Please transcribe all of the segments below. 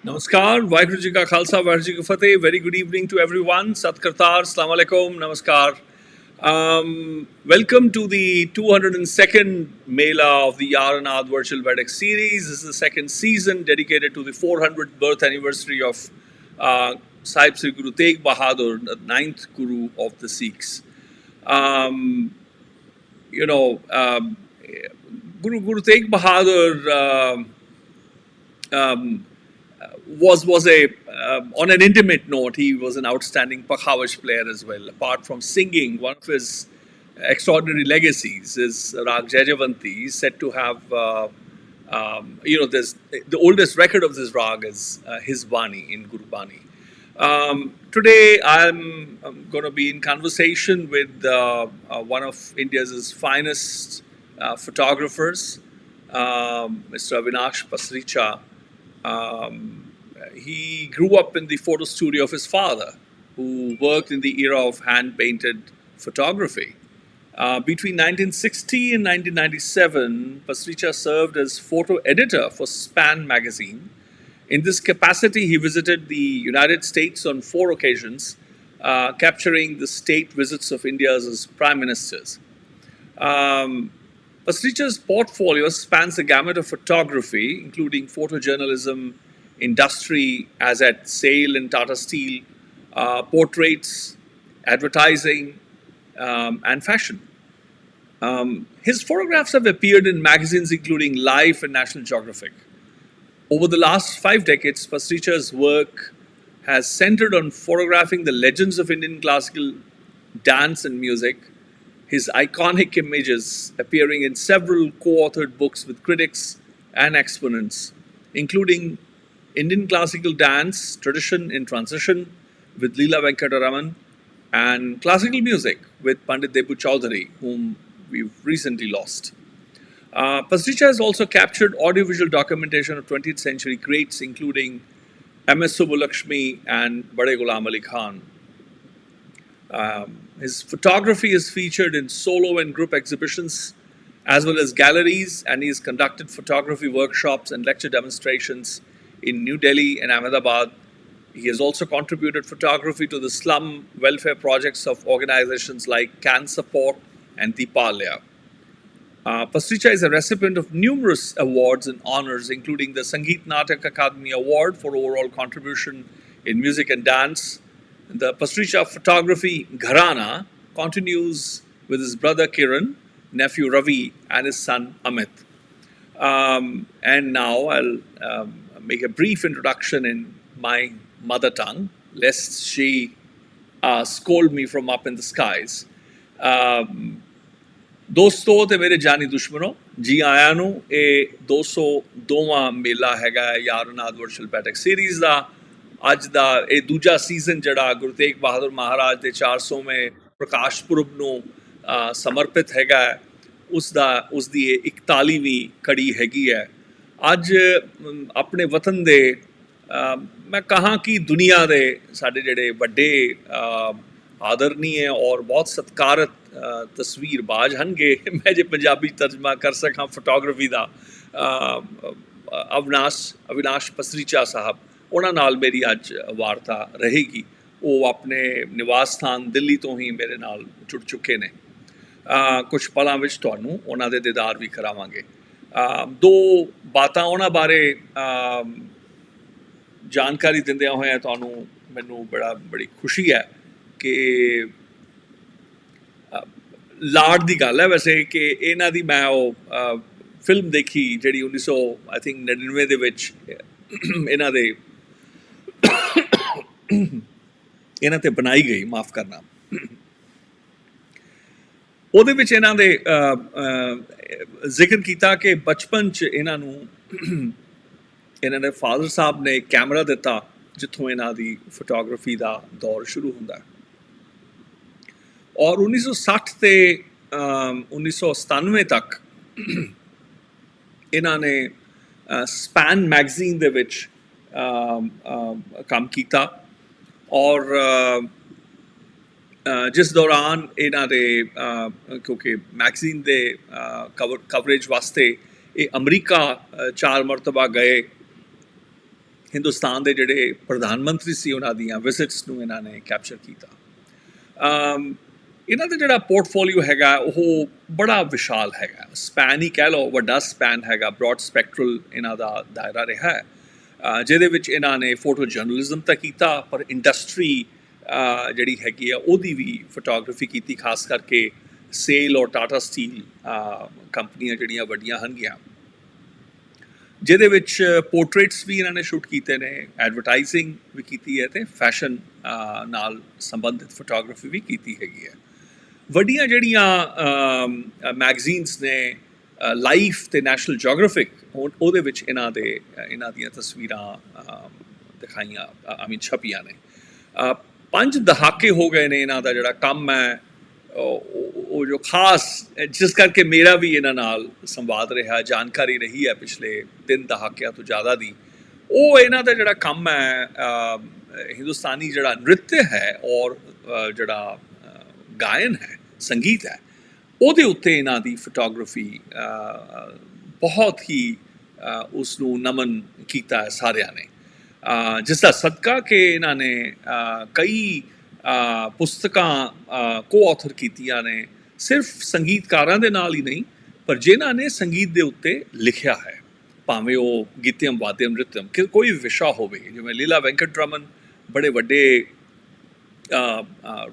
Namaskar, Vaheguru Ji Ka Khalsa, Vaheguru Ji Ki Fateh. Very good evening to everyone. Sat Kartar, Assalamu Alaikum, Namaskar. Welcome to the 202nd Mēlā of the YaarAnād Virtual Baithak Series. This is the second season dedicated to the 400th birth anniversary of Sahib Sri Guru Tegh Bahadur, the 9th Guru of the Sikhs. Guru Tegh Bahadur was on an intimate note, he was an outstanding Pakhawash player as well. Apart from singing, one of his extraordinary legacies is Rag Jaijavanti. He's said to have, the oldest record of this rag is his Bani in Guru Bani. Today, I'm going to be in conversation with one of India's finest photographers, Mr. Avinash Pasricha. He grew up in the photo studio of his father, who worked in the era of hand-painted photography. Between 1960 and 1997, Pasricha served as photo editor for Span magazine. In this capacity, he visited the United States on 4 occasions, capturing the state visits of India's prime ministers. Pasricha's portfolio spans a gamut of photography, including photojournalism, industry as at SAIL and Tata Steel, portraits, advertising, and fashion. His photographs have appeared in magazines including Life and National Geographic. Over the last 5 decades, Pasricha's work has centered on photographing the legends of Indian classical dance and music, his iconic images appearing in several co-authored books with critics and exponents, including Indian Classical Dance, Tradition in Transition with Leela Venkataraman, and Classical Music with Pandit Debu Chaudhuri, whom we've recently lost. Pasricha has also captured audiovisual documentation of 20th century greats, including M.S. Subbulakshmi and Bade Ghulam Ali Khan. His photography is featured in solo and group exhibitions, as well as galleries, and he has conducted photography workshops and lecture demonstrations in New Delhi and Ahmedabad. He has also contributed photography to the slum welfare projects of organizations like CanSupport and Deepalaya. Pasricha is a recipient of numerous awards and honors, including the Sangeet Natak Akademi Award for overall contribution in music and dance. The Pasricha photography Gharana continues with his brother Kiran, nephew Ravi, and his son Amit. And now I'll make a brief introduction in my mother tongue, lest she scold me from up in the skies. दोस्तों ते मेरे जानी दुश्मनों जी आया नू ये 202वां मेला हैगा यार-अनाद virtual बैठक सीरीज़ दा अज दा ये दूजा सीजन जड़ा गुरु तेग बहादुर महाराज दे 400वें प्रकाश पुरब नू समर्पित हैगा उसदी 41वीं कड़ी हैगी है अज अपने वतन दे मैं कहाँ कि दुनिया दे साडे जेड़े वड्डे आदरणीय और बहुत सत्कारत तस्वीर बाज हनगे मैं जे पंजाबी तर्जमा कर सकां फोटोग्राफी दा अविनाश पसरीचा साहब उन्हां नाल मेरी अज वार्ता रहेगी वो अपने निवास स्थान दिल्ली तो ही मेरे नाल जुड़ चुके ने कुछ पलां विच तुहानूं उन्हां दे दीदार भी करावांगे दो बातां उन्हां बारे जानकारी दिंदियां होइयां तुहानूं मैनूं बड़ी खुशी है कि लाड़ दी गल है वैसे कि इन्हां दी मैं वो फिल्म देखी जिहड़ी 1999 दे विच इन्हां ते बनाई गई माफ़ करना ਉਹਦੇ ਵਿੱਚ ਇਹਨਾਂ ਦੇ ਜ਼ਿਕਰ ਕੀਤਾ ਕਿ ਬਚਪਨ 'ਚ ਇਹਨਾਂ ਨੂੰ ਇਹਨਾਂ ਦੇ ਫਾਦਰ ਸਾਹਿਬ ਨੇ ਕੈਮਰਾ ਦਿੱਤਾ ਜਿੱਥੋਂ ਇਹਨਾਂ ਦੀ ਫੋਟੋਗ੍ਰਾਫੀ ਦਾ ਦੌਰ ਸ਼ੁਰੂ ਹੁੰਦਾ ਔਰ 1960 ਤੇ 1997 ਤੱਕ ਇਹਨਾਂ ਨੇ ਸਪੈਨ ਮੈਗਜ਼ੀਨ ਦੇ ਵਿੱਚ ਕੰਮ ਕੀਤਾ ਔਰ जिस दौरान इन्हां दे क्योंकि मैगजीन दे कवरेज वास्ते ये अमरीका 4 मरतबा गए ਹਿੰਦੁਸਤਾਨ ਦੇ ਜਿਹੜੇ ਪ੍ਰਧਾਨ ਮੰਤਰੀ ਸੀ ਉਹਨਾਂ ਦੀਆਂ ਵਿਜ਼ਿਟਸ ਨੂੰ ਇਹਨਾਂ ਨੇ ਕੈਪਚਰ ਕੀਤਾ। ਇਹਨਾਂ ਦਾ ਜਿਹੜਾ ਪੋਰਟਫੋਲੀਓ ਹੈਗਾ ਉਹ ਬੜਾ ਵਿਸ਼ਾਲ ਹੈਗਾ, ਸਪੈਨ ਹੀ ਕਹਿ ਲਓ, ਵੱਡਾ ਸਪੈਨ ਹੈਗਾ, ਬ੍ਰੌਡ ਸਪੈਕਟਰਲ ਇਹਨਾਂ ਦਾ ਦਾਇਰਾ ਰਿਹਾ ਹੈ, ਜਿਹਦੇ ਵਿੱਚ ਇਹਨਾਂ ਨੇ ਫੋਟੋ ਜਰਨਲਿਜ਼ਮ ਤਾਂ ਕੀਤਾ, ਪਰ ਇੰਡਸਟਰੀ ਜਿਹੜੀ ਹੈਗੀ ਆ ਉਹਦੀ ਵੀ ਫੋਟੋਗ੍ਰਾਫੀ ਕੀਤੀ, ਖਾਸ ਕਰਕੇ ਸੇਲ ਔਰ ਟਾਟਾ ਸਟੀਲ ਕੰਪਨੀਆਂ ਜਿਹੜੀਆਂ ਵੱਡੀਆਂ ਹਨਗੀਆਂ, ਜਿਹਦੇ ਵਿੱਚ ਪੋਰਟਰੇਟਸ ਵੀ ਇਹਨਾਂ ਨੇ ਸ਼ੂਟ ਕੀਤੇ ਨੇ, ਐਡਵਰਟਾਈਜ਼ਿੰਗ ਵੀ ਕੀਤੀ ਹੈ ਅਤੇ ਫੈਸ਼ਨ ਨਾਲ ਸੰਬੰਧਿਤ ਫੋਟੋਗ੍ਰਾਫੀ ਵੀ ਕੀਤੀ ਹੈਗੀ ਹੈ। ਵੱਡੀਆਂ ਜਿਹੜੀਆਂ ਮੈਗਜ਼ੀਨਸ ਨੇ, ਲਾਈਫ ਅਤੇ ਨੈਸ਼ਨਲ ਜੀਓਗ੍ਰਾਫਿਕ, ਉਹਦੇ ਵਿੱਚ ਇਹਨਾਂ ਦੀਆਂ ਤਸਵੀਰਾਂ ਦਿਖਾਈਆਂ, ਛਪੀਆਂ ਨੇ। 5 ਦਹਾਕੇ ਹੋ ਗਏ ਨੇ ਇਹਨਾਂ ਦਾ ਜਿਹੜਾ ਕੰਮ ਹੈ ਉਹ ਜੋ ਖਾਸ, ਜਿਸ ਕਰਕੇ ਮੇਰਾ ਵੀ ਇਹਨਾਂ ਨਾਲ ਸੰਵਾਦ ਰਿਹਾ, ਜਾਣਕਾਰੀ ਰਹੀ ਹੈ ਪਿਛਲੇ 3 ਦਹਾਕਿਆਂ ਤੋਂ ਜ਼ਿਆਦਾ ਦੀ, ਉਹ ਇਹਨਾਂ ਦਾ ਜਿਹੜਾ ਕੰਮ ਹੈ, ਹਿੰਦੁਸਤਾਨੀ ਜਿਹੜਾ ਨ੍ਰਿਤ ਹੈ ਔਰ ਜਿਹੜਾ ਗਾਇਨ ਹੈ, ਸੰਗੀਤ ਹੈ, ਉਹਦੇ ਉੱਤੇ ਇਹਨਾਂ ਦੀ ਫੋਟੋਗ੍ਰਾਫੀ ਬਹੁਤ ਹੀ ਉਸ ਨੂੰ ਨਮਨ ਕੀਤਾ ਹੈ ਸਾਰਿਆਂ ਨੇ, ਜਿਸ ਦਾ ਸਦਕਾ ਕਿ ਇਹਨਾਂ ਨੇ ਕਈ ਪੁਸਤਕਾਂ ਕੋ-ਆਥਰ ਕੀਤੀਆਂ ਨੇ, ਸਿਰਫ ਸੰਗੀਤਕਾਰਾਂ ਦੇ ਨਾਲ ਹੀ ਨਹੀਂ, ਪਰ ਜਿਨ੍ਹਾਂ ਨੇ ਸੰਗੀਤ ਦੇ ਉੱਤੇ ਲਿਖਿਆ ਹੈ, ਭਾਵੇਂ ਉਹ ਗੀਤਿਅਮ, ਵਾਦਿਅਮ, ਨ੍ਰਿਤਿਅਮ, ਕੋਈ ਵਿਸ਼ਾ ਹੋਵੇ। ਜਿਵੇਂ ਲੀਲਾ ਵੈਂਕਟ-ਰਮਨ ਬੜੇ ਵੱਡੇ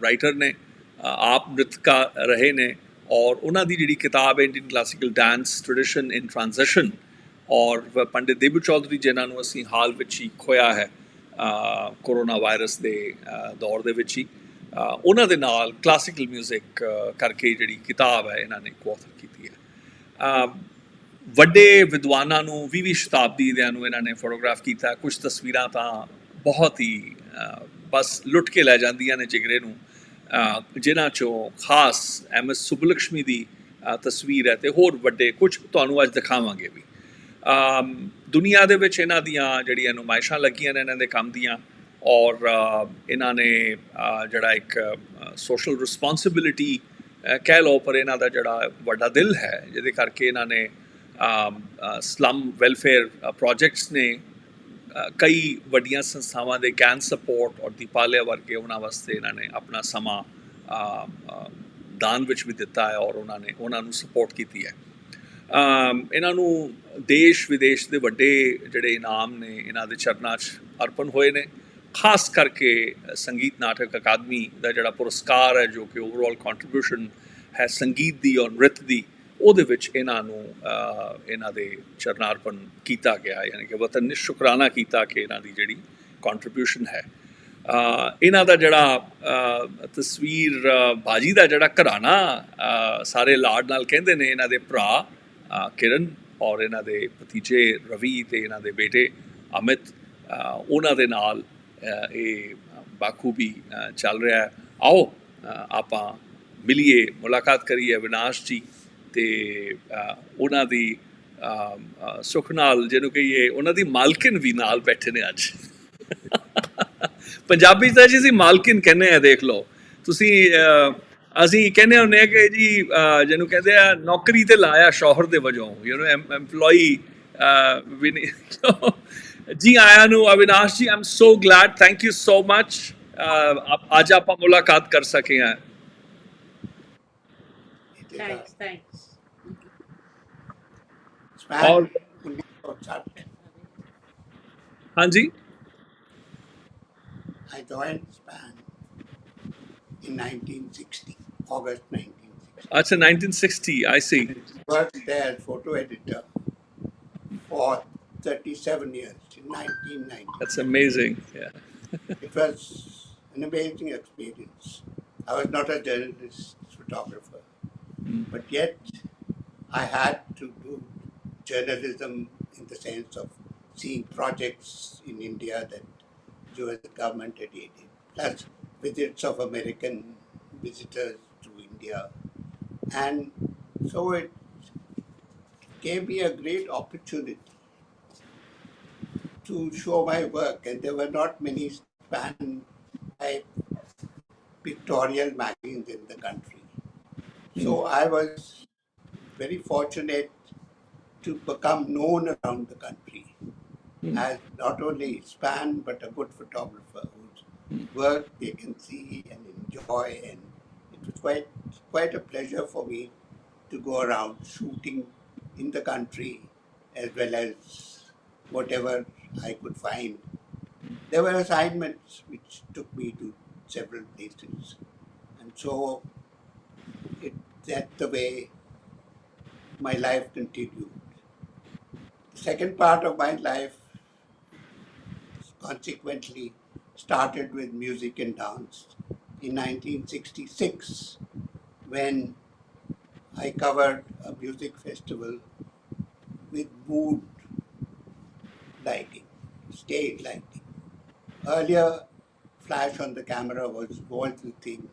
ਰਾਈਟਰ ਨੇ, ਆਪ ਨ੍ਰਿਤਕਾਰ ਰਹੇ ਨੇ, ਔਰ ਉਹਨਾਂ ਦੀ ਜਿਹੜੀ ਕਿਤਾਬ ਹੈ ਇੰਡੀਅਨ ਕਲਾਸੀਕਲ ਡਾਂਸ ਟ੍ਰੈਡੀਸ਼ਨ ਇਨ ਟ੍ਰਾਂਜ਼ਿਸ਼ਨ, ਔਰ ਪੰਡਿਤ ਦੇਬੂ ਚੌਧਰੀ ਜਿਨ੍ਹਾਂ ਨੂੰ ਅਸੀਂ ਹਾਲ ਵਿੱਚ ਹੀ ਖੋਇਆ ਹੈ ਕੋਰੋਨਾ ਵਾਇਰਸ ਦੇ ਦੌਰ ਦੇ ਵਿੱਚ ਹੀ, ਉਹਨਾਂ ਦੇ ਨਾਲ ਕਲਾਸੀਕਲ ਮਿਊਜ਼ਿਕ ਕਰਕੇ ਜਿਹੜੀ ਕਿਤਾਬ ਹੈ ਇਹਨਾਂ ਨੇ ਕੋ-ਆਥਰ ਕੀਤੀ ਹੈ। ਵੱਡੇ ਵਿਦਵਾਨਾਂ ਨੂੰ 20ਵੀਂ ਸ਼ਤਾਬਦੀ ਦਿਆਂ ਨੂੰ ਇਹਨਾਂ ਨੇ ਫੋਟੋਗ੍ਰਾਫ ਕੀਤਾ। ਕੁਝ ਤਸਵੀਰਾਂ ਤਾਂ ਬਹੁਤ ਹੀ ਬਸ ਲੁੱਟ ਕੇ ਲੈ ਜਾਂਦੀਆਂ ਨੇ ਜਿਗਰੇ ਨੂੰ, ਜਿਨ੍ਹਾਂ 'ਚੋਂ ਖਾਸ MS ਸੁਬਲਕਸ਼ਮੀ ਦੀ ਤਸਵੀਰ ਹੈ, ਅਤੇ ਹੋਰ ਵੱਡੇ ਕੁਝ ਤੁਹਾਨੂੰ ਅੱਜ ਦਿਖਾਵਾਂਗੇ ਵੀ। ਦੁਨੀਆ ਦੇ ਵਿੱਚ ਇਹਨਾਂ ਦੀਆਂ ਜਿਹੜੀਆਂ ਨੁਮਾਇਸ਼ਾਂ ਲੱਗੀਆਂ ਨੇ ਇਹਨਾਂ ਦੇ ਕੰਮ ਦੀਆਂ, ਔਰ ਇਹਨਾਂ ਨੇ ਜਿਹੜਾ ਇੱਕ ਸੋਸ਼ਲ ਰਿਸਪੋਂਸਿਬਿਲਿਟੀ ਕਹਿ ਲਓ, ਪਰ ਇਹਨਾਂ ਦਾ ਜਿਹੜਾ ਵੱਡਾ ਦਿਲ ਹੈ, ਜਿਹਦੇ ਕਰਕੇ ਇਹਨਾਂ ਨੇ ਸਲਮ ਵੈਲਫੇਅਰ ਪ੍ਰੋਜੈਕਟਸ ਨੇ, ਕਈ ਵੱਡੀਆਂ ਸੰਸਥਾਵਾਂ ਦੇ CanSupport ਔਰ ਦੀਪਾਲਿਆ ਵਰਗੇ, ਉਹਨਾਂ ਵਾਸਤੇ ਇਹਨਾਂ ਨੇ ਆਪਣਾ ਸਮਾਂ ਦਾਨ ਵਿੱਚ ਵੀ ਦਿੱਤਾ ਹੈ, ਔਰ ਉਹਨਾਂ ਨੂੰ ਸਪੋਰਟ ਕੀਤੀ ਹੈ। ਇਹਨਾਂ ਨੂੰ ਦੇਸ਼ ਵਿਦੇਸ਼ ਦੇ ਵੱਡੇ ਜਿਹੜੇ ਇਨਾਮ ਨੇ ਇਹਨਾਂ ਦੇ ਚਰਨਾਂ 'ਚ ਅਰਪਣ ਹੋਏ ਨੇ, ਖਾਸ ਕਰਕੇ ਸੰਗੀਤ ਨਾਟਕ ਅਕਾਦਮੀ ਦਾ ਜਿਹੜਾ ਪੁਰਸਕਾਰ ਹੈ, ਜੋ ਕਿ ਓਵਰਆਲ ਕੰਟਰੀਬਿਊਸ਼ਨ ਹੈ ਸੰਗੀਤ ਦੀ ਔਰ ਨ੍ਰਿਤ ਦੀ, ਉਹਦੇ ਵਿੱਚ ਇਹਨਾਂ ਨੂੰ ਇਹਨਾਂ ਦੇ ਚਰਨਾਰਪਣ ਕੀਤਾ ਗਿਆ, ਯਾਨੀ ਕਿ ਵਤਨ ਸ਼ੁਕਰਾਨਾ ਕੀਤਾ ਕਿ ਇਹਨਾਂ ਦੀ ਜਿਹੜੀ ਕੰਟਰੀਬਿਊਸ਼ਨ ਹੈ। ਇਹਨਾਂ ਦਾ ਜਿਹੜਾ ਤਸਵੀਰ ਬਾਜੀ ਦਾ ਜਿਹੜਾ ਘਰਾਣਾ ਸਾਰੇ ਲਾਡ ਨਾਲ ਕਹਿੰਦੇ ਨੇ, ਇਹਨਾਂ ਦੇ ਭਰਾ ਕਿਰਨ ਔਰ ਇਹਨਾਂ ਦੇ ਭਤੀਜੇ ਰਵੀ ਅਤੇ ਇਹਨਾਂ ਦੇ ਬੇਟੇ ਅਮਿਤ, ਉਹਨਾਂ ਦੇ ਨਾਲ ਇਹ ਬਾਖੂਬੀ ਚੱਲ ਰਿਹਾ। ਆਓ ਆਪਾਂ ਮਿਲੀਏ, ਮੁਲਾਕਾਤ ਕਰੀਏ ਅਵਿਨਾਸ਼ ਜੀ ਅਤੇ ਉਹਨਾਂ ਦੀ ਸੁੱਖ ਨਾਲ, ਜਿਹਨੂੰ ਕਹੀਏ ਉਹਨਾਂ ਦੀ ਮਾਲਕਿਨ ਵੀ ਨਾਲ ਬੈਠੇ ਨੇ ਅੱਜ। ਪੰਜਾਬੀ 'ਚ ਤਾਂ ਜੀ ਅਸੀਂ ਮਾਲਕਿਨ ਕਹਿੰਦੇ ਹਾਂ, ਦੇਖ ਲਓ ਤੁਸੀਂ। ਅਸੀਂ ਕਹਿੰਦੇ ਹੁੰਦੇ ਹਾਂ ਕਿ ਜੀ ਜਿਹਨੂੰ ਕਹਿੰਦੇ ਆ ਨੌਕਰੀ 'ਤੇ ਲਾਇਆ ਸ਼ੌਹਰ ਦੇ ਵਜੋਂ, ਐਮਪਲੋਈ ਵੀ ਨਹੀਂ। ਜੀ ਆਇਆਂ ਨੂੰ ਅਵਿਨਾਸ਼ ਜੀ, ਆਮ ਸੋ ਗਲੈਡ, ਥੈਂਕ ਯੂ ਸੋ ਮਚ, ਅੱਜ ਆਪਾਂ ਮੁਲਾਕਾਤ ਕਰ ਸਕੇ ਹਾਂ। ਔਰ ਹਾਂਜੀ, I joined SPAN in 1960, August 1960. अच्छा, 1960, I see. I worked there as photo editor for 37 years, in 1990. That's amazing, yeah. It was an amazing experience. I was not a journalist photographer, but yet I had to do journalism in the sense of seeing projects in India that US government had aided, plus visits of American visitors to India. And so it gave me a great opportunity to show my work, and there were not many SPAN-type pictorial magazines in the country. So I was very fortunate to become known around the country. as not only span but a good photographer whose work they can see and enjoy. And it was quite a pleasure for me to go around shooting in the country as well as whatever I could find. There were assignments which took me to several places, and so that's the way my life continued. The second part of my life consequently started with music and dance in 1966 when I covered a music festival with mood lighting, stage lighting. Earlier, flash on the camera was the thing.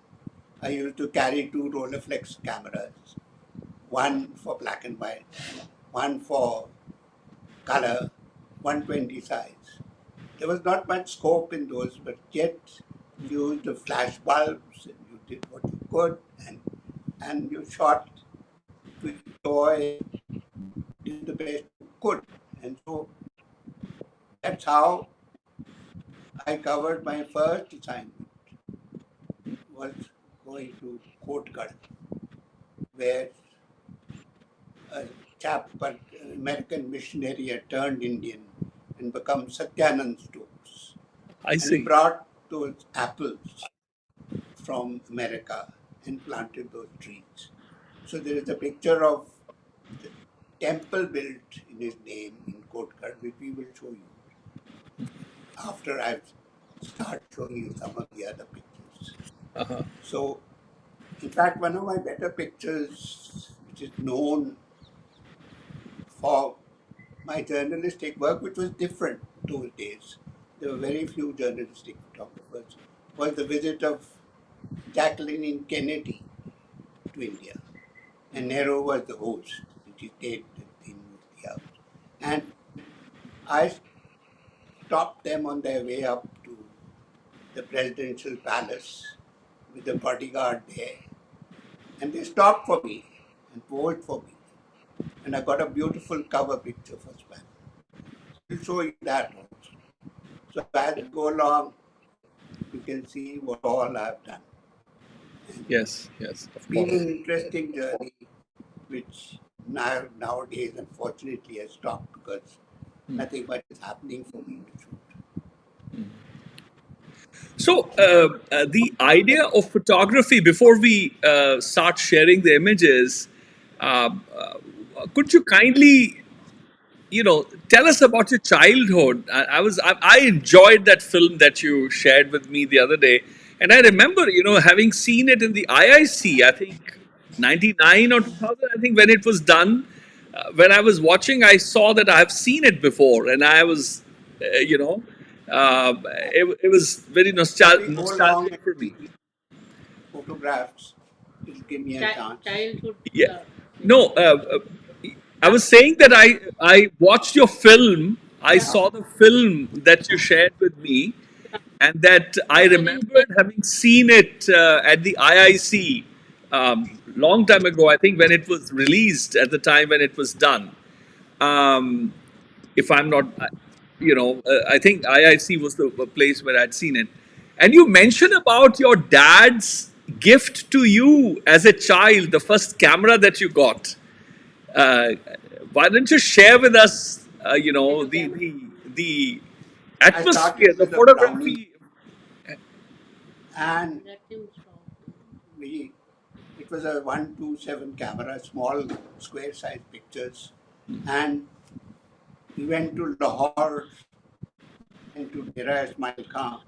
I used to carry two Rolleiflex cameras, one for black and white, one for color, 120 size. There was not much scope in those, but yet you used the flash bulbs and you did what you could and you shot to enjoy, did the best you could. And so that's how I covered my first assignment was going to 𝐘𝐚𝐚𝐿, where a chap, an American missionary, had turned Indian and become Satyanand Stokes. I And he see. brought those apples from America and planted those trees. So there is a picture of the temple built in his name in 𝐘𝐚𝐚𝐿, which we will show you after I start showing you some of the other pictures. Uh-huh. So, in fact, one of my better pictures, which is known for my journalistic work, which was different those days. There were very few journalistic photographers, was the visit of Jacqueline Kennedy to India. And Nehru was the host, and she stayed at the University House. And I stopped them on their way up to the presidential palace with the bodyguard there. And they stopped for me and posed for me. And I got a beautiful cover picture for Span. I'll show you that also. So as we go along, you can see what all I've done. Yes, yes, of It's been course. an interesting journey, which nowadays, unfortunately, has stopped because nothing much is happening for me to shoot. So, the idea of photography, before we start sharing the images, could you kindly, tell us about your childhood? I enjoyed that film that you shared with me the other day, and I remember, having seen it in the IIC, I think 99 or 2000, I think when it was done. When I was watching, I saw that I have seen it before, and I was, you know, it was very As we go along nostalgic and for me. see photographs, it'll give me a chance. Childhood. Yeah. No, I was saying that I watched your film. I Yeah. saw the film that you shared with me, and that I remembered having seen it at the IIC long time ago. I think when it was released at the time when it was done. Um, if I'm not, I think IIC was the place where I'd seen it. And you mentioned about your dad's gift to you as a child, the first camera that you got. Uh, why don't you share with us, the I atmosphere, started the with a Brownie, photography? and it was a 127 camera, small square size pictures, and we went to Lahore and to Dera Ismail Khan,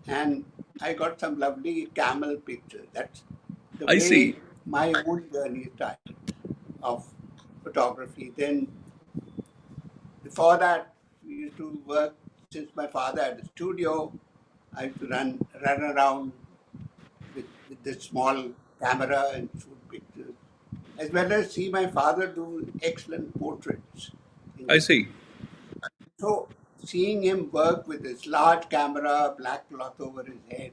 and I got some lovely camel pictures. That's the I see. way my own journey started of photography. Then before that, we used to work, since my father had a studio, I used to run around with this small camera and shoot pictures, as well as see my father do excellent portraits. I see. So seeing him work with this large camera, black cloth over his head,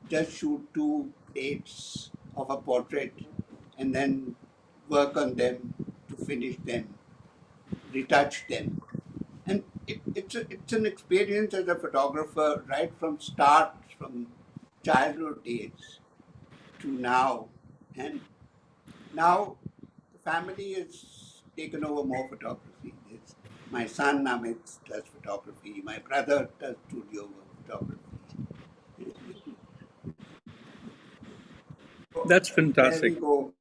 just shoot two plates of a portrait and then work on them to finish them, retouch them. And it's an experience as a photographer right from start, from childhood days to now. And now the family has taken over more photography. My son Amit does photography. My brother does studio photography. That's There we fantastic. go.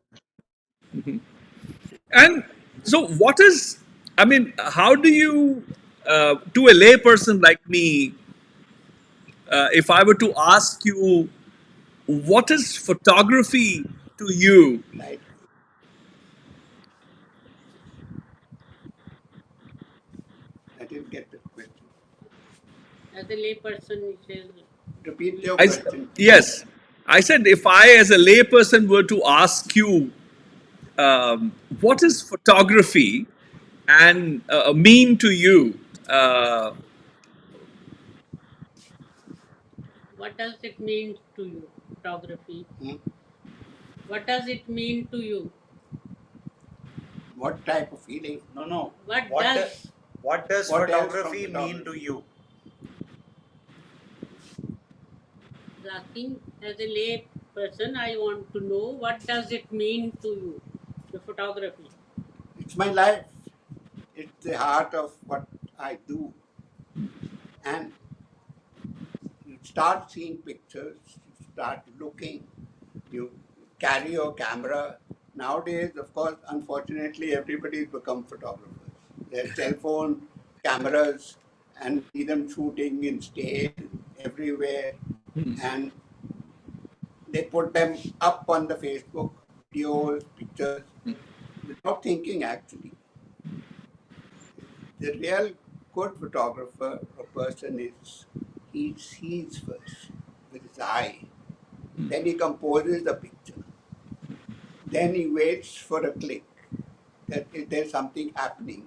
And so, what is, I mean, how do you, to a layperson like me, if I were to ask you, what is photography to you? Right. I didn't get the question. As a layperson, it is. Repeat your I, question, please. yes, I said if I, as a layperson, were to ask you, what is photography and mean to you? Uh, What does it mean to you, photography? Hmm? What does it mean to you? What type of feeling? No. What What does does what does What else from photography mean to photography? you? asking as a lay person? I want to know what does it mean to you, the photography. It's my life. It's the heart of what I do. And you start seeing pictures, you start looking, you carry your camera. Nowadays, of course, unfortunately, everybody's become photographers. Their cell phone cameras and see them shooting in state everywhere. And they put them up on the Facebook, videos, pictures, without thinking actually. The real good photographer or person is he sees first with his eye, then he composes the picture, then he waits for a click that if there's something happening.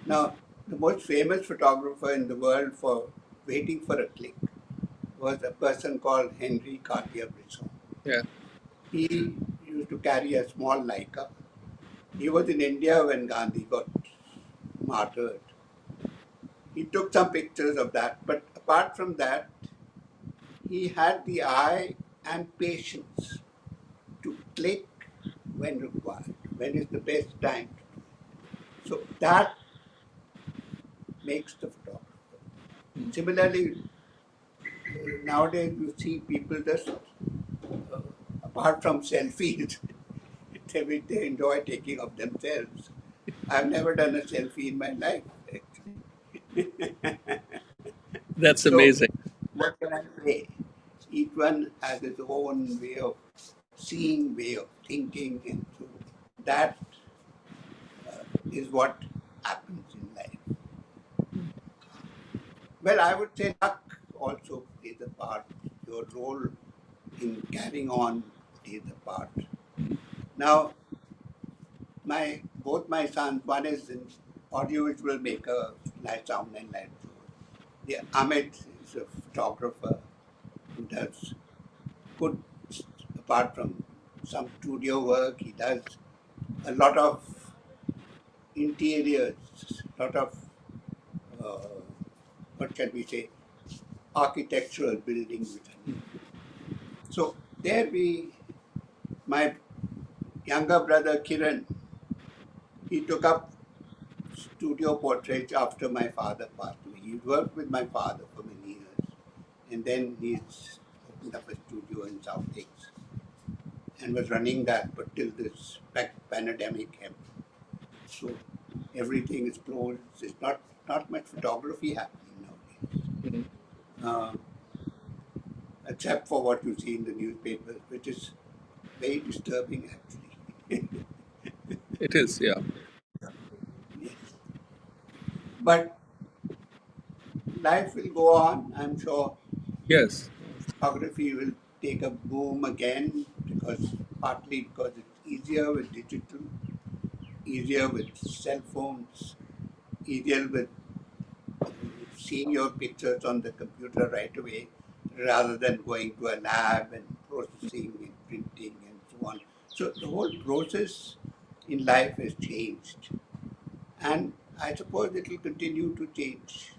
Now, the most famous photographer in the world for waiting for a click was a person called Henry Cartier-Bresson. yeah. He used to carry a small Leica. He was in India when Gandhi got martyred. He took some pictures of that, but apart from that, he had the eye and patience to click when required, when is the best time. So that makes the photographer. Similarly, nowadays you see people just, apart from selfies, they enjoy taking of themselves. I've never done a selfie in my life, actually. That's So, amazing. what can I say? Each one has its own way of seeing, way of thinking, and so that is what happens in life. Well, I would say luck also plays a part. Your role in carrying on plays a part. Now, both my sons, one is an audiovisual maker, light sound and light show. The Amit is a photographer who does good, apart from some studio work, he does a lot of interiors, a lot of, uh, what can we say, architectural buildings. So there my younger brother Kiran, he took up studio portraits after my father passed away. He worked with my father for many years. And then he's opened up a studio in South Lakes and was running that, but till this pandemic happened. So everything is closed. There's not much photography happening nowadays, except for what you see in the newspapers, which is very disturbing actually. It is, yeah. Yes. But life will go on. I'm sure Yes. photography will take a boom again partly because it's easier with digital, easier with cell phones, easier with seeing your pictures on the computer right away rather than going to a lab and processing and printing and so on. So the whole process in life has changed. And I suppose it will continue to change.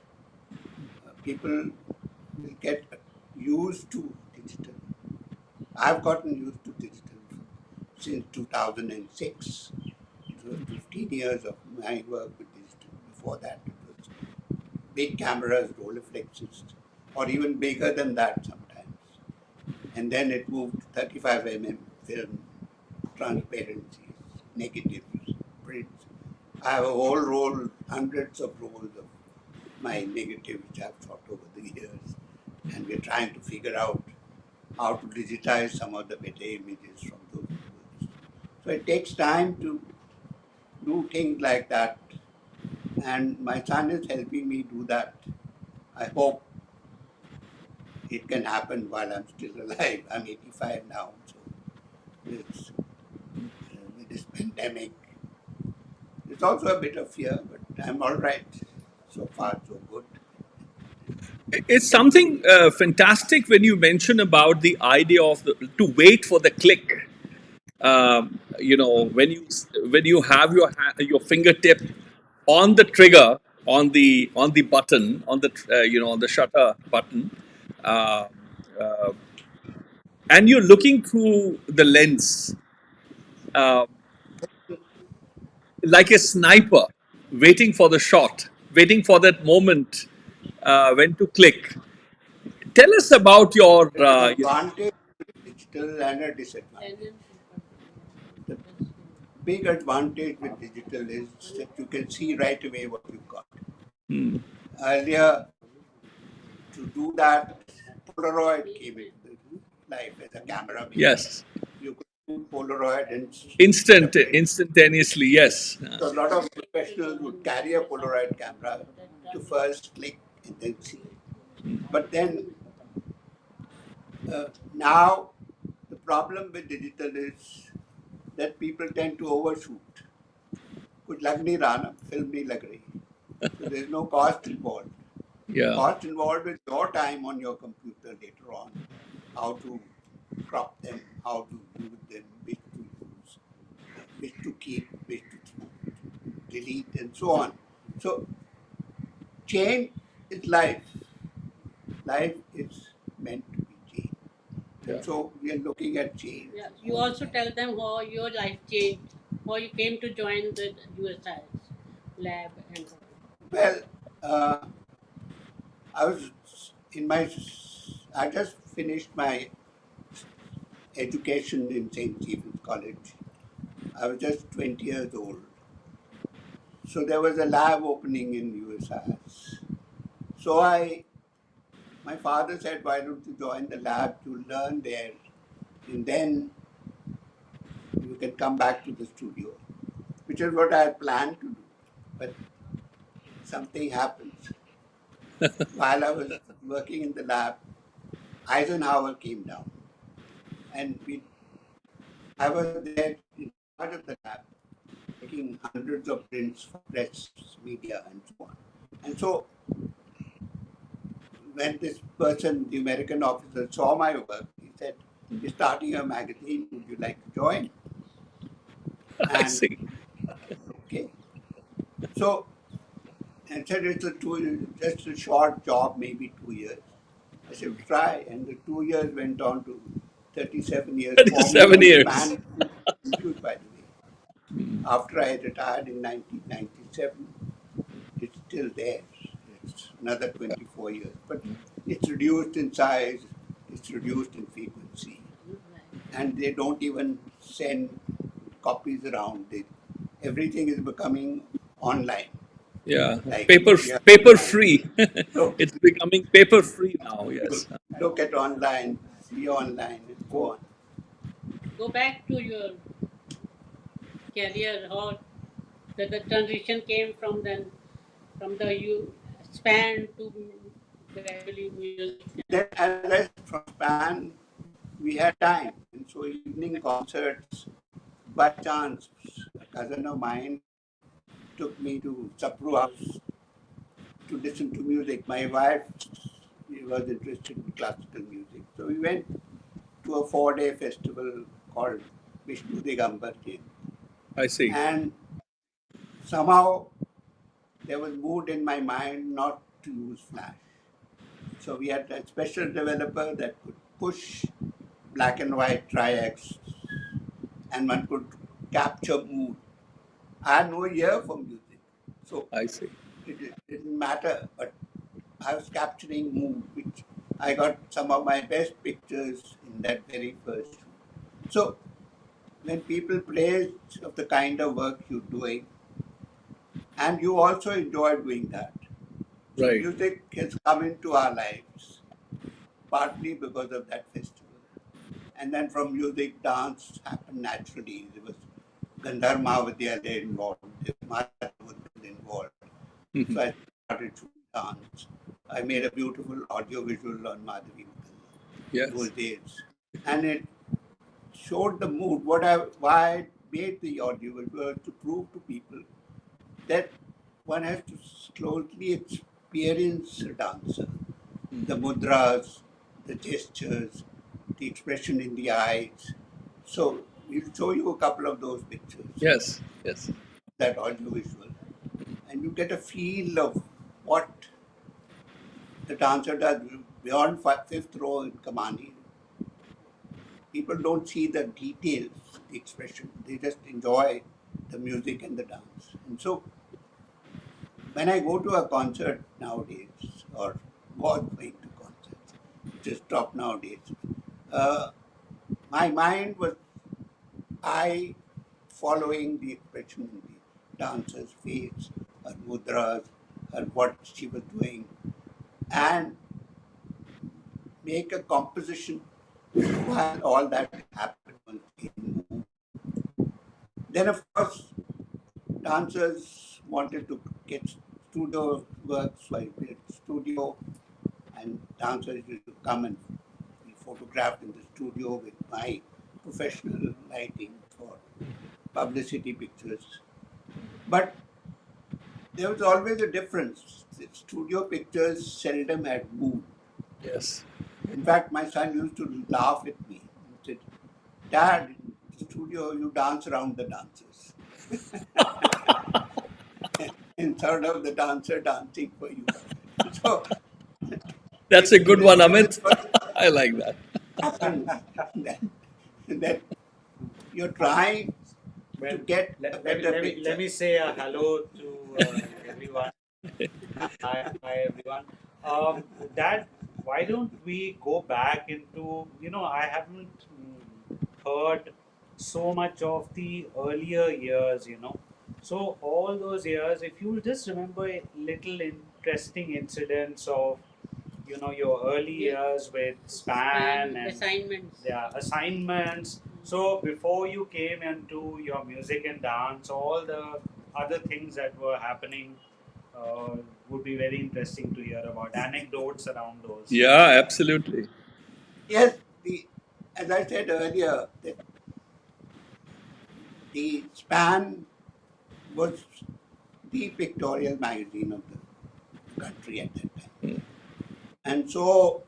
people will get used to digital. I've gotten used to digital since 2006. It was 15 years of my work with digital. Before that, it was big cameras, Rolleiflexes, or even bigger than that sometimes. And then it moved to 35 film, transparencies, negatives, prints. I have a whole roll, hundreds of rolls of my negatives which I've shot over the years. And we're trying to figure out how to digitize some of the better images from those rolls. So it takes time to do things like that. And my son is helping me do that. I hope it can happen while I'm still alive. I'm 85 now, so it's, with this pandemic, it's also a bit of fear, but I'm all right. So far, so good. It's something fantastic when you mention about the idea of to wait for the click. When you have your fingertip on the trigger, on the button, on the on the shutter button, uh, uh, and you're looking through the lens uh, like a sniper, waiting for the shot, waiting for that moment when to click. Tell us about your There's an advantage with digital and a disadvantage. The big advantage with digital is that you can see right away what you've got. Earlier, to do that, Polaroid came into life as a camera maker. yes, You could do Polaroid and instantaneously, yes. So a lot of professionals would carry a Polaroid camera to first click and then see. But then now the problem with digital is that people tend to overshoot. कुछ लग नहीं रहा ना, film नहीं लग रही. So there's no cost involved. Yeah. Cost involved is your time on your computer later on, how to crop them, how to use them, which to use, which to keep, which to delete, and so on. So change is life. Life is meant to be changed. And so we are looking at change. Yeah. You also tell them how your life changed, how you came to join the USI's lab and all. Well, I was in my, I just finished my education in St. Stephen's College. I was just 20 years old. So there was a lab opening in USIS. So my father said, why don't you join the lab to learn there, and then you can come back to the studio, which is what I had planned to do. But something happens. While I was working in the lab, Eisenhower came down, and I was there in charge of the lab, taking hundreds of prints for press, media, and so on. And so when this person, the American officer, saw my work, he said, "You're starting a magazine, would you like to join?" I And see. okay. So I said, it's just a short job, maybe 2 years. I said, try. And the 2 years went on to 37 years. For me, 37 the years. span reduced, by the way. After I retired in 1997, it's still there. It's another 24 years. But it's reduced in size, it's reduced in frequency. And they don't even send copies around. Everything is becoming online. Yeah. Like, Paper free. so It's becoming paper free now, people yes. look at online, see online, and go on. Go back to your career, how the transition came from the you span to gradually music. Then, as I said, from Japan, we had time. And so, evening concerts, by chance, a cousin of mine took me to Sapru House to listen to music. My wife was interested in classical music. So, we went to a 4-day festival called Vishnu Digambar Jain. I see. And somehow there was mood in my mind not to use flash. So we had a special developer that could push black and white triads, and one could capture mood. I had no ear for music, so I see. it didn't matter, but I was capturing mood, which I got some of my best pictures in that very first shoot. So when people praise of the kind of work you're doing, and you also enjoy doing that. So Right. music has come into our lives partly because of that festival. And then from music, dance happened naturally. There was Gandhar Mahavidyalaya involved, there was Madhava involved. So I started to dance. I made a beautiful audio visual on Madhavi Yes. those days. And it showed the mood. Why I made the audio visual to prove to people that one has to closely experience a dancer. The mudras, the gestures, the expression in the eyes. So we'll show you a couple of those pictures. Yes. Yes. That audiovisual. And you get a feel of what the dancer does beyond fifth row in Kamani. People don't see the details, the expression. They just enjoy the music and the dance. And so when I go to a concert nowadays, or was going to concerts, which is top nowadays, my mind was I following the expression in the dancer's face, her mudras, her what she was doing, and make a composition while all that happened on stage. Then, of course, dancers wanted to get studio work, so I did studio, and dancers used to come and be photographed in the studio with my professional lighting for publicity pictures. But there was always a difference. The studio pictures seldom had mood. Yes. In fact, my son used to laugh at me and said, "Dad, in the studio you dance around the dancers." Instead of the dancer dancing for you. So That's a good one, this is Amit. what I like that. happens that you're trying to get a better picture. Let me say a hello to everyone. Hi everyone. Dad, why don't we go back into, I haven't heard so much of the earlier years. So all those years, if you'll just remember little interesting incidents of, your early years with span and assignments. assignments. So before you came into your music and dance, all the other things that were happening would be very interesting to hear about anecdotes around those. Yeah, absolutely. Yes, as I said earlier, that the Span was the pictorial magazine of the country at that time. And so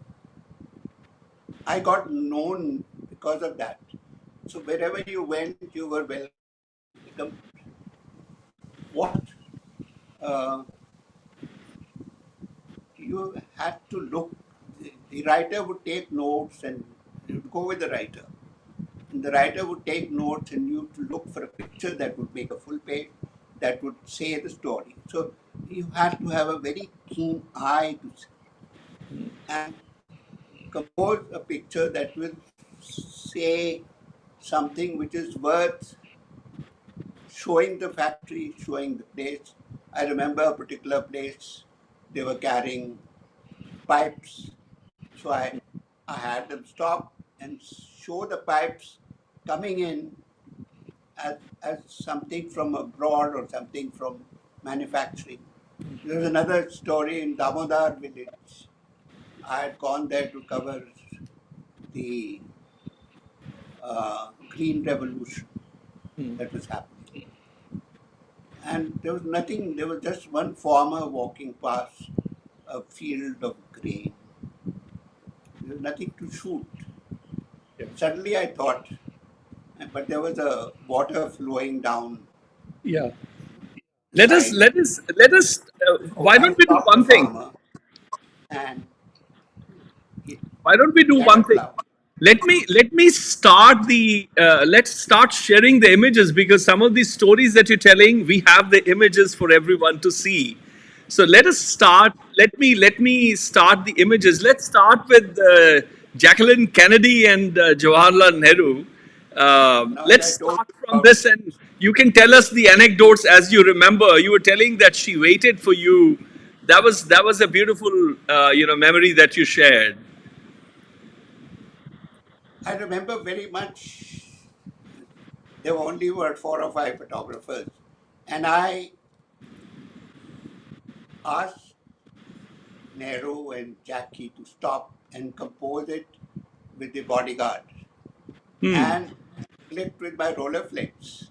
I got known because of that. So wherever you went, you were welcome. What you had to look, the writer would take notes and you would go with the writer. And the writer would take notes and you to look for a picture that would make a full page, that would say the story. So you had to have a very keen eye to see and compose a picture that will say something which is worth showing the factory, showing the place. I remember a particular place, they were carrying pipes. So I had them stop and show the pipes coming in as something from abroad or something from manufacturing. There's another story in Damodar village. I had gone there to cover the Green Revolution that was happening. And there was nothing, there was just one farmer walking past a field of grain. There was nothing to shoot. Yeah. Suddenly I thought, but there was a water flowing down. Yeah. Let us. So Why I don't we do stopped the one thing? farmer and Why don't we do That one of thing? love. Let me start the let's start sharing the images, because some of these stories that you're telling, we have the images for everyone to see. So let us start. Let me start the images. Let's start with Jacqueline Kennedy and Jawaharlal Nehru. Now, as Let's I told start you from about, this, and you can tell us the anecdotes as you remember. You were telling that she waited for you. That was a beautiful memory that you shared. I remember very much. There only were 4 or 5 photographers, and I asked Nehru and Jackie to stop and compose it with the bodyguard, Hmm. and clicked with my Rolleiflex.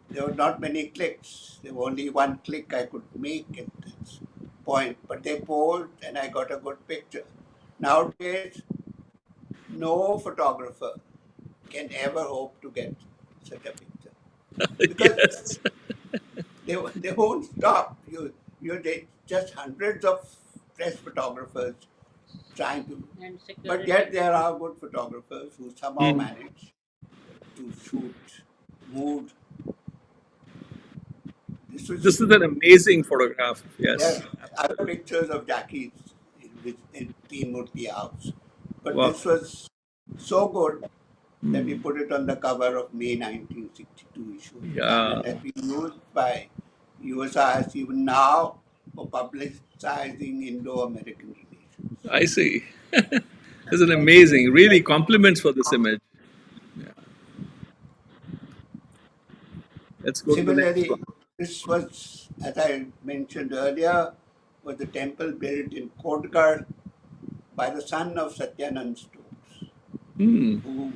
There were not many clicks. There was only one click I could make at this point, but they posed and I got a good picture. Nowadays, no photographer can ever hope to get such a picture because Yes. they won't stop. They just hundreds of press photographers trying to, And but security. yet there are good photographers who somehow Hmm. manage to shoot mood. This This was is an amazing photograph. There Yes. are other Absolutely. pictures of Jackie's in Teen Murti house, but Wow. this was so good that we Hmm. put it on the cover of May 1962 issue of the Time, Yeah. and has been used by USIS even now for publicizing Indo-American relations. I see. This is an amazing. Really compliments for this image. Yeah. Let's go to the next one. Similarly, this was, as I mentioned earlier, was the temple built in Kodgarh by the son of Satyanand Stokes, Hmm. who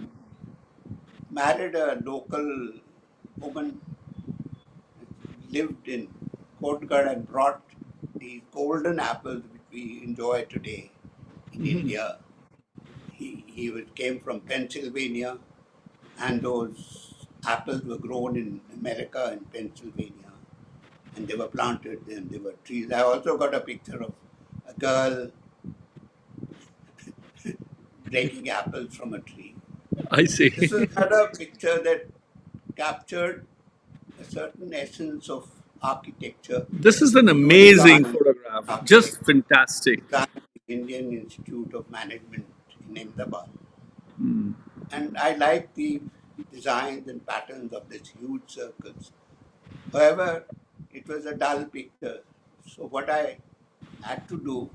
married a local woman, lived in Kodgarh and brought these golden apples which we enjoy today in India. Came from Pennsylvania, and those apples were grown in America and Pennsylvania, and they were planted and they were trees. I also got a picture of a girl breaking apples from a tree. I This see. is another picture that captured a certain essence of architecture. This is an It was amazing done, photograph. architect, Just fantastic. done at the Indian Institute of Management in Ahmedabad. Hmm. And I like the designs and patterns of these huge circles. However, it was a dull picture. So what I had to do,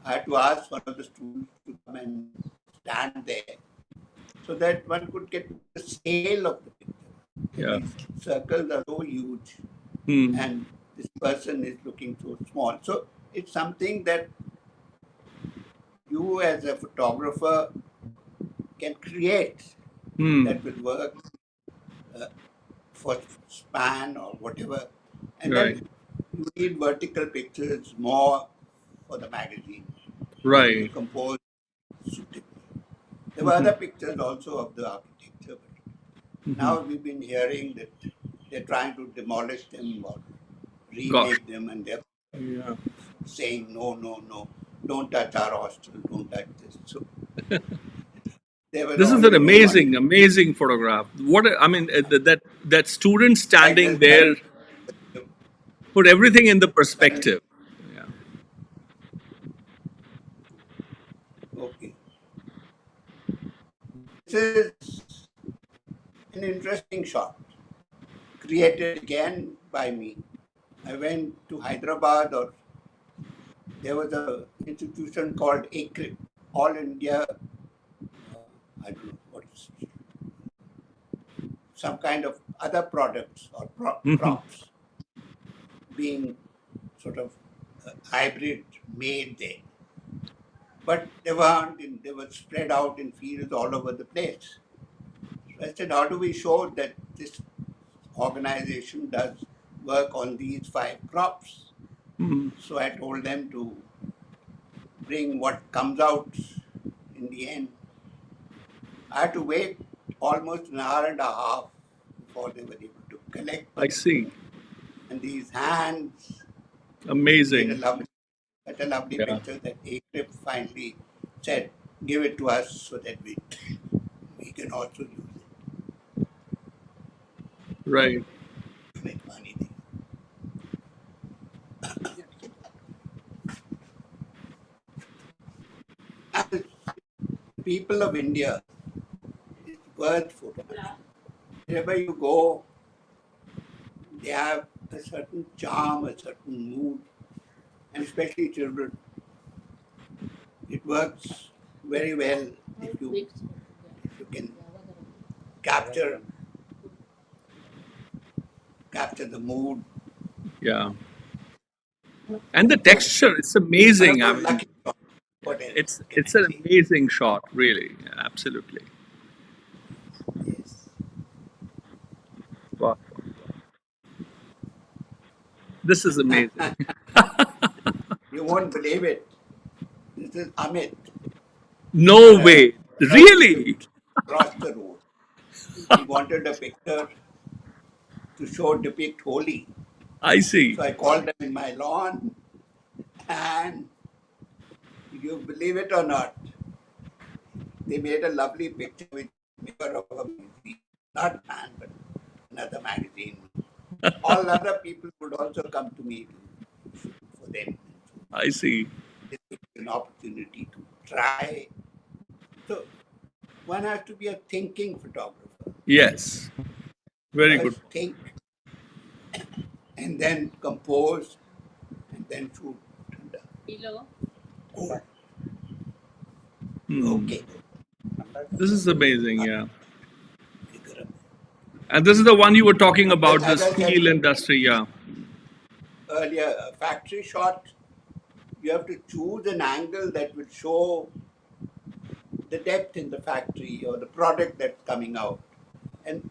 I had to ask one of the students to come and stand there so that one could get the scale of the picture. That Yeah. these circles are so huge Hmm. and this person is looking so small. So it's something that you as a photographer can create Hmm. that will work uh, for span or whatever. And Right. then you need vertical pictures more for the magazine that you Right. compose suitably. There were Mhm. other pictures also of the architecture, but Mhm. now we've been hearing that they're trying to demolish them or Gosh. remake them, and they're Yeah. saying, no, no, no, don't touch our hostel, don't touch this. So there was This is an already one. amazing, amazing photograph. I mean, that student Like standing the there put everything in the current, perspective. Yeah. okay. This is an interesting shot, created again by me. I went to Hyderabad, or there was a institution called ACRIP, All India, I don't know what's some kind of other products or Mhm. crops being sort of hybrid made there. But they were spread out in fields all over the place. So I said, how do we show that this organization does work on these 5 crops? Mhm. So I told them to bring what comes out in the end. I had to wait almost an hour and a half before they were able to collect I them. see. And these hands made Amazing. such a lovely Yeah. picture that ACRIP finally said, give it to us so that we can also use it. Right. Make money there. And the people of India, it's worth photographing. Wherever you go, they have a certain charm, a certain mood, and especially children. It works very well if you can capture the mood. Yeah. And the texture, it's amazing. I mean, Lucky shot. What else can it's I an say? amazing shot, really. Absolutely. Yes. Wow. This is amazing. You won't believe it. This is Amit. No way. Relative Really? across the road. He wanted a picture to depict Holi. I see. So I called them in my lawn, and you believe it or not, they made a lovely picture with cover of a magazine. Not man, but another magazine. All other people would also come to me to shoot for them. I see. This is an opportunity to try. So one has to be a thinking photographer. Yes. Very good. First think, and then compose, and then shoot. Hello. Oh, Hmm. okay. This is amazing. Yeah. And this is the one you were talking about, the As I said steel industry. Yeah. earlier, a factory shot, you have to choose an angle that will show the depth in the factory or the product that's coming out. And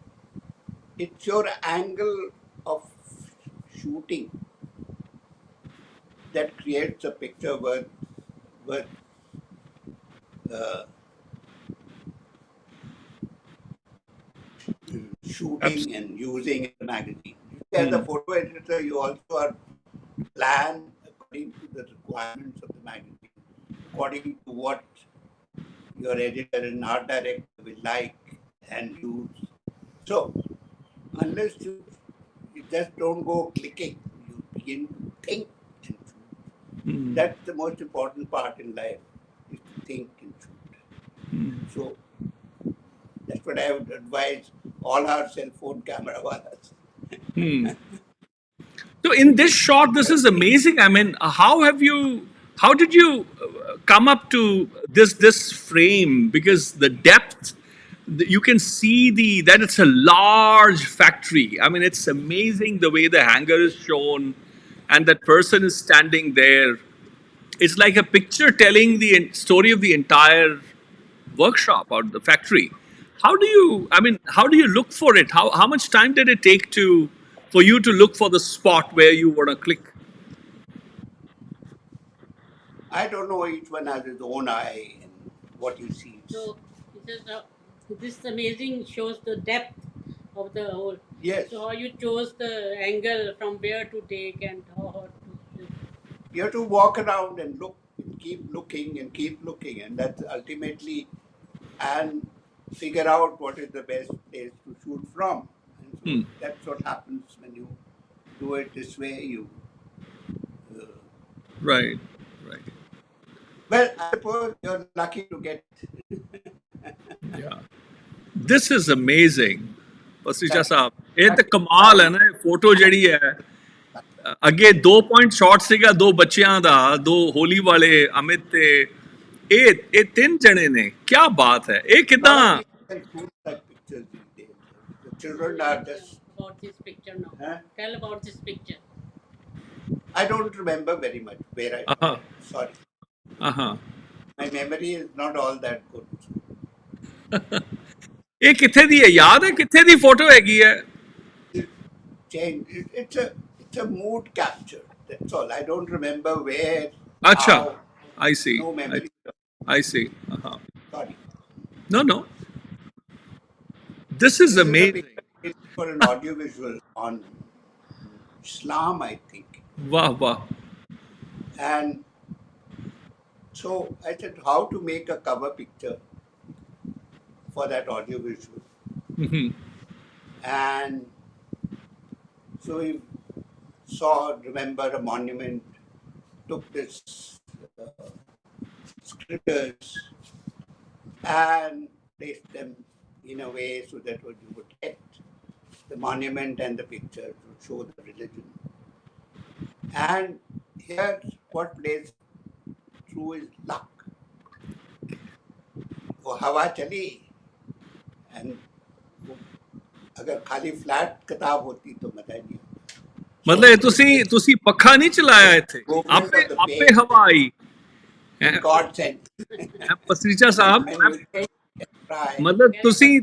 it's your angle of shooting that creates a picture worth uh, shooting and using in the magazine. As a photo editor, you also are plan according to the requirements of the magazine, according to what your editor and art director will like and use. So, unless you just don't go clicking, you begin to think and shoot. That's the most important part in life, is to think and shoot. So, that's what I would advise all our cell phone camera walas. So in this shot, this is amazing. I mean, how did you come up to this frame? Because the depth, you can see that it's a large factory. I mean, it's amazing the way the hanger is shown, and that person is standing there. It's like a picture telling the story of the entire workshop or the factory. How do you look for it? How much time did it take for you to look for the spot where you want to click? I don't know, each one has his own eye and what he sees. So this amazing shows the depth of the whole. Yes. So how you chose the angle from where to take and how to. You have to walk around and look, and keep looking, and that's ultimately, and figure out what is the best place to shoot from. And so that's what happens when you do it this way. Right. Well, I suppose you're lucky to get. Yeah. This is amazing. Pasricha साहब, ये तो कमाल है ना, photo जड़ी है अगे 2 point shot ਸੀਗਾ ਦੋ ਬੱਚਿਆਂ ਦਾ, ਦੋ ਹੋਲੀ ਵਾਲੇ ਅਮਿਤ ਤੇ ਇਹ ਤਿੰਨ ਜਣੇ ਨੇ, ਕੀ ਬਾਤ ਹੈ, ਇਹ ਕਿਦਾਂ? Pictures these days. The children are just. About this picture now. Huh? Tell about this picture. I don't remember very much where I saw it. Sorry. My memory is not all that good. ਇਹ ਕਿੱਥੇ ਦੀ ਹੈ, ਯਾਦ ਹੈ ਕਿੱਥੇ ਦੀ photo ਹੈਗੀ ਹੈ? Change. It's a mood capture. That's all. I don't remember where. Acha. How. I see. No memory. I see. Sorry. No. This is amazing. It's for an audiovisual on Islam, I think. Wow. And So I said, how to make a cover picture for that audiovisual. And so we remember a monument, took this scriptures and placed them in a way so that you would get the monument and the picture to show the religion. And here, what plays through is luck. वो हवा चली and अगर खाली flat किताब होती तो मजा नहीं आता. मतलब ਇਹ ਤੁਸੀਂ ਪੱਖਾ ਨਹੀਂ ਚਲਾਇਆ ਇੱਥੇ, Movement ਆਪੇ of the ਆਪੇ page, ਹਵਾ ਆਈ. God sent. Pasricha Sahib, When you think and try, ਮਤਲਬ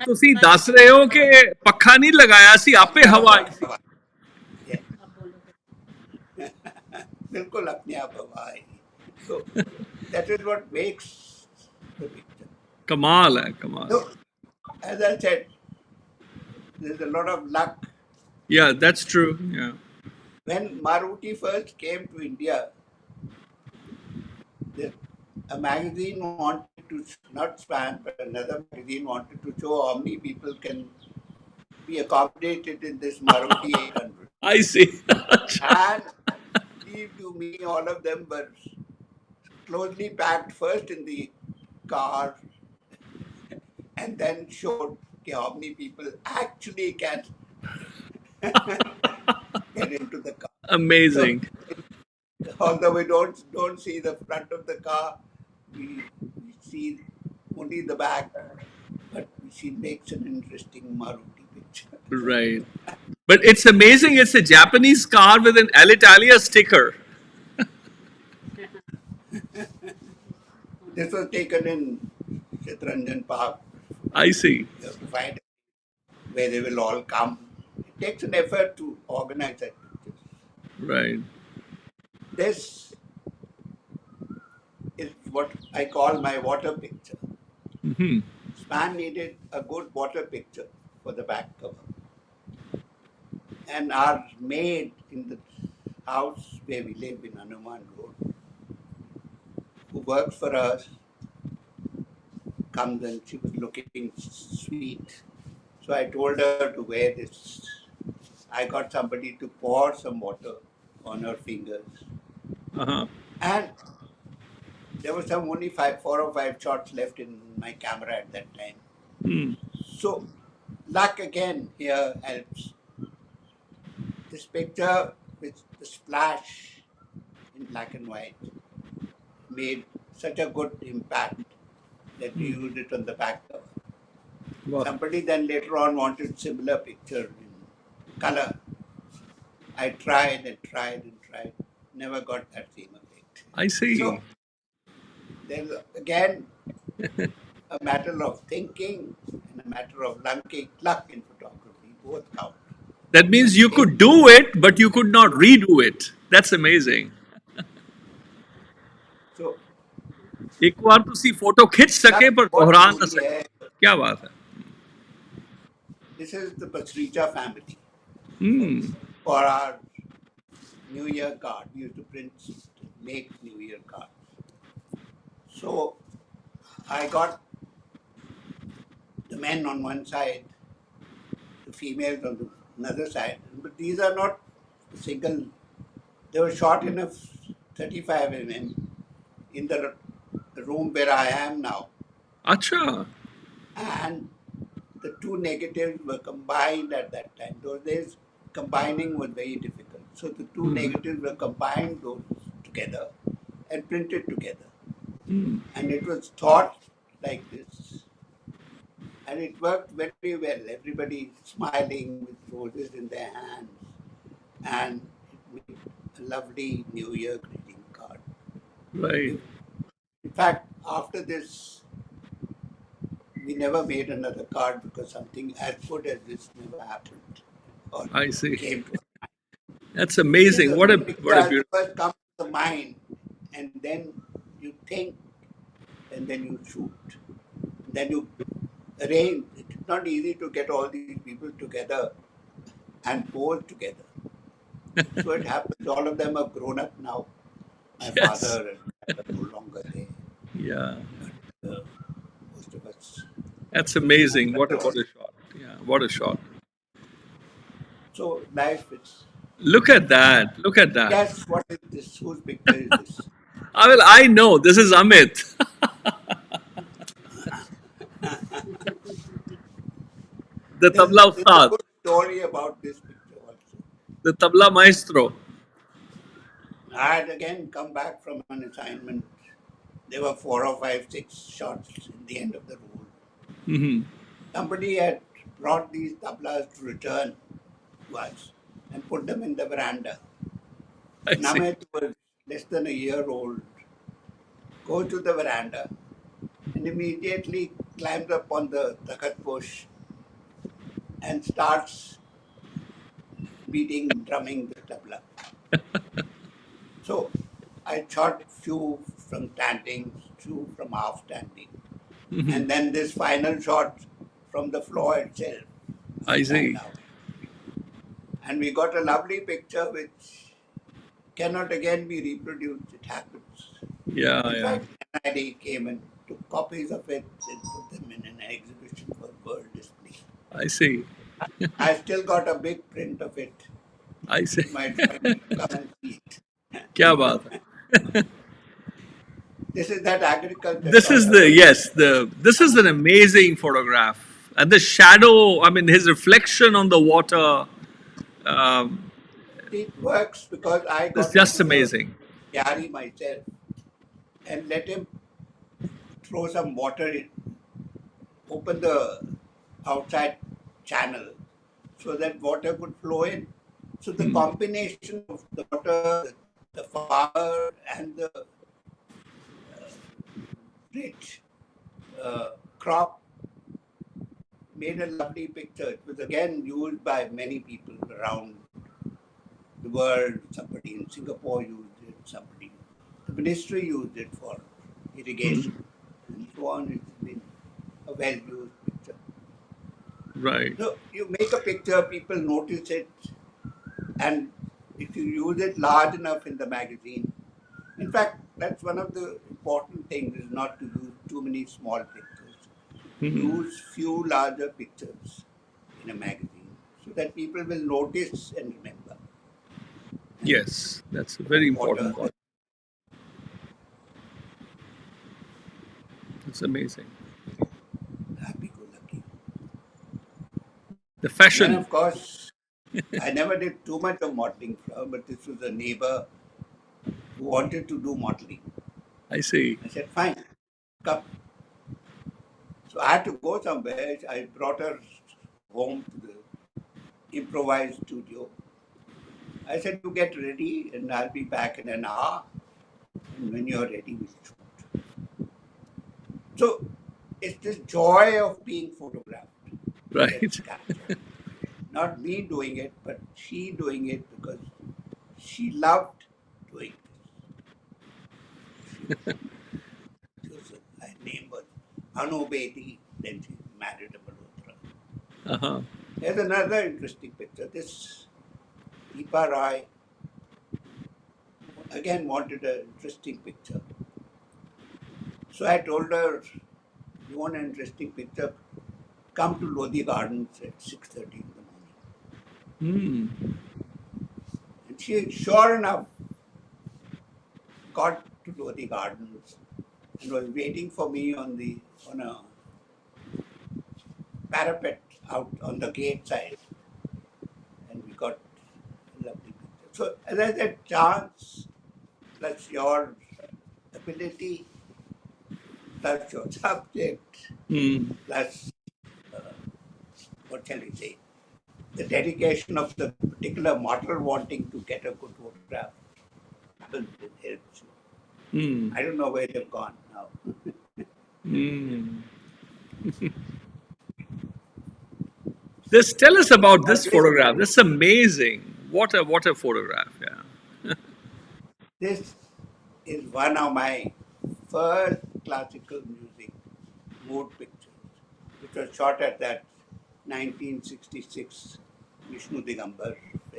ਤੁਸੀਂ ਦੱਸ ਰਹੇ ਹੋ ਕਿ ਪੱਖਾ ਨਹੀਂ ਲਗਾਇਆ ਸੀ, ਆਪੇ ਹਵਾ ਆਈ ਸੀ. yeah, बिल्कुल अपने आप हवा आई. So that is what makes the picture. ਕਮਾਲ ਹੈ, ਕਮਾਲ. So, as I said, there's a lot of luck. Yeah, that's true. Yeah. When Maruti first came to India, a magazine wanted to, not Span, but another magazine wanted to show how many people can be accommodated in this Maruti 800. I see. And believe you me, all of them were closely packed first in the car and then showed how many people actually can get into the car. Amazing. So, although we don't see the front of the car, we see only the back, but she makes an interesting Maruti picture. Right. But it's amazing. It's a Japanese car with an Alitalia sticker. This was taken in Chitranjan Park. I see. You have to find where they will all come. It takes an effort to organize that picture. Right. This is what I call my water picture. Span needed a good water picture for the back cover. And our maid in the house where we live in Hanuman Road, who worked for us, comes and she was looking sweet. So I told her to wear this. I got somebody to pour some water on her fingers. Uh-huh. And there were only 4 or 5 shots left in my camera at that time. So luck again here helps. This picture with the splash in black and white made such a good impact that we used it on the back cover. Wow. Somebody then later on wanted similar picture in color. I tried and tried and tried. Never got that same effect. I see. So there's again a matter of thinking and a matter of luck in photography. Both count. That means you could do it, but you could not redo it. That's amazing. So एक बार तुसी photo खिंच सके पर दोहरा ना सके. क्या बात है. This is the Pasricha family. For our New Year card, we used to make New Year cards. So I got the men on one side, the females on the another side. But these are not single. They were shot in a 35 mm in the room where I am now. Acha. And the two negatives were combined at that time. Those days, combining was very difficult. So the two negatives were combined those together and printed together. And it was thought like this. And it worked very well. Everybody smiling with roses in their hands. And it made a lovely New Year greeting card. Right. In fact, after this, we never made another card because something as good as this never happened. Or I see. Came to That's amazing. What a beautiful. First comes to the mind, and then you think, and then you shoot. Then you arrange. It's not easy to get all these people together and pose together. So it happens. All of them have grown up now. My Yes. father and are no longer there. Yeah. Most of us. That's amazing. What a shot. Yeah. What a shot. So life is. Look at that. Look at that. Guess what is this? Whose picture is this? I know. This is Amit, the tabla There's a ustad, good story about this picture also. the tabla maestro. I had again come back from an assignment. There were 4 or 5, 6 shots in the end of the rule. Hmm. Somebody had brought these tablas to return to us and put them in the veranda. I And see. Amit was less than a year old, goes to the veranda and immediately climbs up on the takhat bush and starts beating, drumming the tabla. So I shot few from standing, few from half standing. And then this final shot from the floor itself, I upside see. down. And we got a lovely picture which cannot again be reproduced. It happens. Yeah, In yeah. fact, NID came and took copies of it and put them in an exhibition for world display. I see. I still got a big print of it I see. in my drawing room. Come and see it. Kya baat hai. This is that agriculture This shot is I the was. yes. This is an amazing photograph, and the shadow. I mean, his reflection on the water. Um, It works because I is got just into the amazing. Yari myself and let him throw some water in, open the outside channel so that water could flow in. So the combination of the water, the fire, and the rich crop made a lovely picture. It was again used by many people around the world. Somebody in Singapore used it, somebody, the ministry used it for irrigation, and so on. It's been a well used picture. Right. So you make a picture, people notice it, and if you use it large enough in the magazine, in fact, that's one of the important things is not to use too many small pictures. Use few larger pictures in a magazine so that people will notice and remember. Yes, that's a very Water, important point. It's amazing. happy-go-lucky. The And then, fashion. of course, I never did too much of modeling, but this was a neighbor who wanted to do modeling. I see. I said, fine, come. So I had to go somewhere. I brought her home to the improvised studio. I said, you get ready and I'll be back in an hour. And when you're ready, we'll shoot. So it's this joy of being photographed that gets Right. captured. Not me doing it, but she doing it because she loved doing this. Her name was Anubeti, then she married a Malhotra. Uh-huh. Here's another interesting picture. This Deepa Rai again wanted an interesting picture. So I told her, you want an interesting picture? Come to Lodi Gardens at 6:30 in the morning. And she, sure enough, got to Lodi Gardens and was waiting for me on a parapet out on the gate side. And we got a lovely picture. So as I said, chance plus your ability plus your subject plus what shall we say, the dedication of the particular model wanting to get a good photograph happens and helps you. I don't know where they've gone now. This tell us about But this photograph. That's amazing. What a photograph. Yeah. this is one of my first classical music mood pictures, which was shot at that 1966 Vishnu Digambar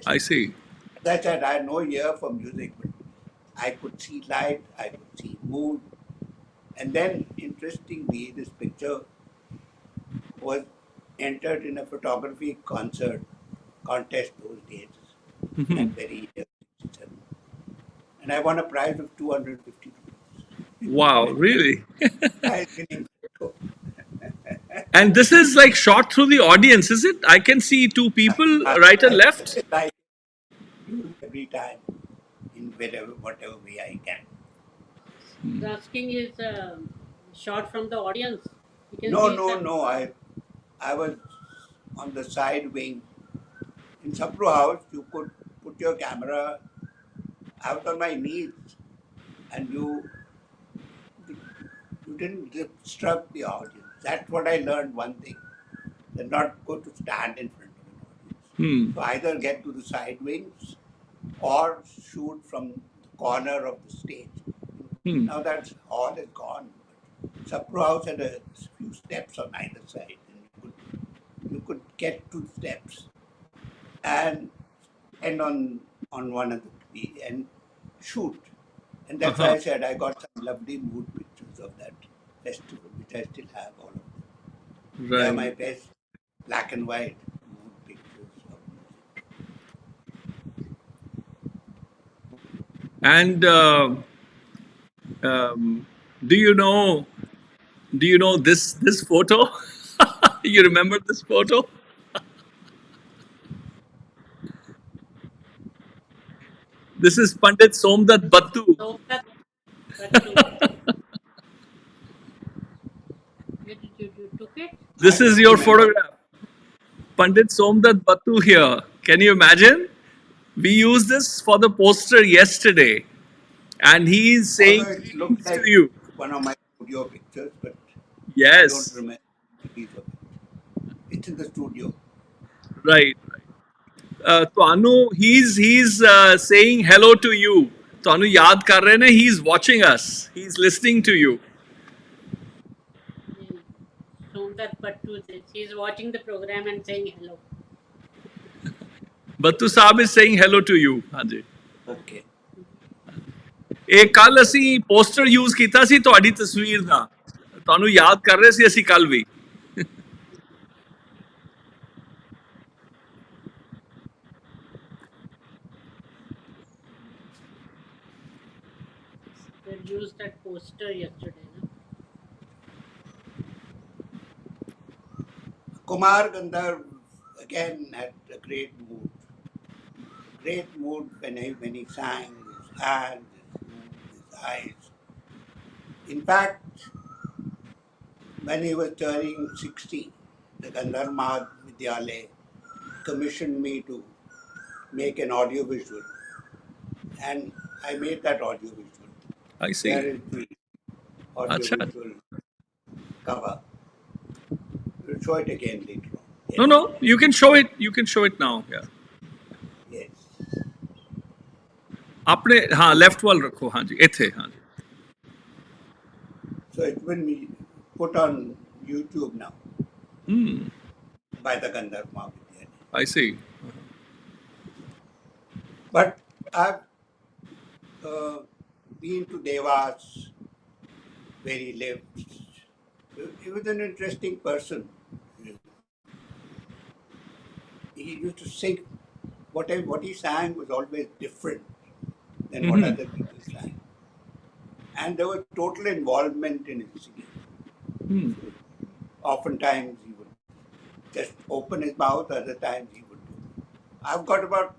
I festival. see. As I said, I had no ear for music, but I could see light, I could see mood, And then, interestingly, this picture was entered in a photography contest those days, in that very year, 67. And I won a prize of 250 rupees. Wow, really? Prize winning photo. And this is like shot through the audience, is it? I can see two people, right and left. I use every time in whatever way I can. The asking is shot from the audience. You can No, see no, that. no. I was on the side wing. In Sapro House, you could put your camera. I was on my knees, and you didn't disrupt the audience. That's what I learned. One thing, they're not good to stand in front of an audience. So either get to the side wings or shoot from the corner of the stage. Now that hall is gone. Sapro House had a few steps on either side, and you could get to the steps and end on one of the and shoot. And that's why I said I got some lovely mood pictures of that festival, which I still have all of them. They are my Right. best black and white mood pictures of music. And do you know this photo? You remember this photo? This is Pandit Somdat This is Battu. so that, but where did you took it? I This is don't your remember. photograph. Pandit Somdat Battu here. Can you imagine? We used this for the poster yesterday, and he's Although saying it looks greetings to like you. one of my studio pictures, but I don't Yes, remember a piece of it. It's in the studio. right. Tanu, he's saying hello to you. Tanu yaad kar rahe na. He's watching us. He's listening to you. Shown that but to this. He's watching the program and saying hello. Battu Saab is saying hello to you. Haji. Okay. ਇਹ ਕੱਲ ਅਸੀਂ poster use ਕੀਤਾ ਸੀ ਤੁਹਾਡੀ ਤਸਵੀਰ ਦਾ ਤੁਹਾਨੂੰ ਯਾਦ ਕਰ ਰਹੇ ਸੀ ਅਸੀਂ ਕੱਲ ਵੀ They used that poster yesterday. No? Kumar Gandharv again had a great mood. Great mood when he sang, his hands, his eyes. In fact, when he was turning 60, the Gandharv Mahavidyalaya commissioned me to make an audio visual. And I made that audio visual. I There see. is the audio Acha. visual cover. We'll show it again later on. Yes. No, you can show it now. Yeah. Yes. आपने हाँ left वाल रखो हाँ जी इथे हाँ जी So it's been put on YouTube now by the Gandharv Mahavidyalaya. I see. But I've been to Devas, where he lived. He was an interesting person. He used to sing. What he sang was always different than what other people sang. And there was total involvement in his singing. So oftentimes he would just open his mouth, other times he would do. I've got about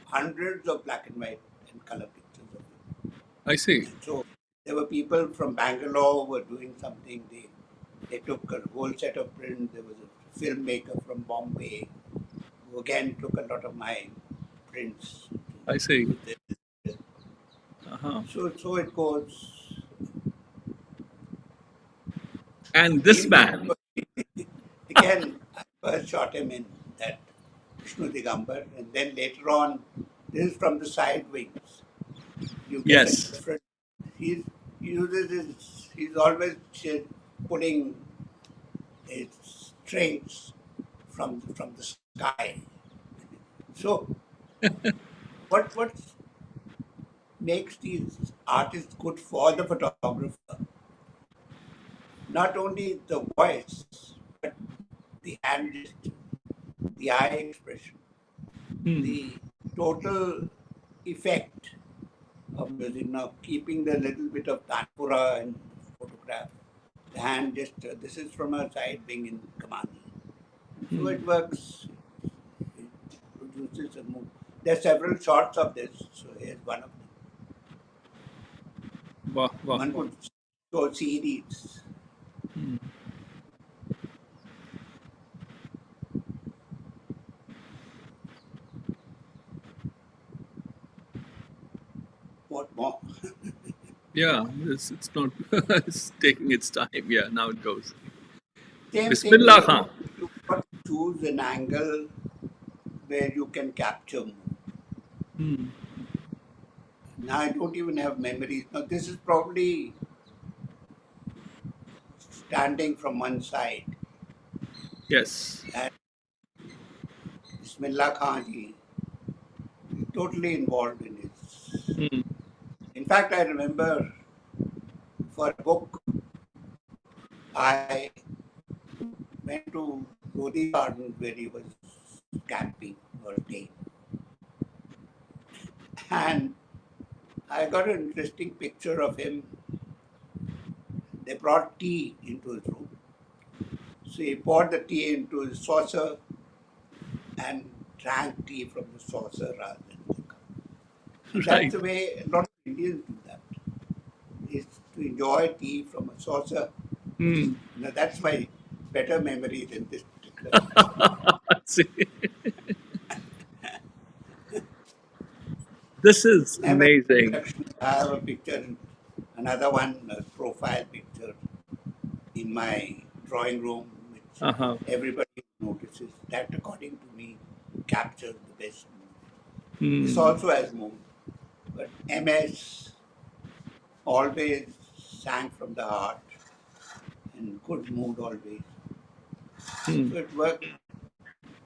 hundreds of black and white and color pictures of him. I see. So there were people from Bangalore who were doing something. They took a whole set of prints. There was a filmmaker from Bombay who again took a lot of my prints. I see. So it goes. And this man. Again, I first shot him in that Vishnu Digambar, and then later on, this is from the side wings. You get Yes. a different. He's always putting his strings from the sky. So, what's makes these artists good for the photographer. Not only the voice, but the hand gesture, the eye expression, the total effect of music. Now, keeping the little bit of tanpura in the photograph, the hand gesture. This is from a side wing in Kamani. So it works. It produces a move. There are several shots of this. So here's one of them. Wow, wow, One wow. could show series. What more? Yeah, it's not. It's taking its time. Yeah, now it goes. Same thing, Bismillah Khan. you got to choose an angle where you can capture more. Now I don't even have memories. Now this is probably standing from one side. Yes. And Bismillah Khan ji is totally involved in it. In fact, I remember for a book, I went to Lodi Garden where he was camping or staying. And I got an interesting picture of him. They brought tea into his room. So he poured the tea into his saucer and drank tea from the saucer rather than the cup. And Right. that's the way a lot of Indians do that, is to enjoy tea from a saucer. Now that's my better memory than this particular picture. See. This is I have amazing. a picture, another one, a profile picture in my drawing room, which everybody notices. That, according to me, captures the best mood. This also has mood, but MS always sang from the heart and good mood always. So it worked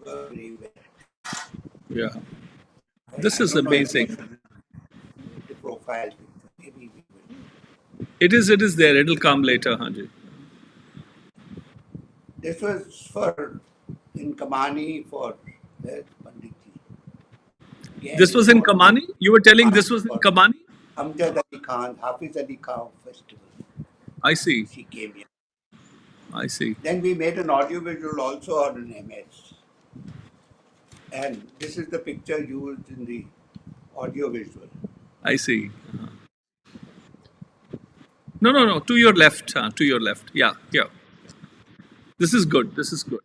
very well. Yeah. I This is don't know if we amazing. should make the profile picture. Maybe we will. It is there. It'll come later, Hanji. This was for in Kamani for Pandit ji. This was in Kamani? You were telling this was in Kamani? Amjad Ali Khan, Hafiz Ali Khan festival. I see. She came here. I see. Then we made an audio visual also on an MS. And this is the picture used in the audio visual. I see. No. To your left. To your left. Yeah. Yeah. This is good. This is good.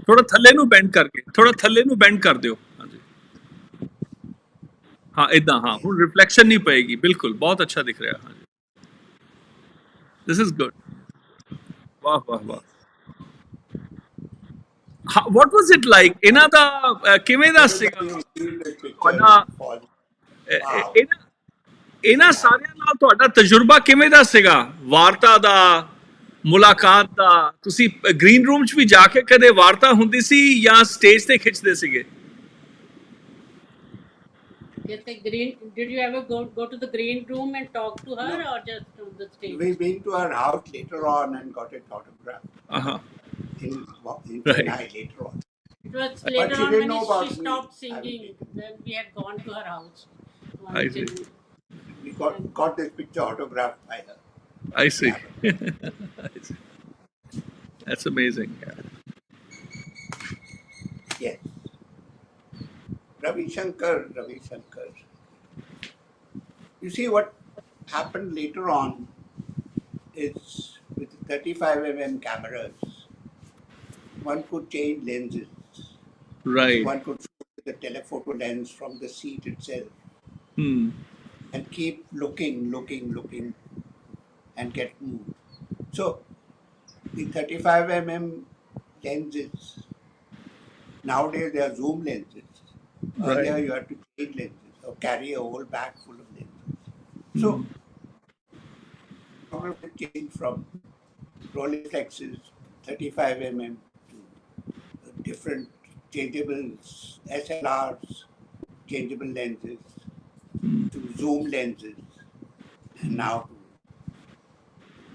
ਥੋੜਾ ਥੱਲੇ ਨੂੰ band ਕਰਕੇ ਥੋੜਾ ਥੱਲੇ ਨੂੰ band ਕਰ ਦਿਓ ਹਾਂਜੀ ਹਾਂ ਇਦਾਂ ਹਾਂ ਹੁਣ ਰਿਫਲੈਕਸ਼ਨ ਨਹੀਂ ਪਏਗੀ ਬਿਲਕੁਲ ਬਹੁਤ ਅੱਛਾ ਦਿਖ ਰਿਹਾ ਹਾਂਜੀ ਦਿਸ ਇਜ਼ ਗੁੱਡ ਵਾਹ ਵਾਹ ਵਾਹ what was it like ਇਹਨਾਂ ਦਾ ਕਿਵੇਂ ਦਾ ਸੀਗਾ ਤੁਹਾਡਾ ਇਹਨਾਂ ਸਾਰਿਆਂ ਨਾਲ ਤੁਹਾਡਾ ਤਜਰਬਾ ਕਿਵੇਂ ਦਾ ਸੀਗਾ ਵਾਰਤਾ ਦਾ ਮੁਲਾਕਾਤ ਦਾ ਤੁਸੀਂ ਗ੍ਰੀਨ ਰੂਮ 'ਚ ਵੀ ਜਾ ਕੇ ਕਦੇ ਵਾਰਤਾ ਹੁੰਦੀ ਸੀ ਜਾਂ ਸਟੇਜ ਤੇ ਖਿੱਚਦੇ ਸੀਗੇ Did you ever go to the green room and talk to her, or just on the stage? We've been to her house later on and got it autographed. In Chennai later on. It was later on when she stopped singing. Then we had gone to her house. I see. We got this picture autographed by her. I see. I see. That's amazing. Yes. Ravi Shankar. You see, what happened later on is with 35mm cameras, one could change lenses. Right. One could shoot the telephoto lens from the seat itself and keep looking and get moved. So the 35mm lenses, nowadays they are zoom lenses. Earlier you had to change lenses or carry a whole bag full of lenses. So photography changed from Rolexes 35mm to different changeables, SLRs, changeable lenses, to zoom lenses, and now to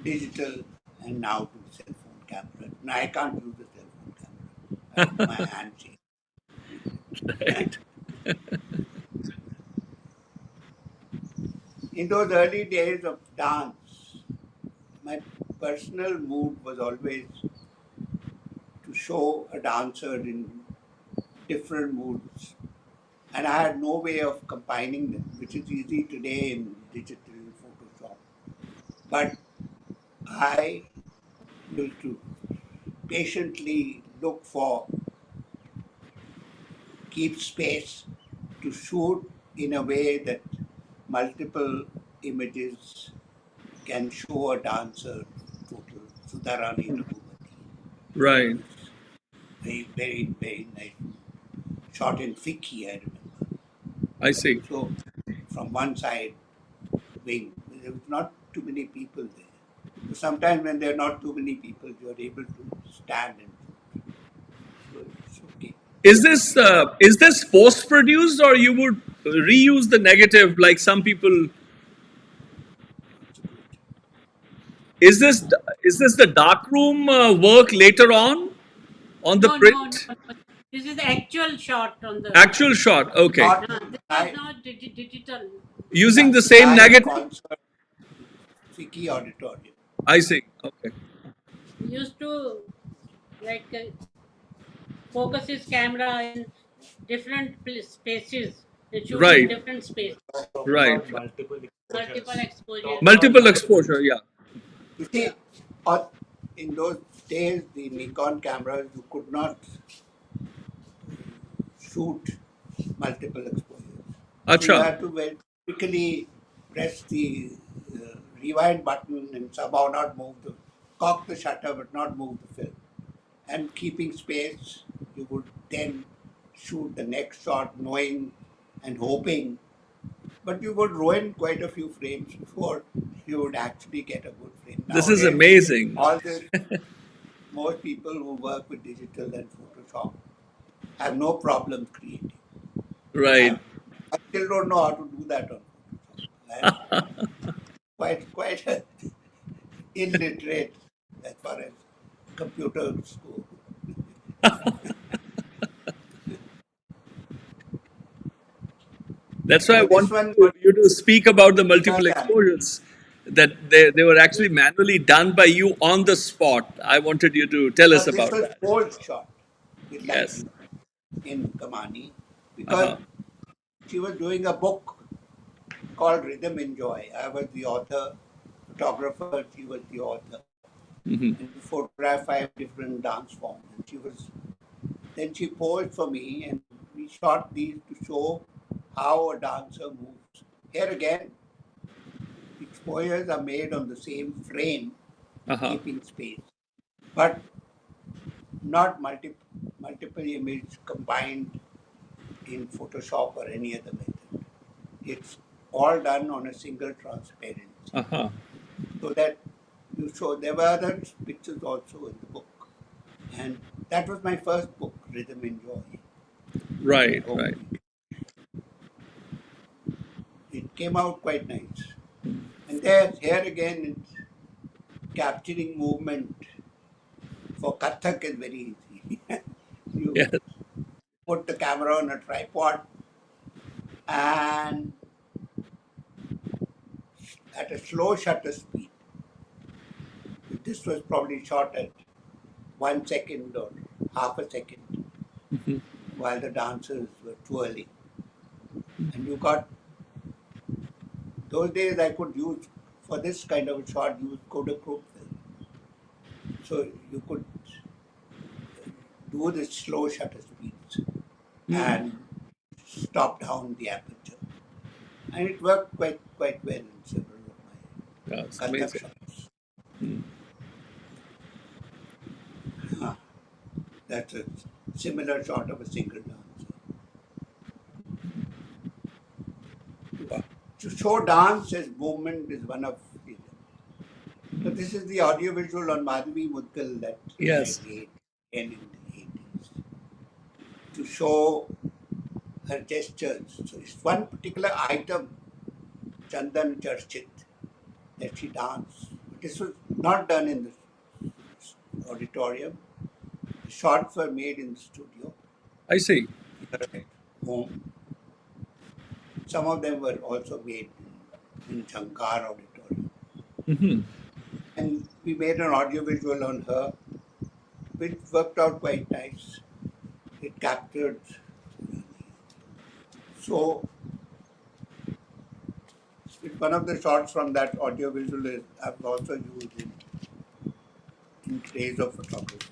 digital, and now to cell phone camera. Now I can't use a cell phone camera. My hand shakes. Right. In those early days of dance, my personal mood was always to show a dancer in different moods. And I had no way of combining them, which is easy today in digital Photoshop. But I used to patiently look for, keep space to shoot in a way that multiple images can show a dancer total. Sudharani Raghupati. Right. Very, very, very nice. Shot in Fiki, I remember. I see. So from one side, wing, there was not too many people there. So sometimes when there are not too many people, you are able to stand and so it's okay. Is this post produced, or you would reuse the negative like some people? It's good. Is this is this the darkroom work later on the No, no, no, print? no. This is the actual shot on the. Actual shot. Okay. Not This is I, not digital. Using yeah, the same live negative. concert, Fiki Auditorium. I see. Okay. We used to like focus his camera in different spaces and shoot in Right. different spaces, Talk Right. about Right. multiple multiple exposures. exposures. Multiple exposure. Yeah. You see, Yeah. in those days, the Nikon cameras, you could not shoot multiple exposures. So you Acha. had to very quickly press the rewind button and somehow not move the, cock the shutter but not move the film. And keeping space, you would then shoot the next shot knowing and hoping. But you would ruin quite a few frames before you would actually get a good frame. This is Nowadays, amazing. all this, most people who work with digital and Photoshop have no problem creating. Right. I still don't know how to do that on Photoshop. I'm quite illiterate as far as computers go. That's why I So this wanted one was you to speak about the better multiple than exposures. That they were actually manually done by you on the spot. I wanted you to tell us this about was that. old shot with Yes. lighting in Kamani because Uh-huh. she was doing a book called Rhythm and Joy. I was the author, photographer, she was the author. Hmm. And we photographed 5 different dance forms. And then she posed for me and we shot these to show how a dancer moves. Here again, exposures are made on the same frame, Uh-huh. keeping space, but not multiple images combined in Photoshop or any other method. It's all done on a single transparency. Uh-huh. So that you show, there were other pictures also in the book. And that was my first book, Rhythm and Joy. I Right. hope Right. it came out quite nice. And there, here again, it's capturing movement for Kathak is very easy. You Yes. put the camera on a tripod and at a slow shutter speed. This was probably shot at 1 second or half a second Hmm. while the dancers were twirling. And you got, those days I could use, for this kind of a shot, use Kodachrome film. So you could do the slow shutter speeds and stop down the aperture. And it worked quite well in several of my Yeah, it's Kathak amazing. shots. That's a similar shot of a single dancer. Wow. To show dance as movement is one of the. So this is the audio visual on Madhavi Muddal that I Yes. made in the 80s to show her gestures. So it's one particular item, Chandan Charchit, that she danced. This was not done in the auditorium. The shots were made in the studio, I see. here at home. Some of them were also made in Shankar Auditorium. Hmm. And we made an audio visual on her, which worked out quite nice. It captured. So one of the shots from that audio visual is I've also used in praise of photography.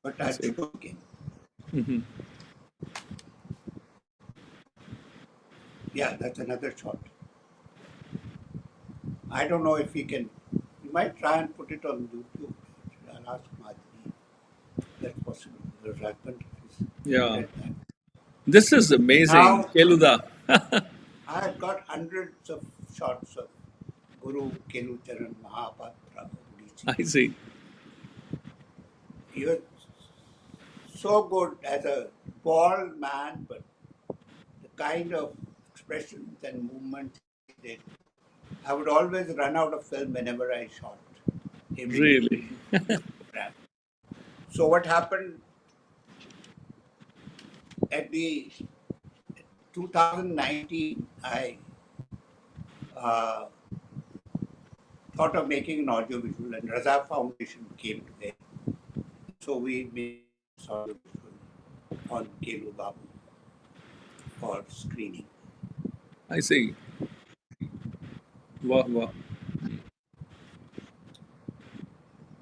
But I'll see. show again. Hmm. Yeah, that's another shot. I don't know if we can. We might try and put it on YouTube. I'll ask Madhuri. That's possible. Her husband is Yeah. good at that. This is amazing. Now, Keluda. I have got hundreds of shots of Guru Kelucharan Mahapatra. I see. He was so good as a bald man, but the kind of expressions and movements he did, I would always run out of film whenever I shot him. Really? So what happened at the 2019, I thought of making an audio visual, and Raza Foundation came to it. So we made this audio visual on Kelu Babu for screening. I see. Wow, wow.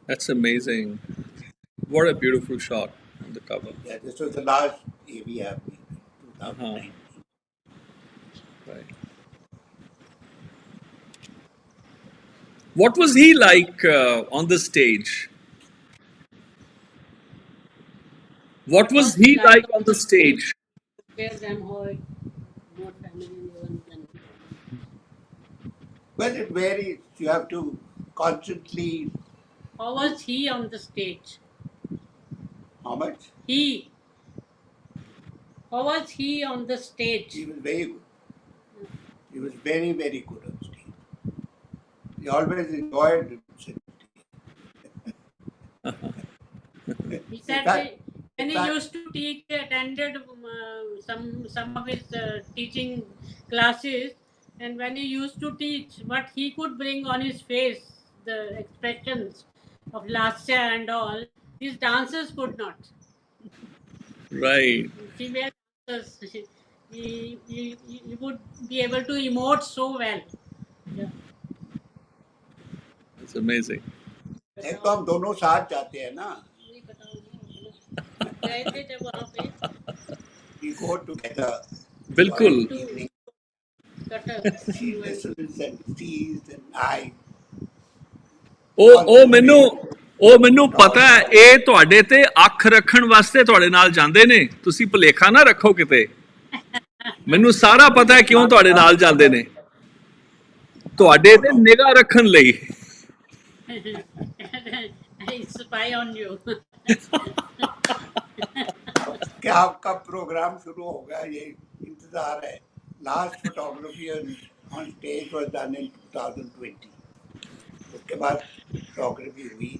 That's amazing. What a beautiful shot on the cover. Yeah, this was the last AV I made in 2019. Right. What was he like on the stage? What was he like on the stage? 𝐾𝐚𝐚𝐿 more family even than. Well, it varies. You have to constantly. How was he on the stage? How much? He. How was he on the stage? He was very good. He was very, very good on stage. He always enjoyed sitting. He said when he used to teach, he attended some of his teaching classes, and when he used to teach, what he could bring on his face, the expressions of lasya and all, these dancers could not. Right. She were dancers. He would be able to emote so well. Yeah. It's amazing. एक तो हम दोनों साथ जाते हैं ना. नहीं पता होगा. गए थे जब वहाँ पे. We go together. बिल्कुल. Evening. Cuttack. She listens and sees and I. ਉਹ ਮੈਨੂੰ ਪਤਾ ਹੈ ਇਹ ਤੁਹਾਡੇ ਤੇ ਅੱਖ ਰੱਖਣ ਵਾਸਤੇ ਤੁਹਾਡੇ ਨਾਲ ਜਾਂਦੇ ਨੇ ਤੁਸੀਂ ਭੁਲੇਖਾ ਨਾ ਰੱਖੋ ਕਿਤੇ ਮੈਨੂੰ ਸਾਰਾ ਪਤਾ ਹੈ ਕਿਉਂ ਤੁਹਾਡੇ ਨਾਲ ਜਾਂਦੇ ਨੇ ਤੁਹਾਡੇ ਤੇ ਨਿਗਾਹ ਰੱਖਣ ਲਈ I spy on you. क्या आपका प्रोग्राम शुरू होगा ये इंतजार है. Last photography on stage was done in 2020. उसके बाद फोटोग्राफी हुई नहीं.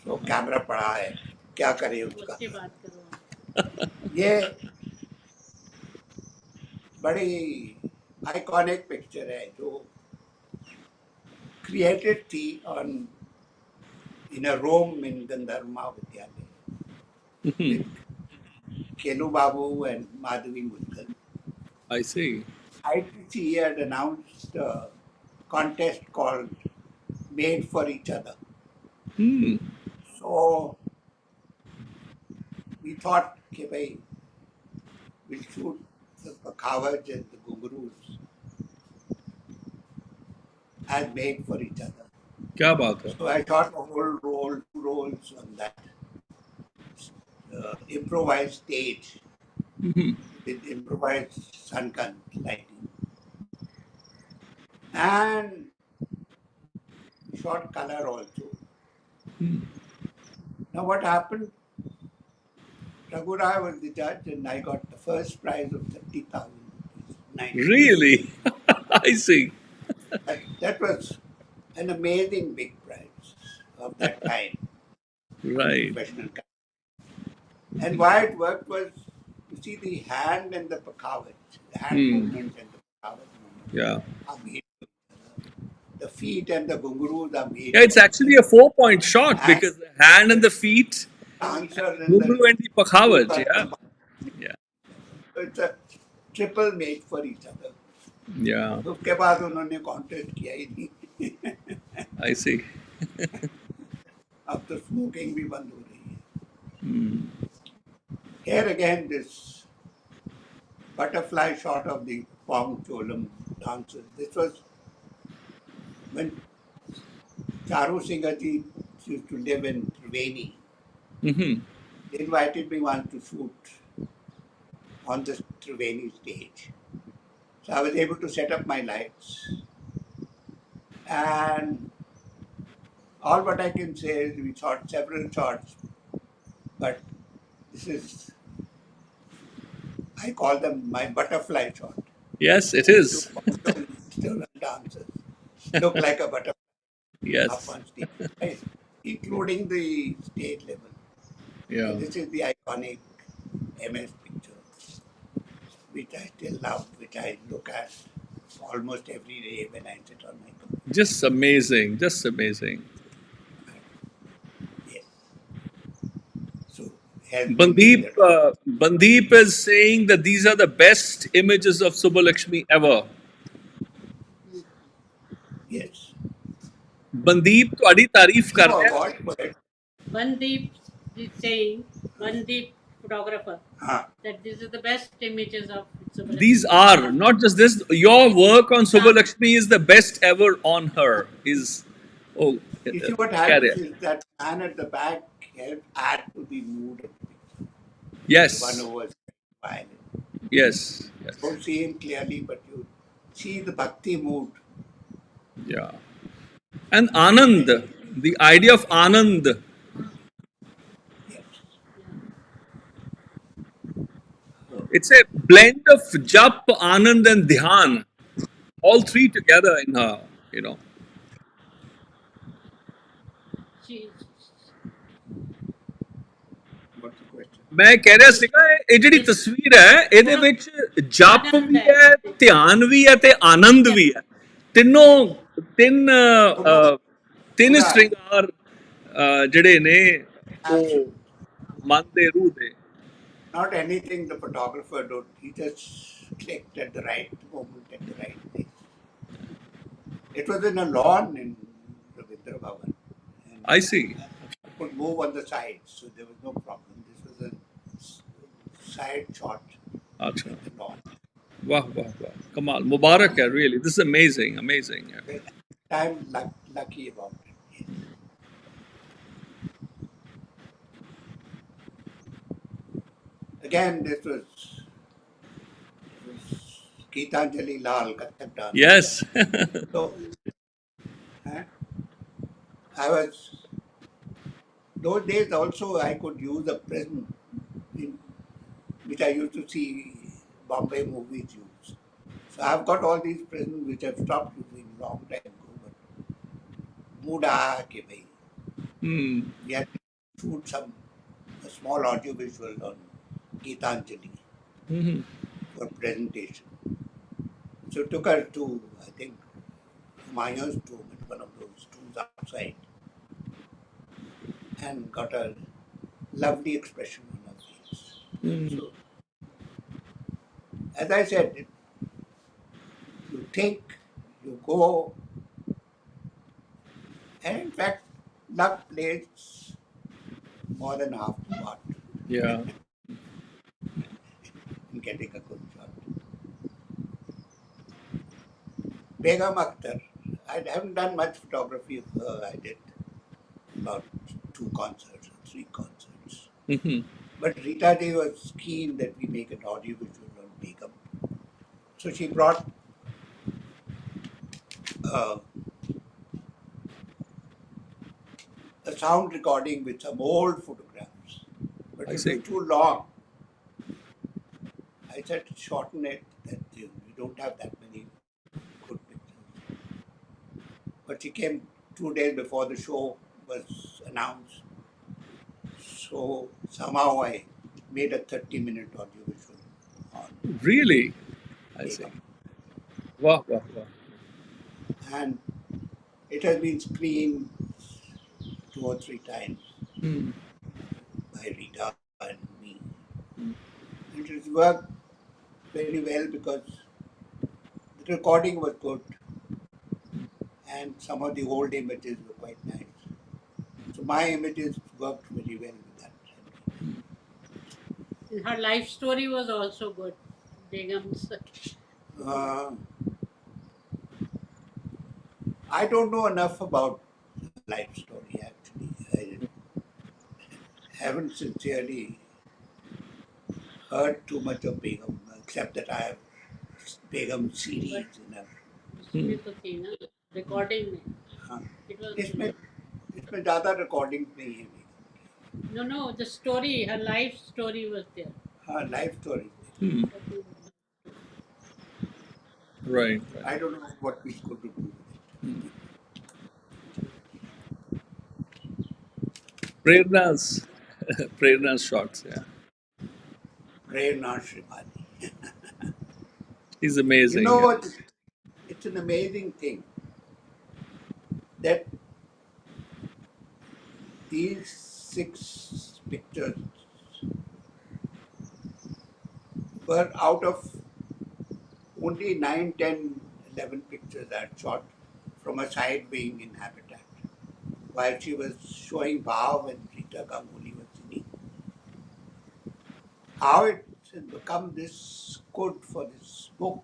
तो कैमरा पड़ा है, क्या करें उसका. उसके बात करो. ये बड़ी आइकॉनिक पिक्चर है जो क्रिएटेड थी on in a room in गंधर्व महाविद्यालय. Kelu Babu and Madhavi Mudgal. I see. ITC had announced a contest called Made for Each Other. So we thought, okay, bhai, we'll shoot the 𝐘𝐚𝐿 and the Gurus as made for each other. क्या बात है. So I shot a whole two rolls on that improvised stage with improvised sunken lighting. And shot color also. Now what happened? Raghurai was the judge, and I got the first prize of 30,000 rupees. Really? I see. That was an amazing big prize of that time, Right. professional. And why it worked was, you see, the hand and the pakawat, the hand movements and the pakawat movements Yeah. are made to each other. The feet and the gungaroos are made Yeah, it's for each actually a other. 4-point shot And because the hand and the feet, dancer and the Gurū and the group Pakhawat. are Yeah. combined. Yeah. So it's a triple made for each other. Yeah. उसके बाद उन्होंने contest किया ही नहीं. I see. अब तो smoking भी बंद हो रही है. Here again, this butterfly shot of the Pong Cholam dancers. This was when Charu Singhati used to live in Triveni. They invited me once to shoot on the Triveni stage. So I was able to set up my lights. And all what I can say is we shot several shots, but this is, I call them my butterfly shot. Yes, it These two is. Cholam dancers look like a butterfly up Yes. on stage, right? Including the state level. Yeah. So this is the iconic MS picture, which I still love, which I look at almost every day when I sit on my computer. Just amazing. Just amazing. Yes. So help me make that all. Bandeep is saying that these are the best images of Subbalakshmi ever. Yes. Bandeep ਤੁਹਾਡੀ ਤਾਰੀਫ No ਕਰ ਰਿਹਾ award for it. Bandeep is saying, Bandeep photographer, Ah, that this is the best images of These Subbalakshmi. are not just this. Your work on Subbalakshmi is the best ever on her. Is oh, you see what carry happens it. is that man at the back helps add to the mood of the picture. The one Yes, who was violent. yes, yes. Don't see him clearly, but you see the bhakti mood. Yeah. And Anand, the idea of Anand. Yes. It's a blend of Jap, Anand, and Dhyan. All three together in her, you know. She, What's the question? ਮੈਂ ਕਹਿ ਰਿਹਾ ਸੀਗਾ ਇਹ ਜਿਹੜੀ ਤਸਵੀਰ ਹੈ ਇਹਦੇ ਵਿੱਚ ਜਪ ਆਨੰਦ ਵੀ ਹੈ। ਹੈ, ਧਿਆਨ ਵੀ ਹੈ ਤੇ ਆਨੰਦ ਵੀ ਹੈ। ਤਿੰਨ ਤਿੰਨ Pura ਸ਼ਿੰਗਾਰ ਜਿਹੜੇ ਨੇ action. ਉਹ ਮਨ ਦੇ ਰੂਹ ਦੇ। Not anything the photographer did. He just clicked at the right moment at the right place. It was in a lawn in Ravindra Bhavan. And I see. I could move on the sides, so there was no problem. This was a side shot अच्छा, at the lawn. वाह वाह वाह, कमाल, मुबारक है, really. This is amazing, amazing. I'm lucky about it. Yes. Again, this was Geetanjali Lal Kathak dance. Yes. So, I was, those days also I could use a prism, which I used to see Bombay movies use. So I've got all these prisms which I've stopped using long time ago. But mood aaya कि भाई, we had to shoot a small audio visual on Geetanjali for presentation. So took her to, I think, Humayun's tomb, at one of those tombs outside, and got a lovely expression on her face. So, as I said, you think, you go, and in fact, luck plays more than half the part Yeah. in getting a good shot. Begum Akhtar, I haven't done much photography of her. I did about 2 concerts or 3 concerts. But Rita Ji was keen that we make an audio visual on Begum. So she brought a sound recording with some old photographs, but I it see. was too long. I said, shorten it, that you don't have that many good pictures. But she came 2 days before the show was announced. So somehow I made a 30-minute audiovisual on Really? I see. Begum. Wow, wow, wow. And it has been screened 2 or 3 times Hmm. by Rita and me. And it has worked very well because the recording was good and some of the old images were quite nice. So my images worked very well with that. And her life story was also good. Begum's. Uh, I don't know enough about her life story actually. I haven't sincerely heard too much of Begum, except that I have Begum series in a. उसमें तो थी ना recording में. हाँ, It was इसमें ज़्यादा recording नहीं है Begum. no the story, her life story was there. हाँ, life story. Hmm. Right, right. I don't know what we could do with it. Prerna's, Prerna's shots, yeah. Prerna Srimati. He's You amazing. know Yeah. what? It's an amazing thing that these 6 pictures were out of only 9, 10, 11 pictures I had shot from a side being in habitat while she was showing Bhav and Rita Ganguly was singing. How it has become this good for this book,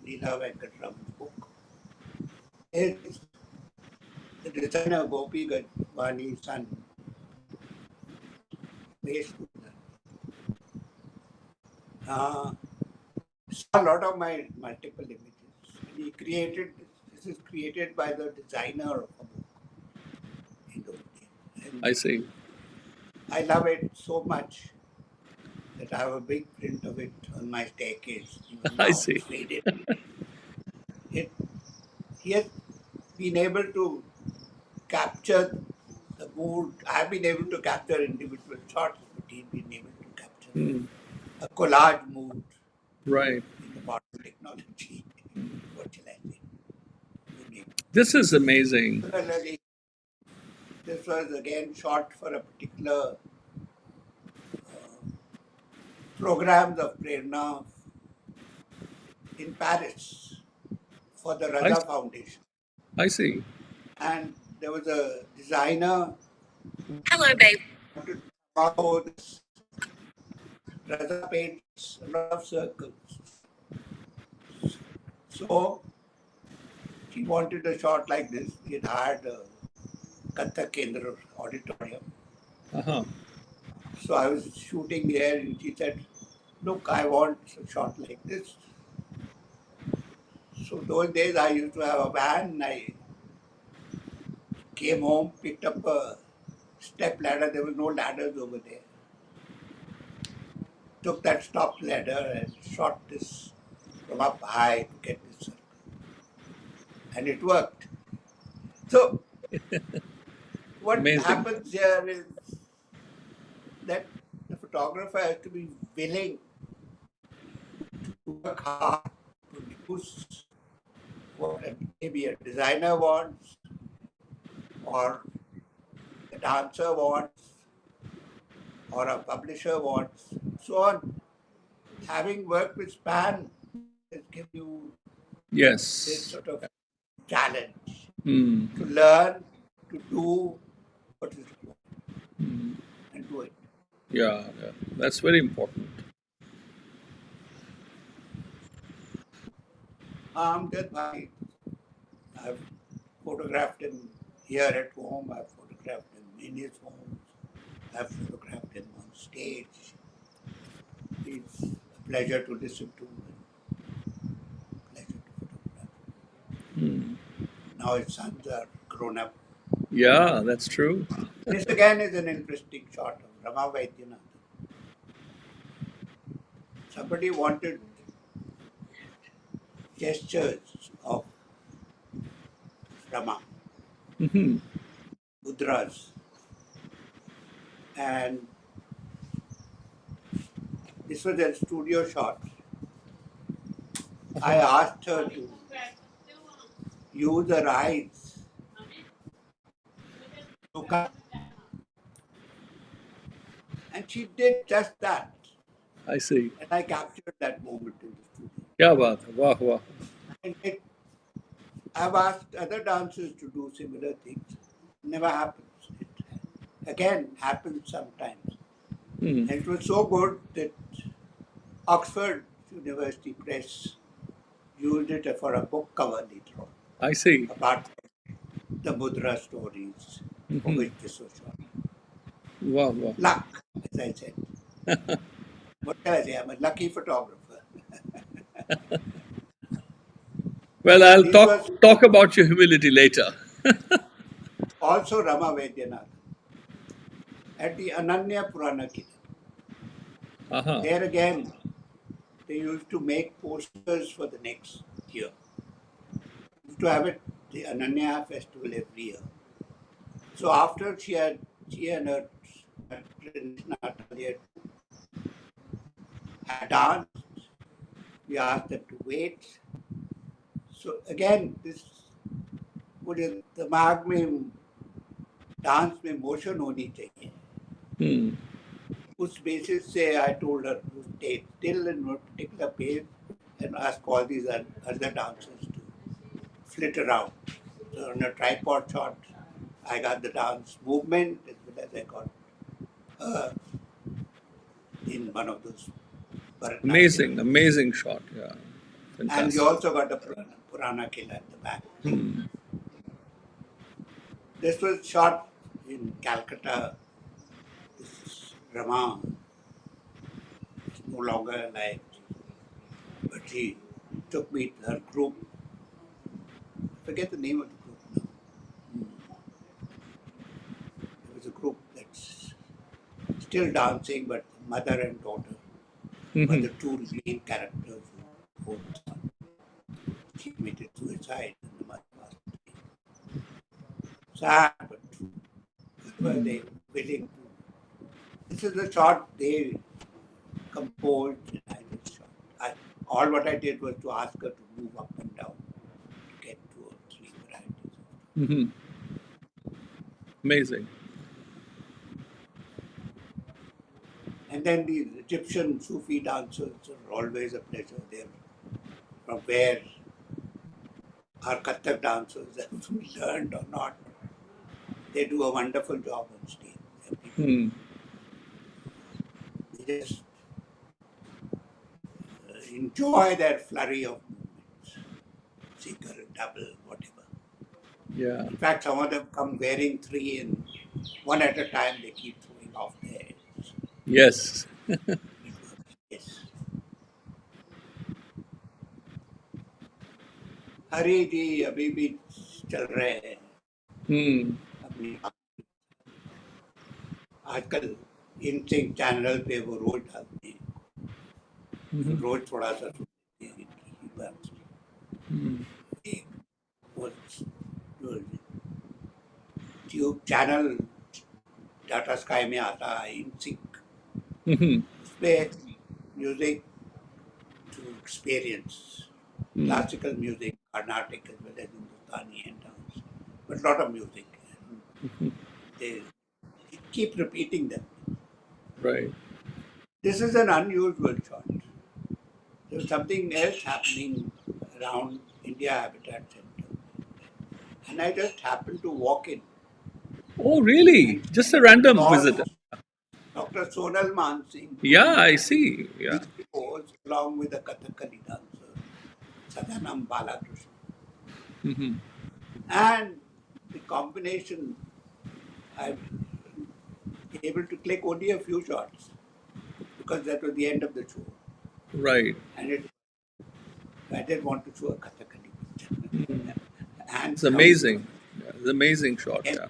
Leela Venkataraman's book, is the designer Gopi Gadwani's son, saw a lot of my multiple images. And he created this is created by the designer of a book in those days. And I see. I love it so much that I have a big print of it on my staircase. Even I now, see. it's faded. He has been able to capture the mood. I have been able to capture individual shots, but he's been able to capture Hmm. a collage mood Right. in the modern technology. What shall I say? You name it. This is amazing. Similarly, this was again shot for a particular programs of Prerna in Paris for the I, Raza Foundation. I see. And there was a designer Hello, babe. who wanted to follow this. Raza paints a lot of circles. So he wanted a shot like this. He had hired a Kathak Kendra auditorium. Uh-huh. So I was shooting there and she said, look, I want a shot like this. So those days I used to have a van. I came home, picked up a step ladder. There was no ladders over there. Took that stop ladder and shot this from up high to get this circle. And it worked. So what Amazing. happens here is that the photographer has to be willing to work hard to produce what maybe a designer wants or a dancer wants or a publisher wants, so on. Having worked with Span has given you this Yes. sort of challenge Hmm. to learn to do what is required Hmm. and do it. Yeah, yeah. That's very important. Just by I've photographed him here at home, I've photographed him in his home, I've photographed him on stage. It's a pleasure to listen to and a pleasure to photograph. Hmm. Now his sons are grown up. Yeah, that's true. This again is an interesting shot of Rama Vaidyanathan. Somebody wanted gestures of Rama, mudras, and this was a studio shot. I asked her to use her eyes to cut, and she did just that. I see. And I captured that moment in the studio. Kya baat hai. Wah, wah. And I've asked other dancers to do similar things. Never happens. It again happens sometimes. And it was so good that Oxford University Press used it for a book cover later on. I see. Apart from the Mudra stories, for which this was shot. Wow, wow. Luck, as I said. What can I say? I'm a lucky photographer. Well, I'll talk about your humility later. Also Rama Vaidyanathan at the Ananya Purana Kila. There again, they used to make posters for the next year. Used to have it, the Ananya festival every year. So after she and her had danced, we asked them to wait. So again, this would दिमाग में dance में motion होनी चाहिए. उस basis से I told her to stay still in one particular pace and ask all these other dancers to flit around. So on a tripod shot, I got the dance movement as well as I got in one of those. Amazing shot. Yeah. Fantastic. And we also got a Purana Kila at the back. This was shot in Calcutta. This is Rama. It's no longer alive. But she took me to her group. I forget the name of the group now. It was a group that's still dancing, but mother and daughter were the two main characters who both she committed suicide and the mother passed away. Sad but true. Were they willing to? This is the shot they composed and I just shot. All what I did was to ask her to move up and down to get 2 or 3 varieties. Amazing. And then these Egyptian Sufi dancers are always a pleasure. They're from where our Kathak dancers have learned or not. They do a wonderful job on stage. They just enjoy their flurry of movements, single, double, whatever. Yeah. In fact, some of them come wearing 3 and one at a time. They keep throwing off their heads. Yes. Yes. हरी जी अभी भी चल रहे हैं अपनी आजकल इन Singh channel पे वो रोज डालते हैं रोज थोड़ा सा सुनते हैं इनकी बात एक वो ट्यूब चैनल टाटा स्काई में आता है इन सिंह उसपे music to experience classical music, Carnatic as well as Hindustani and dance, but a lot of music. They keep repeating them. Right. This is an unusual shot. There's something else happening around India Habitat Center. And I just happened to walk in. Oh, really? Just a random visitor? Dr. Sonal Man Singh. Yeah, I see. Yeah. Along with a Kathakali dancer, Sadanam Balakrishna. And the combination, I'm able to click only a few shots because that was the end of the show. Right. And I didn't want to show a Kathakali picture. And it's amazing. Yeah, it's an amazing shot. Yeah.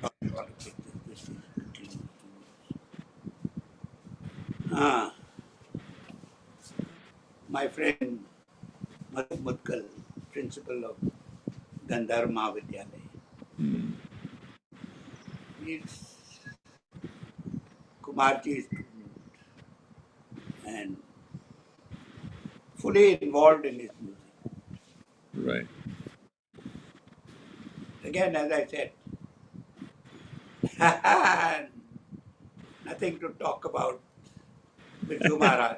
Ah, my friend Madhu Mutkal, principal of Gandhar Mahavidyalaya, he's Kumarji's student and fully involved in his music. Right. Again, as I said, nothing to talk about Birju Maharaj.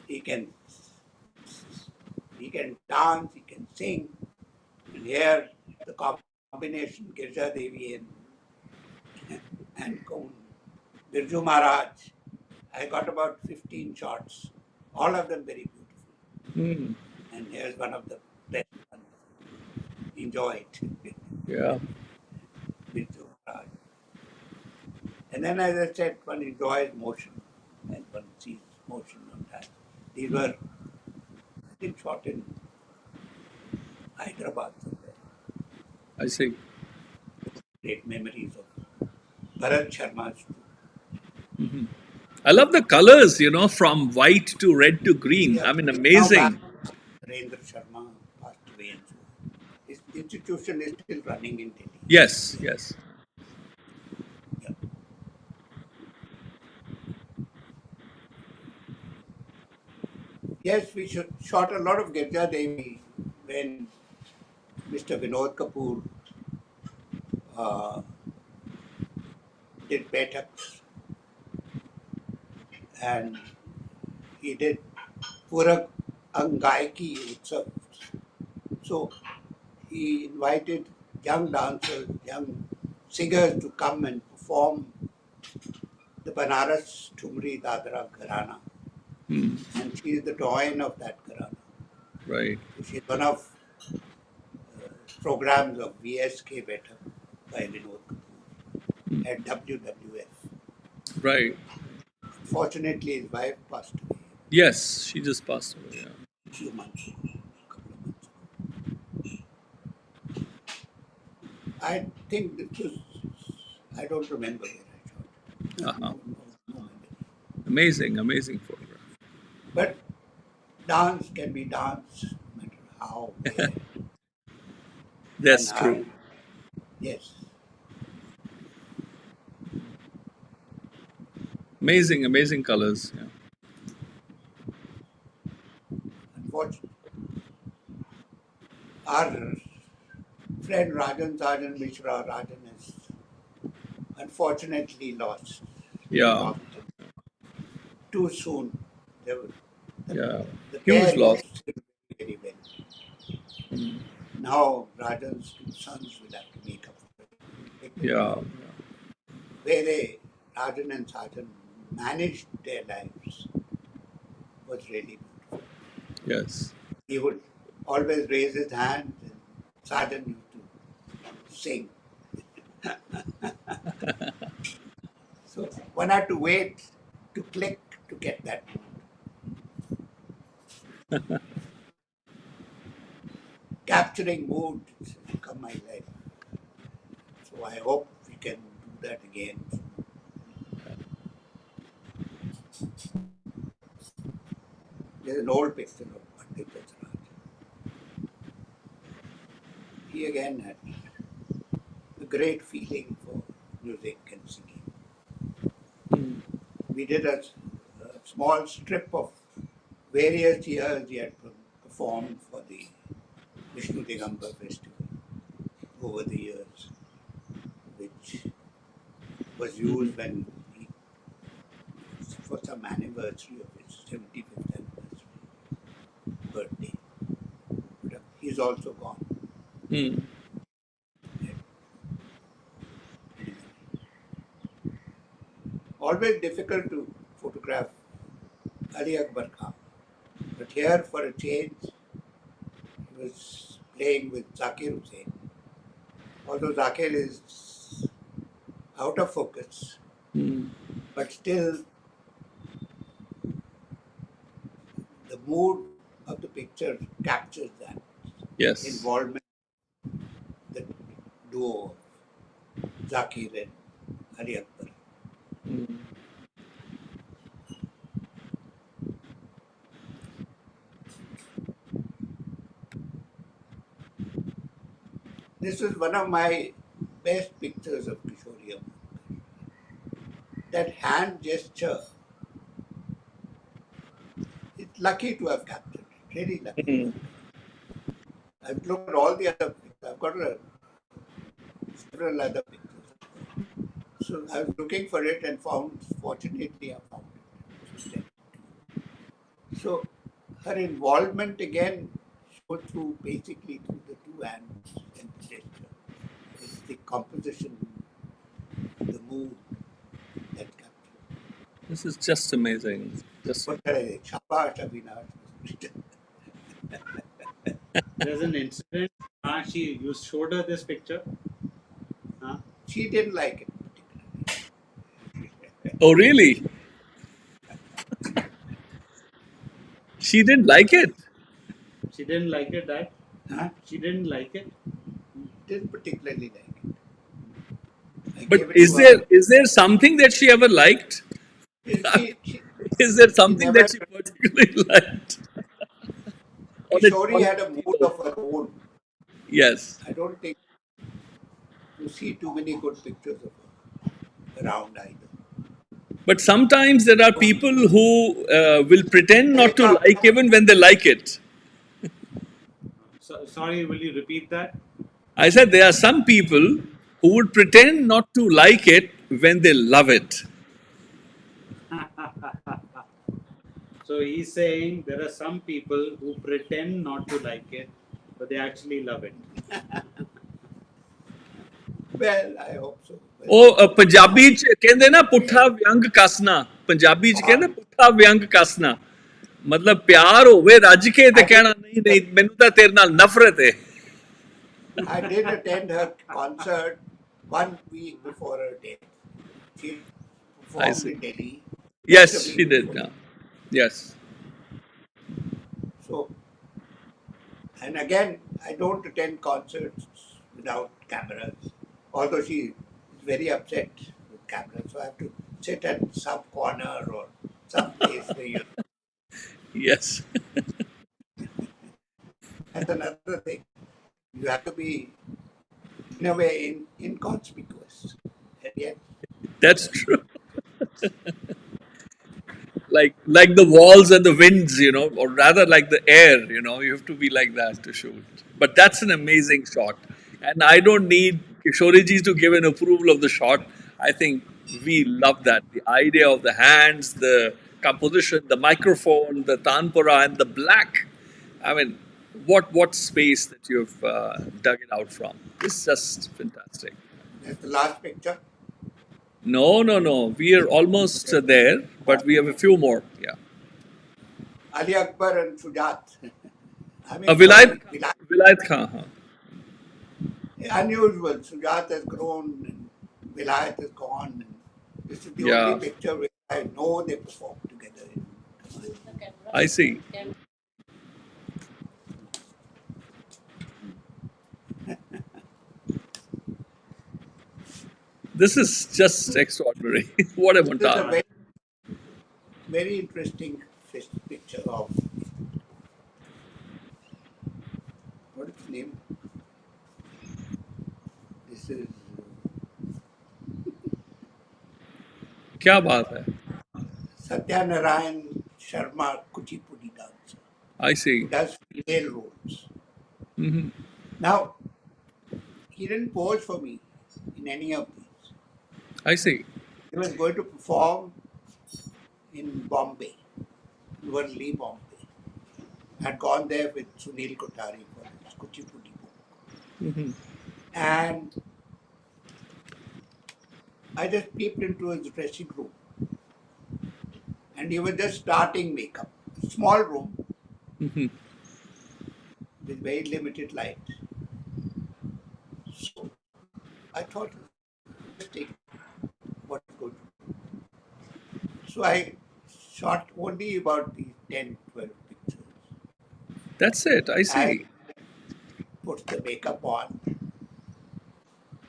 He can dance, he can sing, and here the combination Girja Devi and Birju Maharaj. I got about 15 shots, all of them very beautiful. And here's one of the best ones. Enjoy it. Yeah. Birju Maharaj. And then, as I said, one enjoys motion and one sees motion on that. These were, I think, shot in Hyderabad somewhere. I see. Great memories of Bharat Sharma's. I love the colors, from white to red to green. Yeah, I mean, now back, amazing. Narendra Sharma passed away and so on. His institution is still running in Delhi. Yes, yes. Yeah. Yes, we shot a lot of Girja Devi when Mr. Vinod Kapoor did Baithaks, and he did Purak Angaiki Utsav. So he invited young dancers, young singers to come and perform the Banaras Tumri Dadra Gharana. And she is the doyen of that Gharana. Right. So she's one of programs of VSK Baithak by Vinod Kapoor at WWF. Right. Fortunately, his wife passed away Yes, she just passed away. Yeah. a few months ago, a couple of months ago. I think this was, I don't remember where I shot. No memory. Amazing, amazing photograph. But dance can be dance no matter how, where, That's and true. Yes. Amazing, amazing colors. Yeah. Unfortunately, our friend Rajan Mishra, Rajan is unfortunately lost. Yeah. Lost too soon. Yeah. The Huge pair loss. used to do very well. Now Rajan's two sons will have to make up for it. Yeah. Where Rajan and Sajan managed their lives was really beautiful. Yes. He would always raise his hand and Sajan used to sing. So one had to wait to click to get that mood. Capturing mood has become my life. So I hope we can do that again. There's an old picture of Pandit Debu Chaudhuri. He again had a great feeling for music and singing. We did a small strip of various years he had performed for the Vishnu Digambar festival over the years, which was used when for some anniversary of his 75th anniversary birthday. But he's also gone. Always difficult to photograph Ali Akbar Khan. But here, for a change, he was playing with Zakir Hussain. Although Zakir is out of focus, but still the mood of the picture captures that. Yes. Involvement, the duo of Zakir and Ali Akbar. This is one of my best pictures of Kishori Amma. That hand gesture, it's lucky to have captured it, really lucky to have captured it. I've looked at all the other pictures. I've got several other pictures. So I was looking for it and fortunately I found it. So her involvement again showed through basically through the two hands and the gesture. It's the composition, the mood that captured. This is just amazing. Just Shabash, Avinash. There's an incident. You showed her this picture. She didn't like it particularly. oh, really? She didn't like it. She didn't like it, Dad? Huh? She didn't like it? Didn't particularly like it. I But gave it to her. is there something that she ever liked? She Is there something never. that she particularly liked? Kishori had a mood of her own. Yes. I don't think you see too many good pictures of her around either. But sometimes there are people who will pretend not to like even when they like it. Sorry, will you repeat that? I said there are some people who would pretend not to like it when they love it. So he's saying there are some people who pretend not to like it, but they actually love it. Well, I hope so. ਉਹ ਪੰਜਾਬੀ ਚ ਕਹਿੰਦੇ ਨਾ ਪੁੱਠਾ ਵਿਅੰਗ ਕੱਸਣਾ ਪੰਜਾਬੀ ਚ ਕਹਿੰਦੇ ਪੁੱਠਾ ਵਿਅੰਗ ਕੱਸਣਾ ਮਤਲਬ ਪਿਆਰ ਹੋਵੇ ਰੱਜ ਕੇ ਤੇ ਕਹਿਣਾ ਨਹੀਂ ਨਹੀਂ ਮੈਨੂੰ ਤਾਂ ਤੇਰੇ ਨਾਲ ਨਫ਼ਰਤ ਹੈ I did attend her concert 1 week before her death. She performed in Delhi. Yes, she did. Yeah. Yes. So, and again, I don't attend concerts without cameras. Although she is very upset with cameras, so I have to sit at some corner or some place where you. Yes. That's another thing. You have to be, in a way, inconspicuous. And yet, That's true. like the walls and the winds, or rather like the air, you have to be like that to shoot. But that's an amazing shot. And I don't need Kishoriji to give an approval of the shot. I think we love that. The idea of the hands, the composition, the microphone, the tanpura, and the black. I mean, what space that you've dug it out from. It's just fantastic. that's the last picture. No. We are almost there, but we have a few more. Yeah. Ali Akbar and Sujat. I mean, Vilayat Khan. Huh? Unusual. Sujat has grown and Vilayat has gone. And this is the only picture where I know they performed together. I see. This is just extraordinary. What a montage. This is a very interesting picture of, what is his name? This is क्या बात है? Satyanarayan Sharma, Kuchipudi dancer. I see. He does female roles. Now, he didn't pose for me in any of these. I see. He was going to perform in Bombay, Worli, Bombay. I had gone there with Sunil Kothari for his Kuchipudi book. And I just peeped into his dressing room. And he was just starting makeup. Small room with very limited light. So I thought, interesting, what is going to do. So I shot only about these 10, 12 pictures. That's it. I see. I put the makeup on,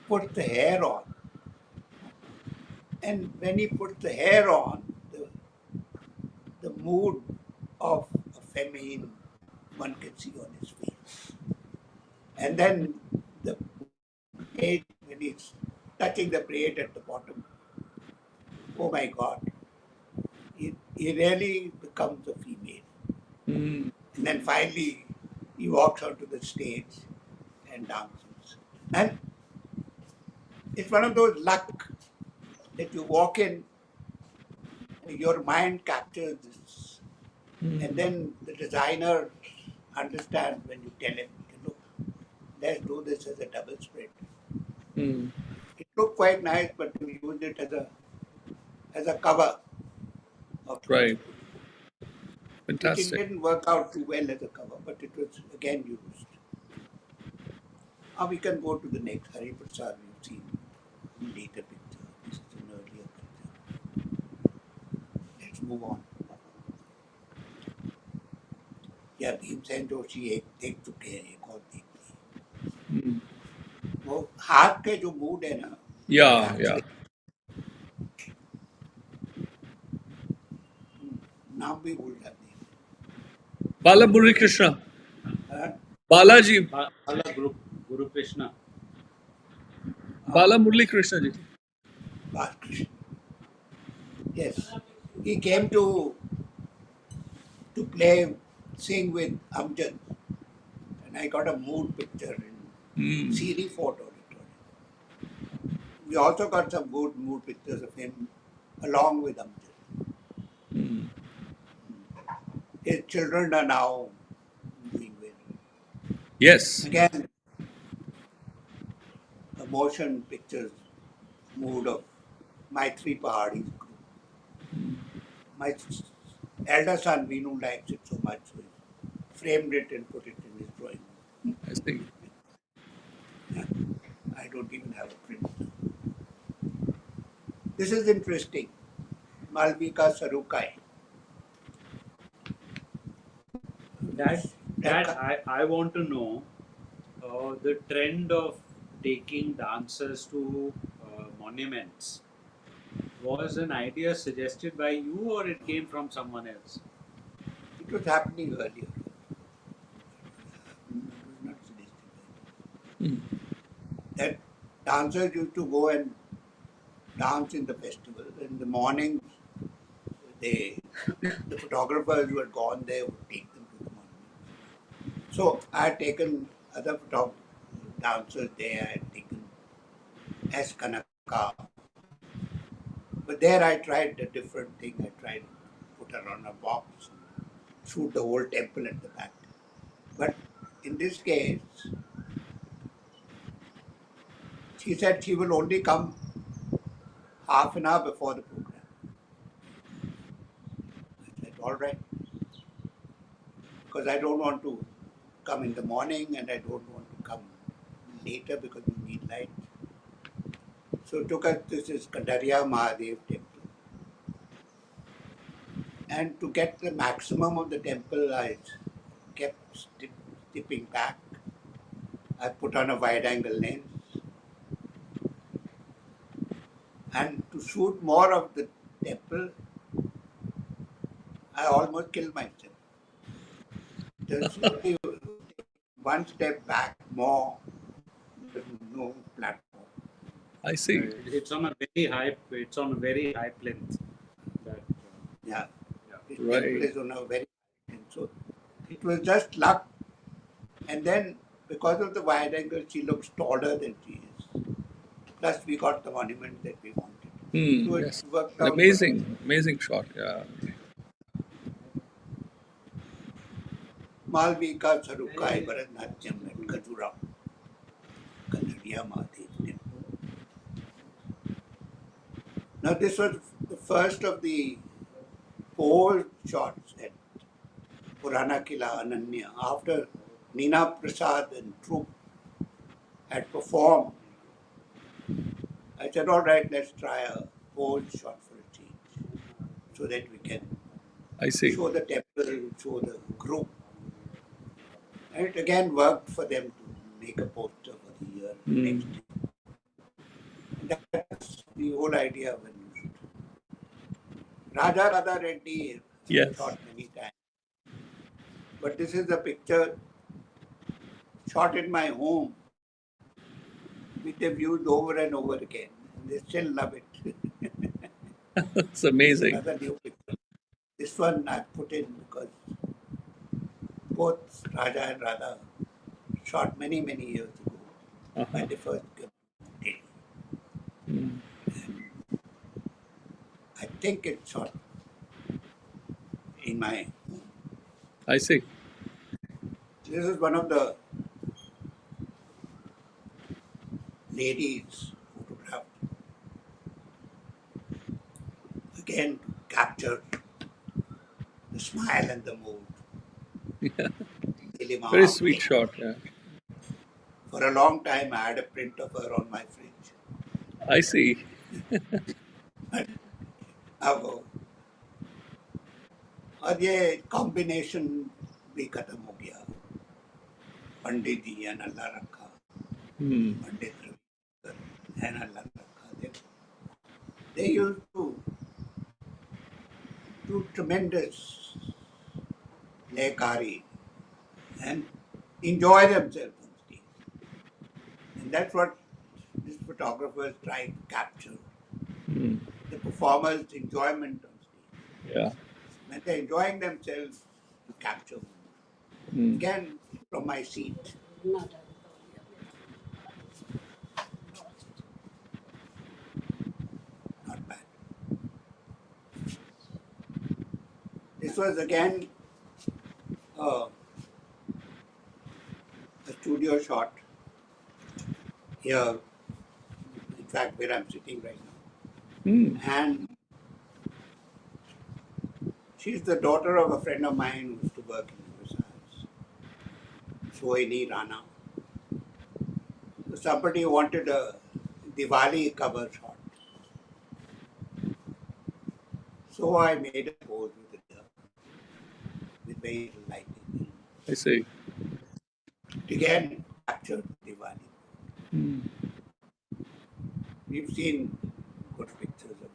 put the hair on. And when he put the hair on, the mood of a feminine one can see on his face. And then the stage, when he's touching the braid at the bottom, oh my God, he really becomes a female. And then finally, he walks onto the stage and dances. And it's one of those luck that you walk in, your mind captures this. And then the designer understands when you tell him, look, let's do this as a double spread. It looked quite nice, but we used it as a cover of the Right. book, which Fantastic. didn't work out too well as a cover, but it was again used. Now we can go to the next. Hari Prasad, we've seen later picture. This is an earlier picture. Let's move on. या भीमसेन जोशी देख चुके हैं, एक और देख लिए. वो हाथ के जो मूड है ना, Yeah. नाम भी भूल जाते हैं. Bala Murali Krishna. हाँ? Balaji. Bala Guru Krishna. Bala Murali Krishna ji. Balakrishna. Yes, he came to play, sing with Amjad, and I got a mood picture in CD photo. We also got some good mood pictures of him along with Amjad. His children are now doing well. Yes. Again, a motion pictures mood of my three Pahadis group. My elder son Vinu likes it so much, so he framed it and put it in his drawing room. I see. I don't even have a print. This is interesting. Malvika Sarukai. That I want to know the trend of taking dancers to monuments. Was an idea suggested by you or it came from someone else? It was happening earlier. It was not suggested. That dancers used to go and dance in the festival. In the mornings, the photographers who had gone there would take them to the monument. So I had taken other dancers there. I had taken S. Kanaka. But there I tried a different thing. I tried to put her on a box, shoot the whole temple at the back. But in this case, she said she will only come half an hour before the program. I said, all right. Because I don't want to come in the morning and I don't want to come later because you need light. So took us, this is 𝐘𝐚𝐿 Mahadev temple. And to get the maximum of the temple, I kept stepping back. I put on a wide angle lens. And to shoot more of the temple, I almost killed myself. Just one step back more, there's no platform. I see. It's on a very high. It's on a very high plinth. Yeah. This Right. temple is on a very high, and so it was just luck. And then because of the wide angle, she looks taller than she is. Plus, we got the monument that we wanted. So it Yes. worked An out. amazing shot. Yeah. Malvika Sarukai Bharatnatyam at Khajuraho, Kannadiya Mahadev temple. Now this was the first of the 4 shots at Purana Kila Ananya after Neena Prasad and troupe had performed. I said, all right, let's try a pose shot for a change so that we can I see. show the temple, show the group. And it again worked for them to make a poster for the year next year. And that's the whole idea when you shoot. Raja Radha Reddy, Yes. shot many times. But this is a picture shot in my home which they've used over and over again. And they still love it. It's amazing. Another new picture. This one I put in because both Raja and Radha shot many, many years ago when they first came to Delhi. I think it's shot in my home. I see. This is one of the ladies photographed. Again, captured the smile and the mood. Very sweet shot. Yeah. For a long time, I had a print of her on my fridge. I see. अब और ये combination भी खत्म हो गया. पंडित जी and अल्लाह रखा, पंडित Ravi and अल्लाह रखा. They used to do tremendous lekari and enjoy themselves on stage. And that's what these photographers try to capture. The performers' enjoyment on stage. Yeah. When they're enjoying themselves, to capture. Again, from my seat. Not bad. This was again a studio shot here, in fact, where I'm sitting right now. And she's the daughter of a friend of mine who used to work in Versailles, Sohini Rana. So somebody wanted a Diwali cover shot. So I made a pose with very little lighting. I see. Again, captured Diwali. We've seen good pictures of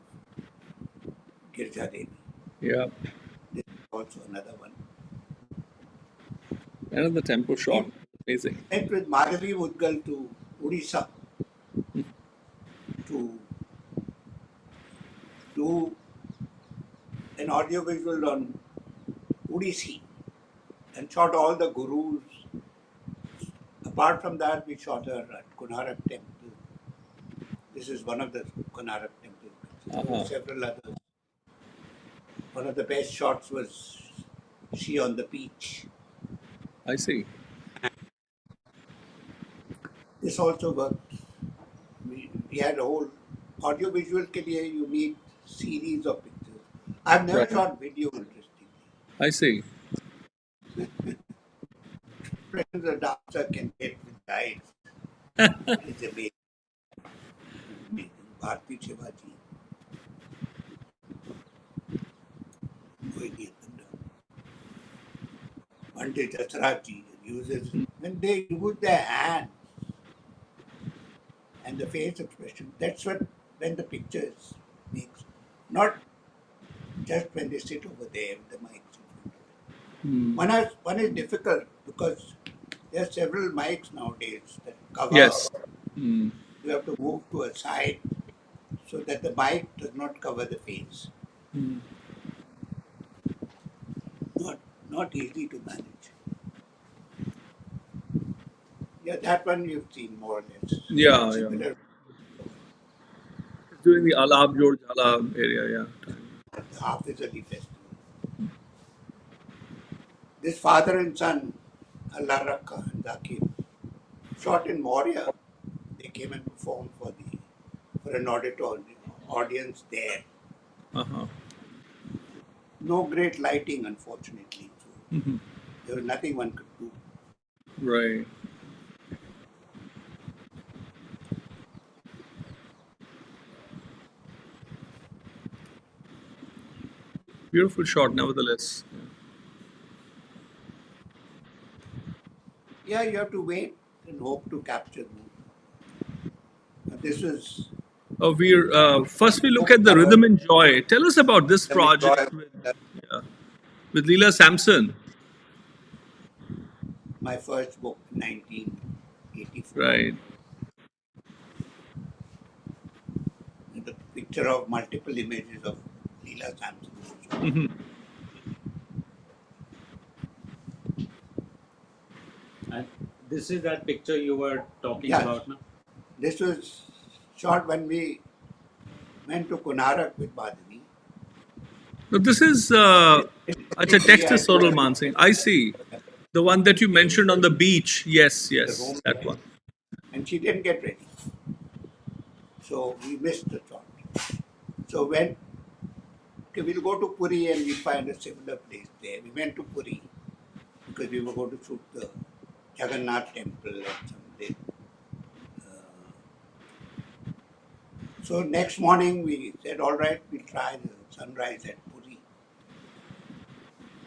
𝐘𝐚𝐬𝐫𝐿. Yeah. This is also another one. Another tempo shot. Amazing. Went with Madhavi Mudgal to Odisha to do an audiovisual on Odissi and shot all the gurus. Apart from that, we shot her at Konark Temple. This is one of the Konark temples. There were several others. One of the best shots was she on the beach. I see. This also worked. We had a whole audiovisual ke liye you need series of pictures. I've never shot video, interestingly. I see. Friends a dancer can get with guides. It's amazing. Bharti Shivaji. Pandit Debu uses, when they use their hands and the face expression, that's what when the pictures makes. Not just when they sit over there with the mics. One is difficult because there are several mics nowadays that cover. Yes. You have to move to a side so that the mic does not cover the face. Not easy to manage. Yeah, that one you've seen more or less. Yeah, similar. yeah. During the Alab George Alab area, yeah. The Hafiz Ali festival. This father and son, Allah Rakha and Zakir, shot in Moria. They came and performed for an audience there. No great lighting, unfortunately. So there was nothing one could do. Right. Beautiful shot, nevertheless. Yeah, you have to wait and hope to capture them. This is. First we look at the Rhythm and Joy. Tell us about this project with Leela Sampson. My first book, 1984. Right. picture of multiple images of Leela Samson. Mhm. And this is that picture you were talking Yes. about now? This was shot when we went to Konark with Madhavi. No, this is अच्छा text is Sorul Mansingh. I see. The one that you mentioned on the beach. Yes, yes, that one. And she didn't get ready. So we missed the shot. So when we'll go to Puri and we'll find a similar place there. We went to Puri because we were going to shoot the Jagannath temple and something. So next morning we said, all right, we'll try the sunrise at Puri.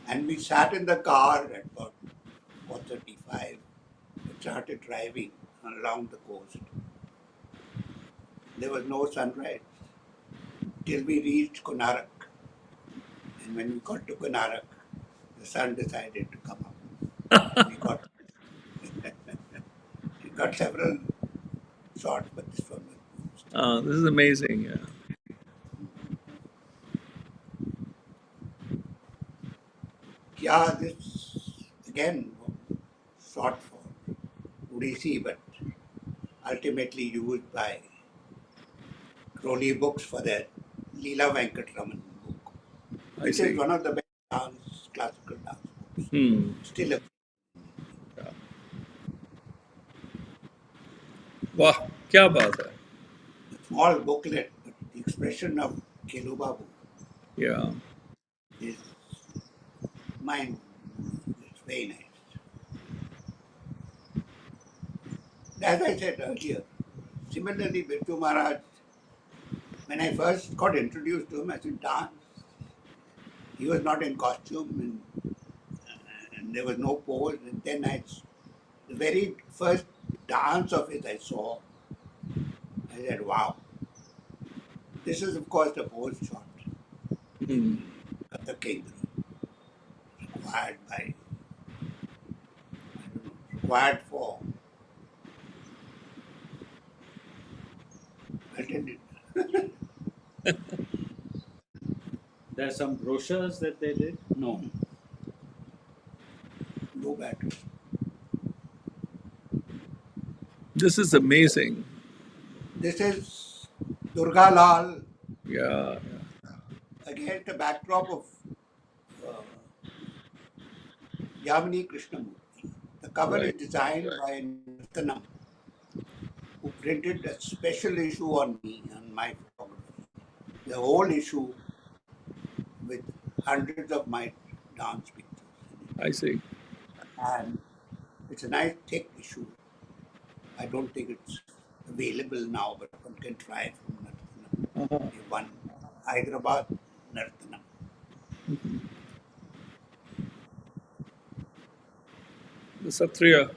And we sat in the car at about 4:35. We started driving along the coast. There was no sunrise till we reached Konark. And when we got to Konark, the sun decided to come up. We got we got several shots, but this one was used. This is amazing. Yeah. Yeah, this again shot for Odissi, but ultimately used by Crowley Books for their Leela Venkataraman book, I which see. is one of the best classical dance books. Hmm. Still a वाह क्या बात है. small booklet, but the expression of Kelu Babu Yeah. is mind. It's very nice. As I said earlier, similarly, Birju Maharaj, when I first got introduced to him, I said, dance. He was not in costume and there was no pose. And then the very first dance of it I saw, I said, wow. This is, of course, the pose shot. Hmm. Kathak Kendra, required by, I don't know, required for. I did it. There's some brochures that they did? No. No battery. This is amazing. This is Durga Lal Yeah. against the backdrop of Yamini Krishnamurti. The cover Right. is designed by Nartanam, who printed a special issue on me, on my photography. The whole issue with hundreds of my dance pictures in it. I see. And it's a nice thick issue. I don't think it's available now, but one can try it from Nartanam. One Hyderabad Nartanam. The Satriya.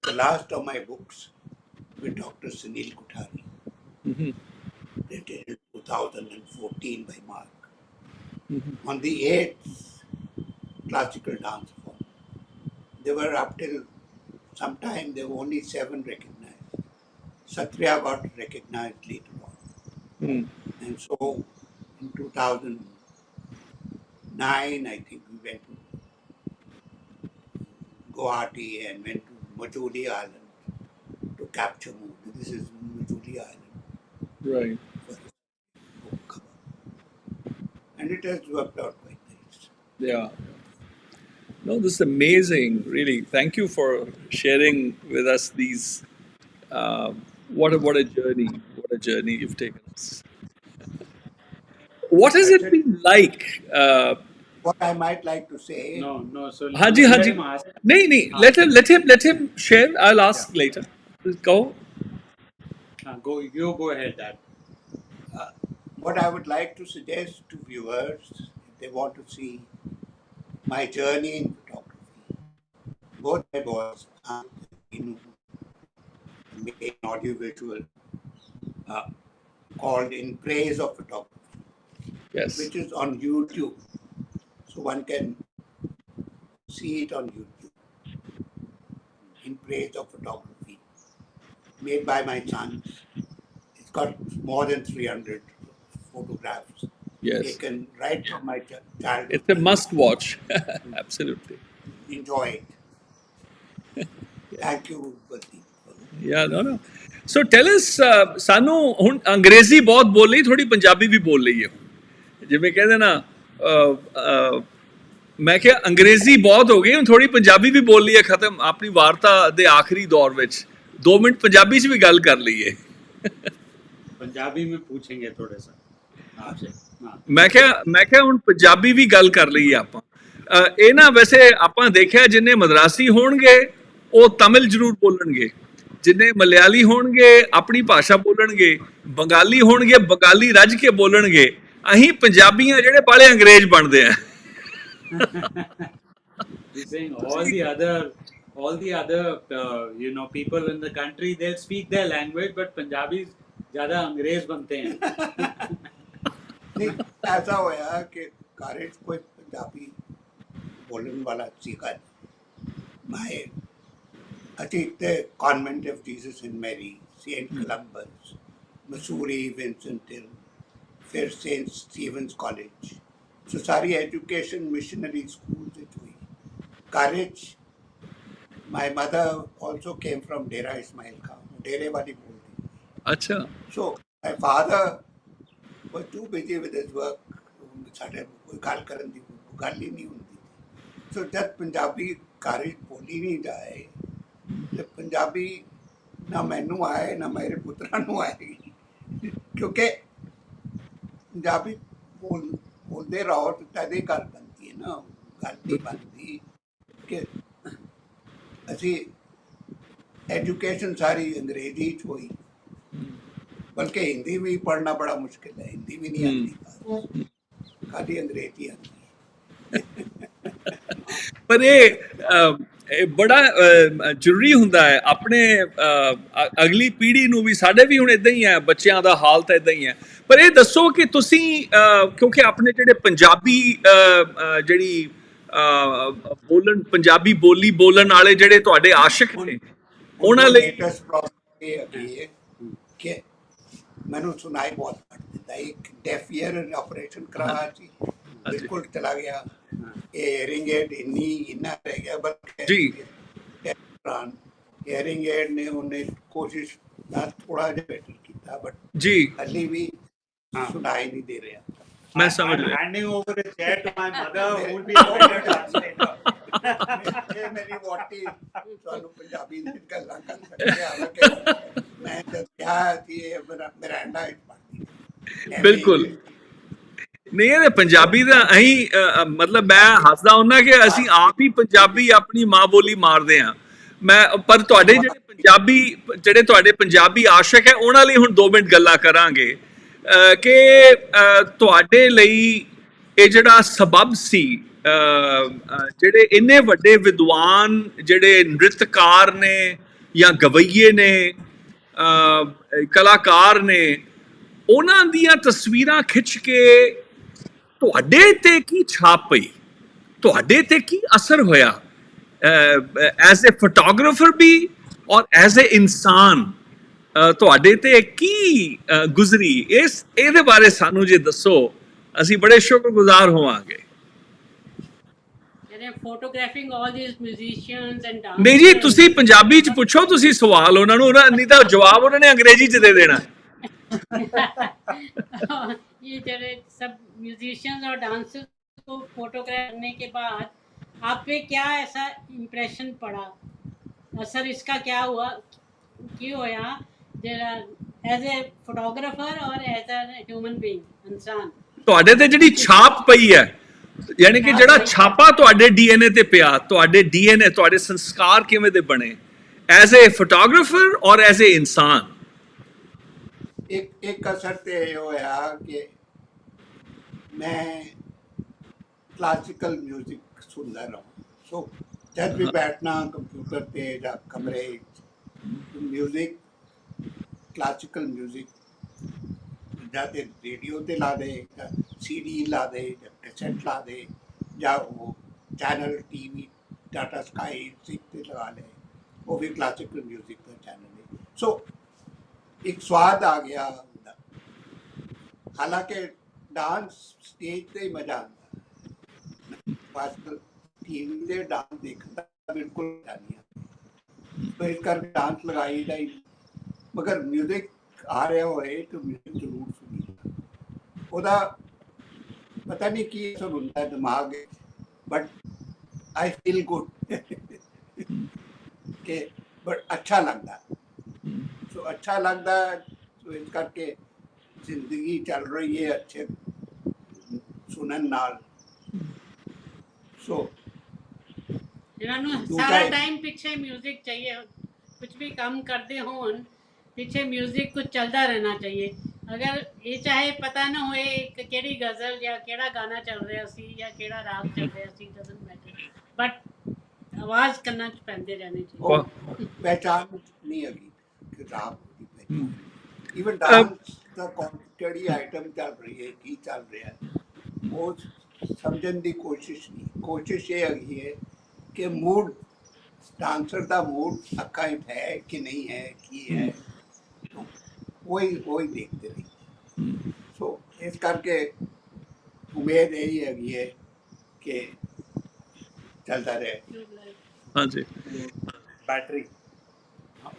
The last of my books with Dr. Sunil Kothari, printed in 2014 by Mark. On the 8th classical dance form. They were up till some time, there were only 7 recognized. Satriya got recognized later on. Hmm. And so in 2009, I think we went to Guwahati and went to Majuli Island to capture mood. This is Majuli Island Right. for this book cover. And it has worked out quite nice. Yeah. No, this is amazing. Really, thank you for sharing with us these. What a journey! What a journey you've taken us. What has That's it it. been like? What I might like to say, No. So Haji, let Haji. him ask. नहीं नहीं. Let him share. I'll ask later. Go. You go ahead, Dad. what I would like to suggest to viewers, if they want to see my journey in photography, both my boys, made an audio-visual called In Praise of Photography, Yes. which is on YouTube. So one can see it on YouTube. In Praise of Photography, made by my sons. It's got more than 300 photographs taken right from my childhood. It's a must watch. Absolutely. Enjoy it. Thank you, Baldeep. Yeah, no. So tell us, ਸਾਨੂੰ ਹੁਣ ਅੰਗਰੇਜ਼ੀ ਬਹੁਤ ਬੋਲ ਲਈ, ਥੋੜੀ ਪੰਜਾਬੀ ਵੀ ਬੋਲ ਲਈਏ। ਜਿਵੇਂ ਕਹਿੰਦੇ ਨਾ, ਮੈਂ ਕਿਹਾ ਅੰਗਰੇਜ਼ੀ ਬਹੁਤ ਹੋ ਗਈ, ਹੁਣ ਥੋੜੀ ਪੰਜਾਬੀ ਵੀ ਬੋਲ ਲਈਏ, ਖਤਮ ਆਪਣੀ ਵਾਰਤਾ ਦੇ ਆਖਰੀ ਦੌਰ ਵਿੱਚ 2 ਮਿੰਟ ਪੰਜਾਬੀ 'ਚ ਵੀ ਗੱਲ ਕਰ ਲਈਏ। ਪੰਜਾਬੀ में पूछेंगे थोड़े सा आपसे। ਮੈਂ ਕਿਹਾ ਹੁਣ ਪੰਜਾਬੀ ਵੀ ਗੱਲ ਕਰ ਲਈਏ ਆਪਾਂ। ਇਹ ਨਾ ਵੈਸੇ ਆਪਾਂ ਦੇਖਿਆ ਜਿੰਨੇ ਮਦਰਾਸੀ ਹੋਣਗੇ ਉਹ ਤਮਿਲ ਜ਼ਰੂਰ ਬੋਲਣਗੇ, ਜਿੰਨੇ ਮਲਿਆਲੀ ਹੋਣਗੇ ਆਪਣੀ ਭਾਸ਼ਾ ਬੋਲਣਗੇ, ਬੰਗਾਲੀ ਹੋਣਗੇ ਬੰਗਾਲੀ ਰੱਜ ਕੇ ਬੋਲਣਗੇ। ਅਸੀਂ ਪੰਜਾਬੀਆਂ ਜਿਹੜੇ ਬਾਲੇ ਅੰਗਰੇਜ਼ ਬਣਦੇ ਆ। all the other people in the country, they'll speak their language, but Punjabis ज़्यादा अंग्रेज बनते हैं। नहीं, ऐसा होया कि कॉलेज कोई पंजाबी बोलने वाला सीखा मैं अतीत convent of Jesus and Mary, Saint Columbus, Mussoorie, Vincent Hill, फिर सेंट स्टीवंस कॉलेज। सो सारी एजुकेशन मिशनरी स्कूल से हुई। College my mother also came from Dera Ismail Khan, डेरे वाली बोलती। अच्छा। So my father was too busy with his work, ਸਾਡੇ ਕੋਈ ਗੱਲ ਕਰਨ ਦੀ ਗੱਲ ਹੀ ਨਹੀਂ ਹੁੰਦੀ। ਸੋ ਜਦ ਪੰਜਾਬੀ ਘਰ ਬੋਲੀ ਨਹੀਂ ਜਾਏ ਤੇ ਪੰਜਾਬੀ ਨਾ ਮੈਨੂੰ ਆਏ ਨਾ ਮੇਰੇ ਪੁੱਤਰਾਂ ਨੂੰ ਆਏਗੀ, ਕਿਉਂਕਿ ਪੰਜਾਬੀ ਬੋਲਦੇ ਰਹੋ ਤਾਂ ਤਦੇ ਗੱਲ ਬਣਦੀ ਹੈ ਨਾ, ਗੱਲ ਨਹੀਂ ਬਣਦੀ। ਕਿ ਅਸੀਂ एजुकेशन सारी अंग्रेजी च हुई, बल्कि हिंदी भी पढ़ना बड़ा मुश्किल है, हिंदी भी नहीं आती, खाली अंग्रेजी आती है। पर ये बड़ा ਜ਼ਰੂਰੀ ਹੁੰਦਾ ਹੈ ਆਪਣੇ ਅਗਲੀ ਪੀੜ੍ਹੀ ਨੂੰ ਵੀ। ਸਾਡੇ ਵੀ ਹੁਣ ਇਦਾਂ ਹੀ ਹੈ, ਬੱਚਿਆਂ ਦਾ ਹਾਲ ਤਾਂ ਇਦਾਂ ਹੀ ਹੈ। ਪਰ ਇਹ ਦੱਸੋ ਕਿ ਤੁਸੀਂ ਕਿਉਂਕਿ ਆਪਣੇ ਜਿਹੜੇ ਪੰਜਾਬੀ ਜਿਹੜੀ ਬੋਲਣ, ਪੰਜਾਬੀ ਬੋਲੀ ਬੋਲਣ ਵਾਲੇ ਜਿਹੜੇ ਤੁਹਾਡੇ ਆਸ਼ਿਕ ਨੇ, ਉਹਨਾਂ ਲਈ ਲੇਟੈਸਟ ਪ੍ਰੋਬਲਮ ਇਹ ਹੈਗੀ ਹੈ ਕਿ ਮੈਨੂੰ ਸੁਣਾਈ ਬਹੁਤ ਘੱਟ ਦਿੰਦਾ। ਇੱਕ ਡੈਫ ਈਅਰ ਆਪਰੇਸ਼ਨ ਕਰਾਇਆ ਸੀ, ਬਿਲਕੁਲ ਚਲਾ ਗਿਆ। ਹੀਅਰਿੰਗ ਏਡ ਇੰਨਾ ਰਹਿ ਗਿਆ, ਬਲਕਿ ਜੀ ਹੀਅਰਿੰਗ ਏਡ ਨੇ ਉਹਨੇ ਕੋਸ਼ਿਸ਼ ਨਾਲ ਥੋੜਾ ਜਿਹਾ ਬੈਟਰ ਕੀਤਾ, ਬਟ ਜੀ ਹਾਲੇ ਵੀ ਸੁਣਾਈ ਨਹੀਂ ਦੇ ਰਿਹਾ। मैं समझ रहा। Handing over the chair to my mother, who will be a better translator. मेरी वोटी ਤੁਹਾਨੂੰ ਪੰਜਾਬੀ ਦੀ ਗੱਲਾਂ ਕਰ ਸਕਦੇ ਆ ਕਿ ਮੈਂ ਦੱਸਿਆ ਕਿ ਮੇਰਾ ਅੰਡਾ ਹੀ ਪੜਦੀ। ਬਿਲਕੁਲ ਨਹੀਂ, ਇਹ ਪੰਜਾਬੀ ਦਾ ਅਸੀਂ ਮਤਲਬ ਮੈਂ ਹੱਸਦਾ ਹੁੰਦਾ ਕਿ ਅਸੀਂ ਆਪ ਹੀ ਪੰਜਾਬੀ ਆਪਣੀ ਮਾਂ ਬੋਲੀ ਮਾਰਦੇ ਹਾਂ। ਮੈਂ ਪਰ ਤੁਹਾਡੇ ਜਿਹੜੇ ਤੁਹਾਡੇ ਪੰਜਾਬੀ ਆਸ਼ਿਕ ਹੈ ਉਹਨਾਂ ਲਈ ਹੁਣ 2 ਮਿੰਟ ਗੱਲਾਂ ਕਰਾਂਗੇ ਕਿ ਤੁਹਾਡੇ ਲਈ ਇਹ ਜਿਹੜਾ ਸਬਬ ਸੀ, ਜਿਹੜੇ ਇੰਨੇ ਵੱਡੇ ਵਿਦਵਾਨ ਜਿਹੜੇ ਨ੍ਰਿਤਕਾਰ ਨੇ ਜਾਂ ਗਵਈਏ ਨੇ, ਕਲਾਕਾਰ ਨੇ, ਉਹਨਾਂ ਦੀਆਂ ਤਸਵੀਰਾਂ ਖਿੱਚ ਕੇ ਤੁਹਾਡੇ ਤੇ ਕੀ ਛਾਪ ਪਈ, ਤੁਹਾਡੇ ਤੇ ਕੀ ਅਸਰ ਹੋਇਆ ਐਜ਼ ਏ ਫੋਟੋਗ੍ਰਾਫਰ ਵੀ ਔਰ ਐਜ਼ ਏ ਇਨਸਾਨ? ਤੁਹਾਡੇ ਤੇ ਕੀ ਗੁਜ਼ਰੀ, ਇਹਦੇ ਬਾਰੇ ਸਾਨੂੰ ਜੇ ਦੱਸੋ, ਅਸੀਂ ਬੜੇ ਸ਼ੁਕਰਗੁਜ਼ਾਰ ਹੋਵਾਂਗੇ। Photographing all these musicians and dancers. ਨਹੀਂ ਜੀ, ਤੁਸੀਂ ਪੰਜਾਬੀ ਚ ਪੁੱਛੋ ਤੁਸੀਂ ਸਵਾਲ ਉਹਨਾਂ ਨੂੰ, ਨਹੀਂ ਤਾਂ ਜਵਾਬ ਉਹਨਾਂ ਨੇ ਅੰਗਰੇਜ਼ੀ ਚ ਦੇ ਦੇਣਾ। ये जरे सब म्यूजिशियंस और डांसर्स को फोटोग्राफ करने के बाद आप पे क्या ऐसा इम्प्रेशन पड़ा, असर इसका क्या हुआ, क्यों होया जरा एज ए फोटोग्राफर और एज ए ह्यूमन बीइंग इंसान? ਤੁਹਾਡੇ ਤੇ ਜਿਹੜੀ ਛਾਪ ਪਈ ਹੈ, ਯਾਨੀ ਕਿ ਜਿਹੜਾ ਛਾਪਾ ਤੁਹਾਡੇ ਡੀਐਨਏ ਤੇ ਪਿਆ, ਤੁਹਾਡੇ ਡੀਐਨਏ, ਤੁਹਾਡੇ ਸੰਸਕਾਰ ਕਿਵੇਂ ਦੇ ਬਣੇ ਐਜ਼ ਏ ਫੋਟੋਗ੍ਰਾਫਰ ਔਰ ਐਜ਼ ਏ ਇਨਸਾਨ? ਇੱਕ ਅਸਰ ਤੇ ਇਹ ਹੋਇਆ ਕਿ ਮੈਂ ਕਲਾਸਿਕਲ ਮਿਊਜ਼ਿਕ ਸੁਣਦਾ ਰਹਾ। ਸੋ ਜਦ ਵੀ ਬੈਠਣਾ ਕੰਪਿਊਟਰ ਤੇ ਜਾਂ ਕਮਰੇ ਮਿਊਜ਼ਿਕ, ਕਲਾਸਿਕਲ ਮਿਊਜ਼ਿਕ ਜਾਂ ਤੇ ਰੇਡੀਓ ਤੇ ਲਾ ਦੇ, ਜਾਂ CD ਲਾ ਦੇ, ਜਾਂ ਕੈਸੇਟ ਲਾ ਦੇ, ਜਾਂ ਉਹ ਚੈਨਲ TV ਟਾਟਾ ਸਕਾਈ 6 ਤੇ ਲਗਾ ਲੈ, ਉਹ ਵੀ ਕਲਾਸਿਕਲ ਮਿਊਜ਼ਿਕ ਦਾ ਚੈਨਲ ਹੈ। ਸੋ एक स्वाद आ गया ਹੁੰਦਾ। हालांकि डांस स्टेज ਤੇ ਹੀ ਮਜ਼ਾ ਆਉਂਦਾ, ਬਸ ਟੀਵੀ ਤੇ ਡਾਂਸ ਦੇਖਣ ਦਾ ਬਿਲਕੁਲ ਮਜ਼ਾ ਨਹੀਂ ਆਉਂਦਾ। तो इस कर डांस लगाई ਦਾ ਹੀ, मगर म्यूजिक आ रहा होए तो म्यूजिक जरूर सुनी। ਉਹਦਾ ਪਤਾ ਨਹੀਂ ਕੀ ਅਸਰ ਹੁੰਦਾ ਦਿਮਾਗ ਵਿੱਚ, ਬਟ ਆਈ ਫੀਲ ਗੁੱਡ ਕਿ ਬਟ ਅੱਛਾ ਲੱਗਦਾ। ਸੋ ਅੱਛਾ ਲੱਗਦਾ, ਸੋ ਇਸ ਕਰਕੇ ਜ਼ਿੰਦਗੀ ਚੱਲ ਰਹੀ ਹੈ ਅੱਛੇ ਸੁਣਨ ਨਾਲ। ਸੋ सारा टाइम पीछे म्यूजिक चाहिए, कुछ भी काम करते हो पीछे म्यूजिक कुछ चलता रहना चाहिए। अगर ये चाहे पता ना होए कि केड़ी गजल या केड़ा गाना चल रहा सी या केड़ा राग चल रहा सी, डजंट मैटर, बट आवाज करना पैंदे रहने चाहिए। पहचान नहीं होगी कि राग की पहचान। इवन डांस ਦਾ ਕਿਹੜੀ ਆਈਟਮ ਚੱਲ ਰਹੀ ਹੈ, ਕੀ ਚੱਲ ਰਿਹਾ, ਉਹ ਸਮਝਣ ਦੀ ਕੋਸ਼ਿਸ਼ ਨਹੀਂ। ਕੋਸ਼ਿਸ਼ ਇਹ ਹੈਗੀ ਹੈ ਕਿ ਮੂਡ, ਡਾਂਸਰ ਦਾ ਮੂਡ ਅੱਖਾਂ 'ਚ ਹੈ ਕਿ ਨਹੀਂ ਹੈ, ਕੀ ਹੈ, ਉਹੀ ਦੇਖਦੇ ਰਹੀ। ਸੋ ਇਸ ਕਰਕੇ ਉਮੀਦ ਇਹੀ ਹੈਗੀ ਹੈ ਕਿ ਚੱਲਦਾ ਰਹੇ। ਹਾਂਜੀ बैटरी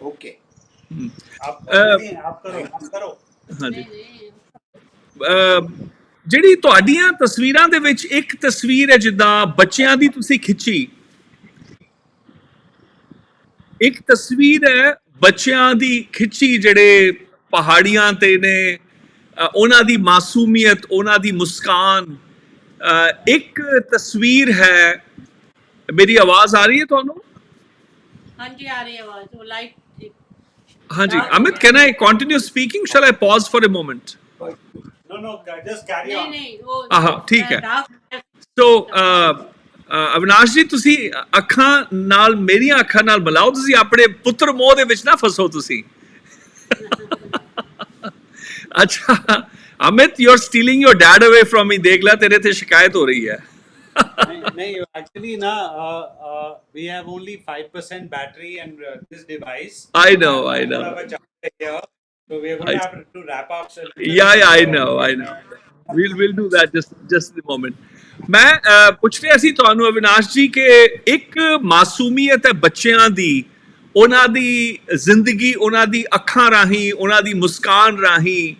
ओके आप नहीं, आप करो ਹਾਂਜੀ। ਜਿਹੜੀ ਤੁਹਾਡੀਆਂ ਤਸਵੀਰਾਂ ਦੇ ਵਿੱਚ ਇੱਕ ਤਸਵੀਰ ਹੈ ਜਿੱਦਾਂ ਬੱਚਿਆਂ ਦੀ ਤੁਸੀਂ ਖਿੱਚੀ, ਇੱਕ ਤਸਵੀਰ ਹੈ ਬੱਚਿਆਂ ਦੀ ਖਿੱਚੀ ਜਿਹੜੇ ਪਹਾੜੀਆਂ ਤੇ ਨੇ, ਉਹਨਾਂ ਦੀ ਮਾਸੂਮੀਅਤ, ਉਹਨਾਂ ਦੀ ਮੁਸਕਾਨ। ਇੱਕ ਤਸਵੀਰ ਹੈ, ਮੇਰੀ ਆਵਾਜ਼ ਆ ਰਹੀ ਹੈ ਤੁਹਾਨੂੰ? हाँ जी आ रही है आवाज, वो लाइट। हाँ जी Amit, can I continue speaking? Shall I pause for a moment? No, just carry on। नहीं वो हाँ ठीक है। So ਅਵਿਨਾਸ਼ ਜੀ, ਤੁਸੀਂ ਅੱਖਾਂ ਨਾਲ ਮੇਰੀਆਂ ਅੱਖਾਂ ਨਾਲ ਮਿਲਾਓ, ਤੁਸੀਂ ਆਪਣੇ ਪੁੱਤਰ ਮੋਹ ਦੇ ਵਿੱਚ ਨਾ ਫਸੋ ਤੁਸੀਂ। ਅੱਛਾ Amit, you are stealing your dad away from me, ਦੇਖ ਲੈ ਤੇਰੇ ਤੇ ਸ਼ਿਕਾਇਤ ਹੋ ਰਹੀ ਹੈ। नहीं, actually na, we have only 5% battery and this device. I know. Here, so we are going to have to wrap up. So Yeah, I know. We'll do that just the moment. ਮੈਂ ਪੁੱਛ ਰਿਹਾ ਸੀ ਤੁਹਾਨੂੰ ਅਵਿਨਾਸ਼ ਜੀ ਕਿ ਇੱਕ ਮਾਸੂਮੀਅਤ ਹੈ ਬੱਚਿਆਂ ਦੀ, ਉਹਨਾਂ ਦੀ ਜ਼ਿੰਦਗੀ ਉਹਨਾਂ ਦੀ ਅੱਖਾਂ ਰਾਹੀਂ, ਉਹਨਾਂ ਦੀ ਮੁਸਕਾਨ ਰਾਹੀਂ,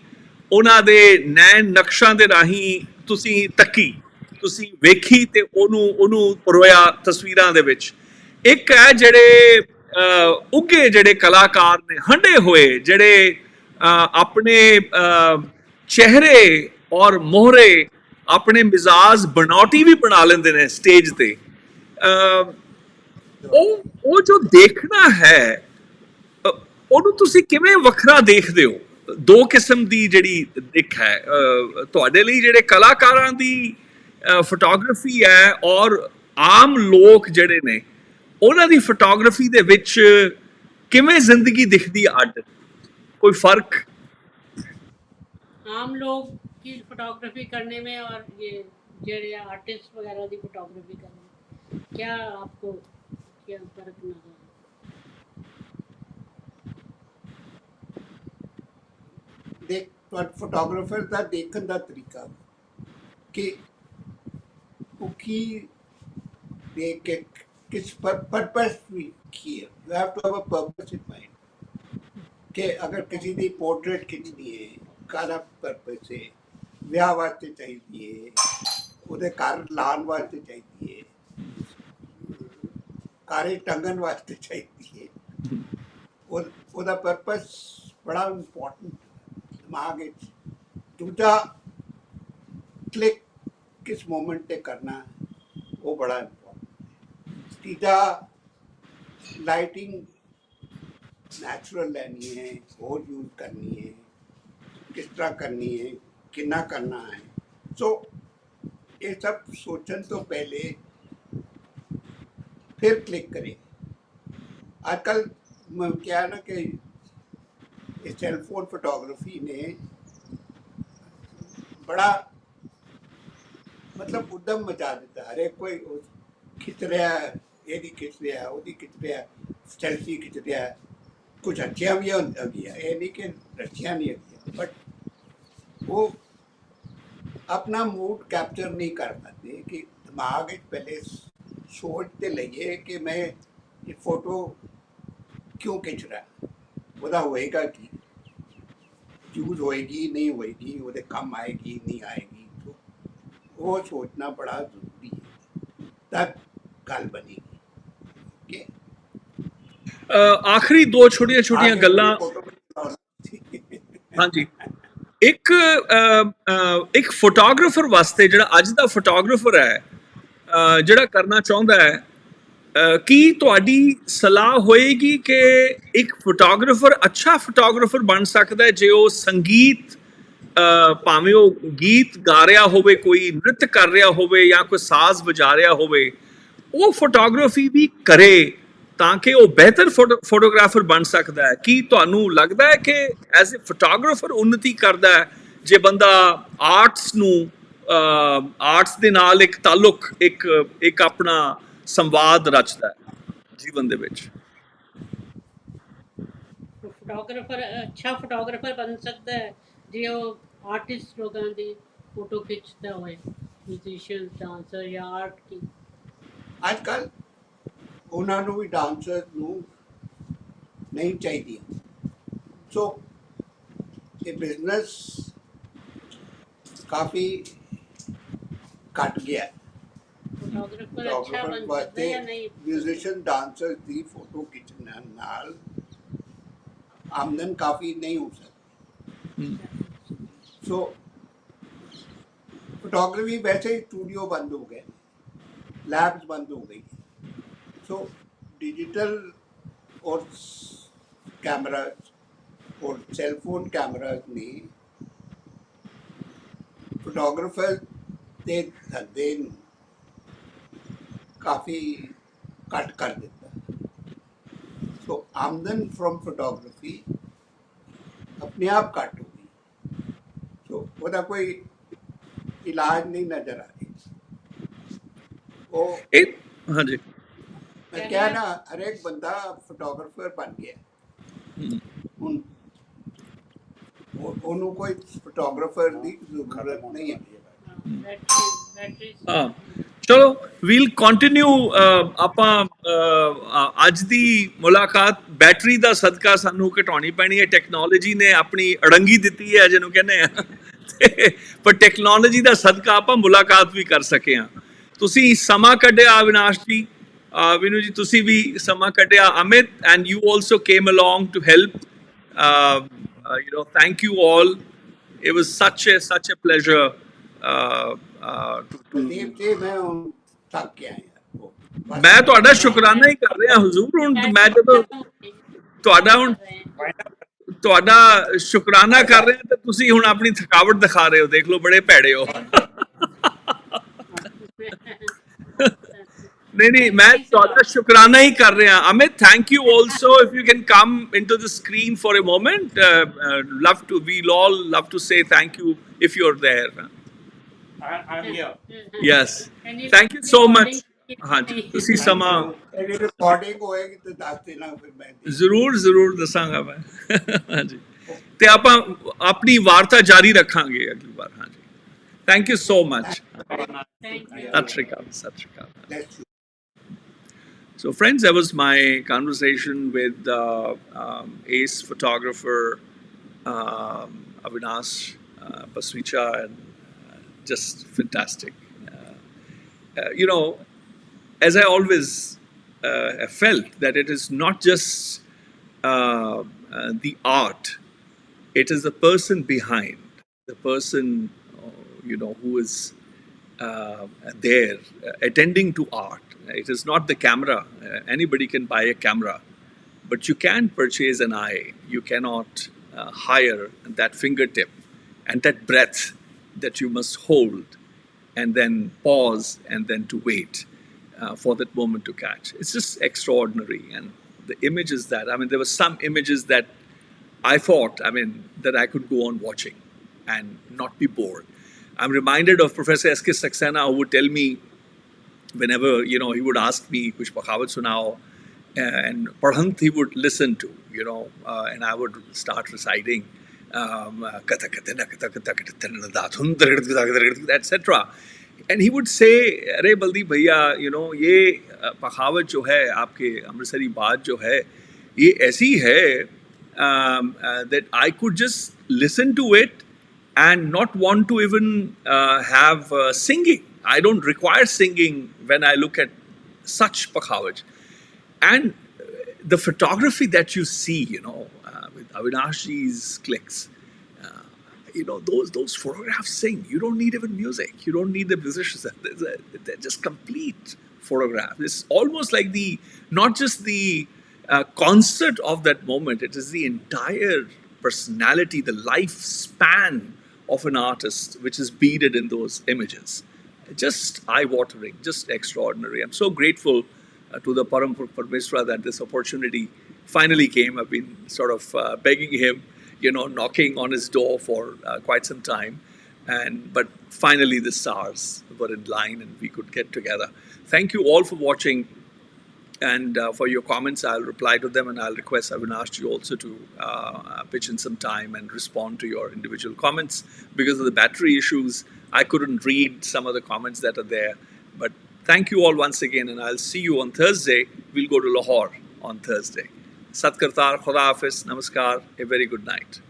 ਉਹਨਾਂ ਦੇ ਨੈਣ ਨਕਸ਼ਾਂ ਦੇ ਰਾਹੀਂ ਤੁਸੀਂ ਤੱਕੀ, ਤੁਸੀਂ ਵੇਖੀ ਤੇ ਉਹਨੂੰ ਪਰੋਇਆ ਤਸਵੀਰਾਂ ਦੇ ਵਿੱਚ। ਇੱਕ ਹੈ ਜਿਹੜੇ ਉੱਘੇ ਜਿਹੜੇ ਕਲਾਕਾਰ ਨੇ, ਹੰਢੇ ਹੋਏ, ਜਿਹੜੇ ਆਪਣੇ ਚਿਹਰੇ ਔਰ ਮੋਹਰੇ ਆਪਣੇ ਮਿਜ਼ਾਜ ਬਣਾਉਟੀ ਵੀ ਬਣਾ ਲੈਂਦੇ ਨੇ ਸਟੇਜ ਤੇ। ਉਹ ਜੋ ਦੇਖਣਾ ਹੈ, ਉਹਨੂੰ ਤੁਸੀਂ ਕਿਵੇਂ ਵੱਖਰਾ ਦੇਖਦੇ ਹੋ? ਦੋ ਕਿਸਮ ਦੀ ਜਿਹੜੀ ਦਿੱਖ ਹੈ ਤੁਹਾਡੇ ਲਈ, ਜਿਹੜੇ ਕਲਾਕਾਰਾਂ ਦੀ ਫੋਟੋਗ੍ਰਾਫੀ ਹੈ ਔਰ ਆਮ ਲੋਕ ਜਿਹੜੇ ਨੇ ਉਹਨਾਂ ਦੀ ਫੋਟੋਗ੍ਰਾਫੀ ਦੇ ਵਿੱਚ ਕਿਵੇਂ ਜ਼ਿੰਦਗੀ ਦਿਖਦੀ ਅੱਡ? ਕੋਈ ਫਰਕ? आम लोग की फोटोग्राफी करने में और ये जेडे आर्टिस्ट वगैरह की फोटोग्राफी करने में क्या आपको क्या फर्क नजर? देख, फोटोग्राफर का देखने का तरीका कि की देख के किस पर्पस भी किए। You have to have a purpose in mind कि अगर किसी की पोर्ट्रेट खिंचनी है, काला पर्पस है, विआह वास्ते चाहिए, ਉਹਦੇ ਘਰ ਲਾਉਣ ਵਾਸਤੇ ਚਾਹੀਦੀ ਹੈ, ਘਰ ਟੰਗਣ ਵਾਸਤੇ ਚਾਹੀਦੀ ਹੈ, ਉਹਦਾ ਪਰਪਸ ਬੜਾ ਇੰਪੋਰਟੈਂਟ ਦਿਮਾਗ ਵਿੱਚ। ਦੂਜਾ ਕਲਿੱਕ ਕਿਸ ਮੂਮੈਂਟ ਤੇ ਕਰਨਾ, ਉਹ ਬੜਾ ਇੰਪੋਰਟੈਂਟ। ਤੀਜਾ ਲਾਈਟਿੰਗ ਨੈਚੁਰਲ ਲੈਣੀ ਹੈ, ਹੋਰ ਯੂਜ਼ ਕਰਨੀ ਹੈ, किस तरह करनी है, कितना करना है। सो ये सब सोचने तो पहले फिर क्लिक करें। आजकल क्या है ना कि सेलफोन फोटोग्राफी ने बड़ा मतलब उद्यम मचा दिता। हर एक कोई खिंच रहा है, ये खिंच रहा है, वो खिंच रहा है, सेल्फी खिंच रहा है। कुछ अच्छियां भी होंदियां, ये नहीं कि अच्छियां नहीं होंदियां, बट वो अपना मूड कैप्चर नहीं कर पाते कि दिमाग पहले सोचते लइए कि मैं ये फोटो क्यों खिंच रहा, ਉਹਦਾ ਹੋਏਗਾ ਕੀ, यूज होएगी नहीं होएगी, ਉਹਦੇ ਕੰਮ आएगी नहीं आएगी, तो वो सोचना बड़ा जरूरी है, तब गल बनेगी। ओके, आखिरी दो छोटियां छोटियां गल्लां। हाँ जी, एक फोटोग्राफर वास्ते ਜਿਹੜਾ ਅੱਜ ਦਾ ਫੋਟੋਗ੍ਰਾਫਰ ਹੈ ਜਿਹੜਾ ਕਰਨਾ ਚਾਹੁੰਦਾ ਹੈ, ਕੀ ਤੁਹਾਡੀ ਸਲਾਹ ਹੋਏਗੀ ਕਿ ਇੱਕ ਫੋਟੋਗ੍ਰਾਫਰ ਅੱਛਾ ਫੋਟੋਗ੍ਰਾਫਰ ਬਣ ਸਕਦਾ ਹੈ ਜੇ ਉਹ ਸੰਗੀਤ, ਭਾਵੇਂ ਉਹ ਗੀਤ ਗਾ ਰਿਹਾ ਹੋਵੇ, ਕੋਈ ਨ੍ਰਿਤ ਕਰ ਰਿਹਾ ਹੋਵੇ ਜਾਂ ਕੋਈ ਸਾਜ਼ ਵਜਾ ਰਿਹਾ ਹੋਵੇ, ਉਹ ਫੋਟੋਗ੍ਰਾਫੀ ਵੀ ਕਰੇ ਤਾਂ ਕਿ ਉਹ ਬਿਹਤਰ ਫੋਟੋਗ੍ਰਾਫਰ ਬਣ ਸਕਦਾ ਹੈ? ਕੀ ਤੁਹਾਨੂੰ ਲੱਗਦਾ ਹੈ ਕਿ ਐਜ਼ ਅ ਫੋਟੋਗ੍ਰਾਫਰ ਉન્નਤੀ ਕਰਦਾ ਹੈ ਜੇ ਬੰਦਾ ਆਰਟਸ ਨੂੰ, ਆਰਟਸ ਦੇ ਨਾਲ ਇੱਕ ਤਾਲੁਕ, ਇੱਕ ਆਪਣਾ ਸੰਵਾਦ ਰਚਦਾ ਹੈ ਜੀਵਨ ਦੇ ਵਿੱਚ? ਫੋਟੋਗ੍ਰਾਫਰ ਅੱਛਾ ਫੋਟੋਗ੍ਰਾਫਰ ਬਣ ਸਕਦਾ ਹੈ ਜੇ ਉਹ ਆਰਟਿਸਟ ਲੋਕਾਂ ਦੀ ਫੋਟੋ ਖਿੱਚਦਾ ਹੋਏ, ਮਿਊਜ਼ੀਸ਼ੀਅਨ, ਡਾਂਸਰ ਜਾਂ ਆਰਟ ਕੀ। ਅੱਜ ਕੱਲ ਉਹਨਾਂ ਨੂੰ ਵੀ ਡਾਂਸਰ ਨੂੰ ਨਹੀਂ ਚਾਹੀਦੀਆਂ, ਸੋ ਇਹ ਬਿਜ਼ਨਸ ਕਾਫੀ ਘਟ ਗਿਆ। ਫੋਟੋਗ੍ਰਾਫਰ ਅੱਛਾ ਬਣ ਸਕਦਾ ਜਾਂ ਨਹੀਂ? ਮਿਊਜ਼ੀਸ਼ੀਅਨ, ਡਾਂਸਰ ਦੀ ਫੋਟੋ ਖਿੱਚਣ ਨਾਲ ਆਮਦਨ ਕਾਫੀ ਨਹੀਂ ਹੋ ਸਕਦੀ। ਸੋ फोटोग्राफी वैसे ही स्टूडियो बंद हो गए, लैब्स बंद हो गई, सो डिजिटल और कैमराज और सेलफोन कैमराज ने फोटोग्राफर के धंधे काफ़ी कट कर दिता। सो आमदन फ्रॉम फोटोग्राफी अपने आप कट हो गई, सो वह कोई इलाज नहीं नजर आ रही। वो हाँ जी, मैं क्या ना, हर एक बंदा फोटोग्राफर बन गया, ਉਹਨੂੰ ਕੋਈ ਫੋਟੋਗ੍ਰਾਫਰ ਦੀ ਜ਼ਰੂਰਤ ਨਹੀਂ ਹੈ। ਹਾਂ, ਚਲੋ ਵੀਲ ਕੰਟੀਨਿਊ। ਆਪਾਂ ਅੱਜ ਦੀ ਮੁਲਾਕਾਤ ਬੈਟਰੀ ਦਾ ਸਦਕਾ ਸਾਨੂੰ ਘਟਾਉਣੀ ਪੈਣੀ ਹੈ। ਟੈਕਨੋਲੋਜੀ ਨੇ ਆਪਣੀ ਅੜੰਗੀ ਦਿੱਤੀ ਹੈ ਜਿਹਨੂੰ ਕਹਿੰਦੇ ਆ, ਪਰ ਟੈਕਨੋਲੋਜੀ ਦਾ ਸਦਕਾ ਆਪਾਂ ਮੁਲਾਕਾਤ ਵੀ ਕਰ ਸਕੇ ਹਾਂ। ਤੁਸੀਂ ਸਮਾਂ ਕੱਢਿਆ ਅਵਿਨਾਸ਼ ਜੀ, ਵਿਨੂ ਜੀ ਤੁਸੀਂ ਵੀ ਸਮਾਂ ਕੱਢਿਆ, Amit, and you also came along to help. Thank you all. It was such a pleasure. Deep ji, ਮੈਂ ਥੱਕ ਗਿਆ ਯਾਰ। ਮੈਂ ਤੁਹਾਡਾ ਸ਼ੁਕਰਾਨਾ ਹੀ ਕਰ ਰਿਹਾ ਹਜ਼ੂਰ। ਹੁਣ ਮੈਂ ਜਦੋਂ ਤੁਹਾਡਾ ਸ਼ੁਕਰਾਨਾ ਕਰ ਰਿਹਾ ਤੇ ਤੁਸੀਂ ਹੁਣ ਆਪਣੀ ਥਕਾਵਟ ਦਿਖਾ ਰਹੇ ਹੋ, ਦੇਖ ਲਓ, ਬੜੇ ਭੈੜੇ ਹੋ। नहीं, मैं ਤੁਹਾਡਾ ਸ਼ੁਕਰਾਨਾ ਹੀ ਕਰ ਰਿਹਾ। Amit, thank you also. If you can come into the screen for a moment, we'll all love to say thank you if you're there. I'm here. Yes, thank you so much. ਹਾਂਜੀ, ਤੁਸੀਂ ਸਮਾਂ recording ਹੋਏਗੀ ਤੇ ਦੱਸ ਦੇਣਾ, ਫਿਰ ਮੈਂ ਜ਼ਰੂਰ ਦੱਸਾਂਗਾ ਮੈਂ। ਹਾਂਜੀ, ਤੇ ਆਪਾਂ ਆਪਣੀ ਵਾਰਤਾ ਜਾਰੀ ਰੱਖਾਂਗੇ ਅਗਲੀ ਵਾਰ। ਹਾਂਜੀ, ਥੈਂਕ ਯੂ ਸੋ ਮਚ। ਸਤਿ ਸ਼੍ਰੀ ਅਕਾਲ। So friends, that was my conversation with ace photographer Avinash Pasricha, and just fantastic. As I always have felt that it is not just the art, it is the person behind, the person who is there attending to art. It is not the camera. Anybody can buy a camera, but you can purchase an eye. You cannot hire that fingertip and that breath that you must hold and then pause and then to wait for that moment to catch. It's just extraordinary. And the images that, there were some images that I thought, that I could go on watching and not be bored. I'm reminded of Professor S.K. Saxena, who would tell me, whenever he would ask me kuch pakhavat sunao, and Padhant he would listen to, and I would start reciting, etc. And he would say, "Arey Baldeep bhaiya, ये पखावत जो है आपके अमृतसरी बात जो है, ये ऐसी है that I could just listen to it and not want to even have singing. I don't require singing when I look at such pakhawaj." And the photography that you see, with Avinashji's clicks, those photographs sing. You don't need even music. You don't need the musicians. They're just complete photographs. It's almost like not just the concert of that moment. It is the entire personality, the lifespan of an artist, which is beaded in those images. Just eye-watering, just extraordinary. I'm so grateful to the Param Parmeshwara that this opportunity finally came. I've been sort of begging him, knocking on his door for quite some time. But finally the stars were in line and we could get together. Thank you all for watching, and for your comments. I'll reply to them, and I'll request Avinash also to pitch in some time and respond to your individual comments. Because of the battery issues, I couldn't read some of the comments that are there. But thank you all once again, and I'll see you on Thursday. We'll go to Lahore on Thursday. Sat Kartar, Khuda Hafiz, Namaskar, a very good night.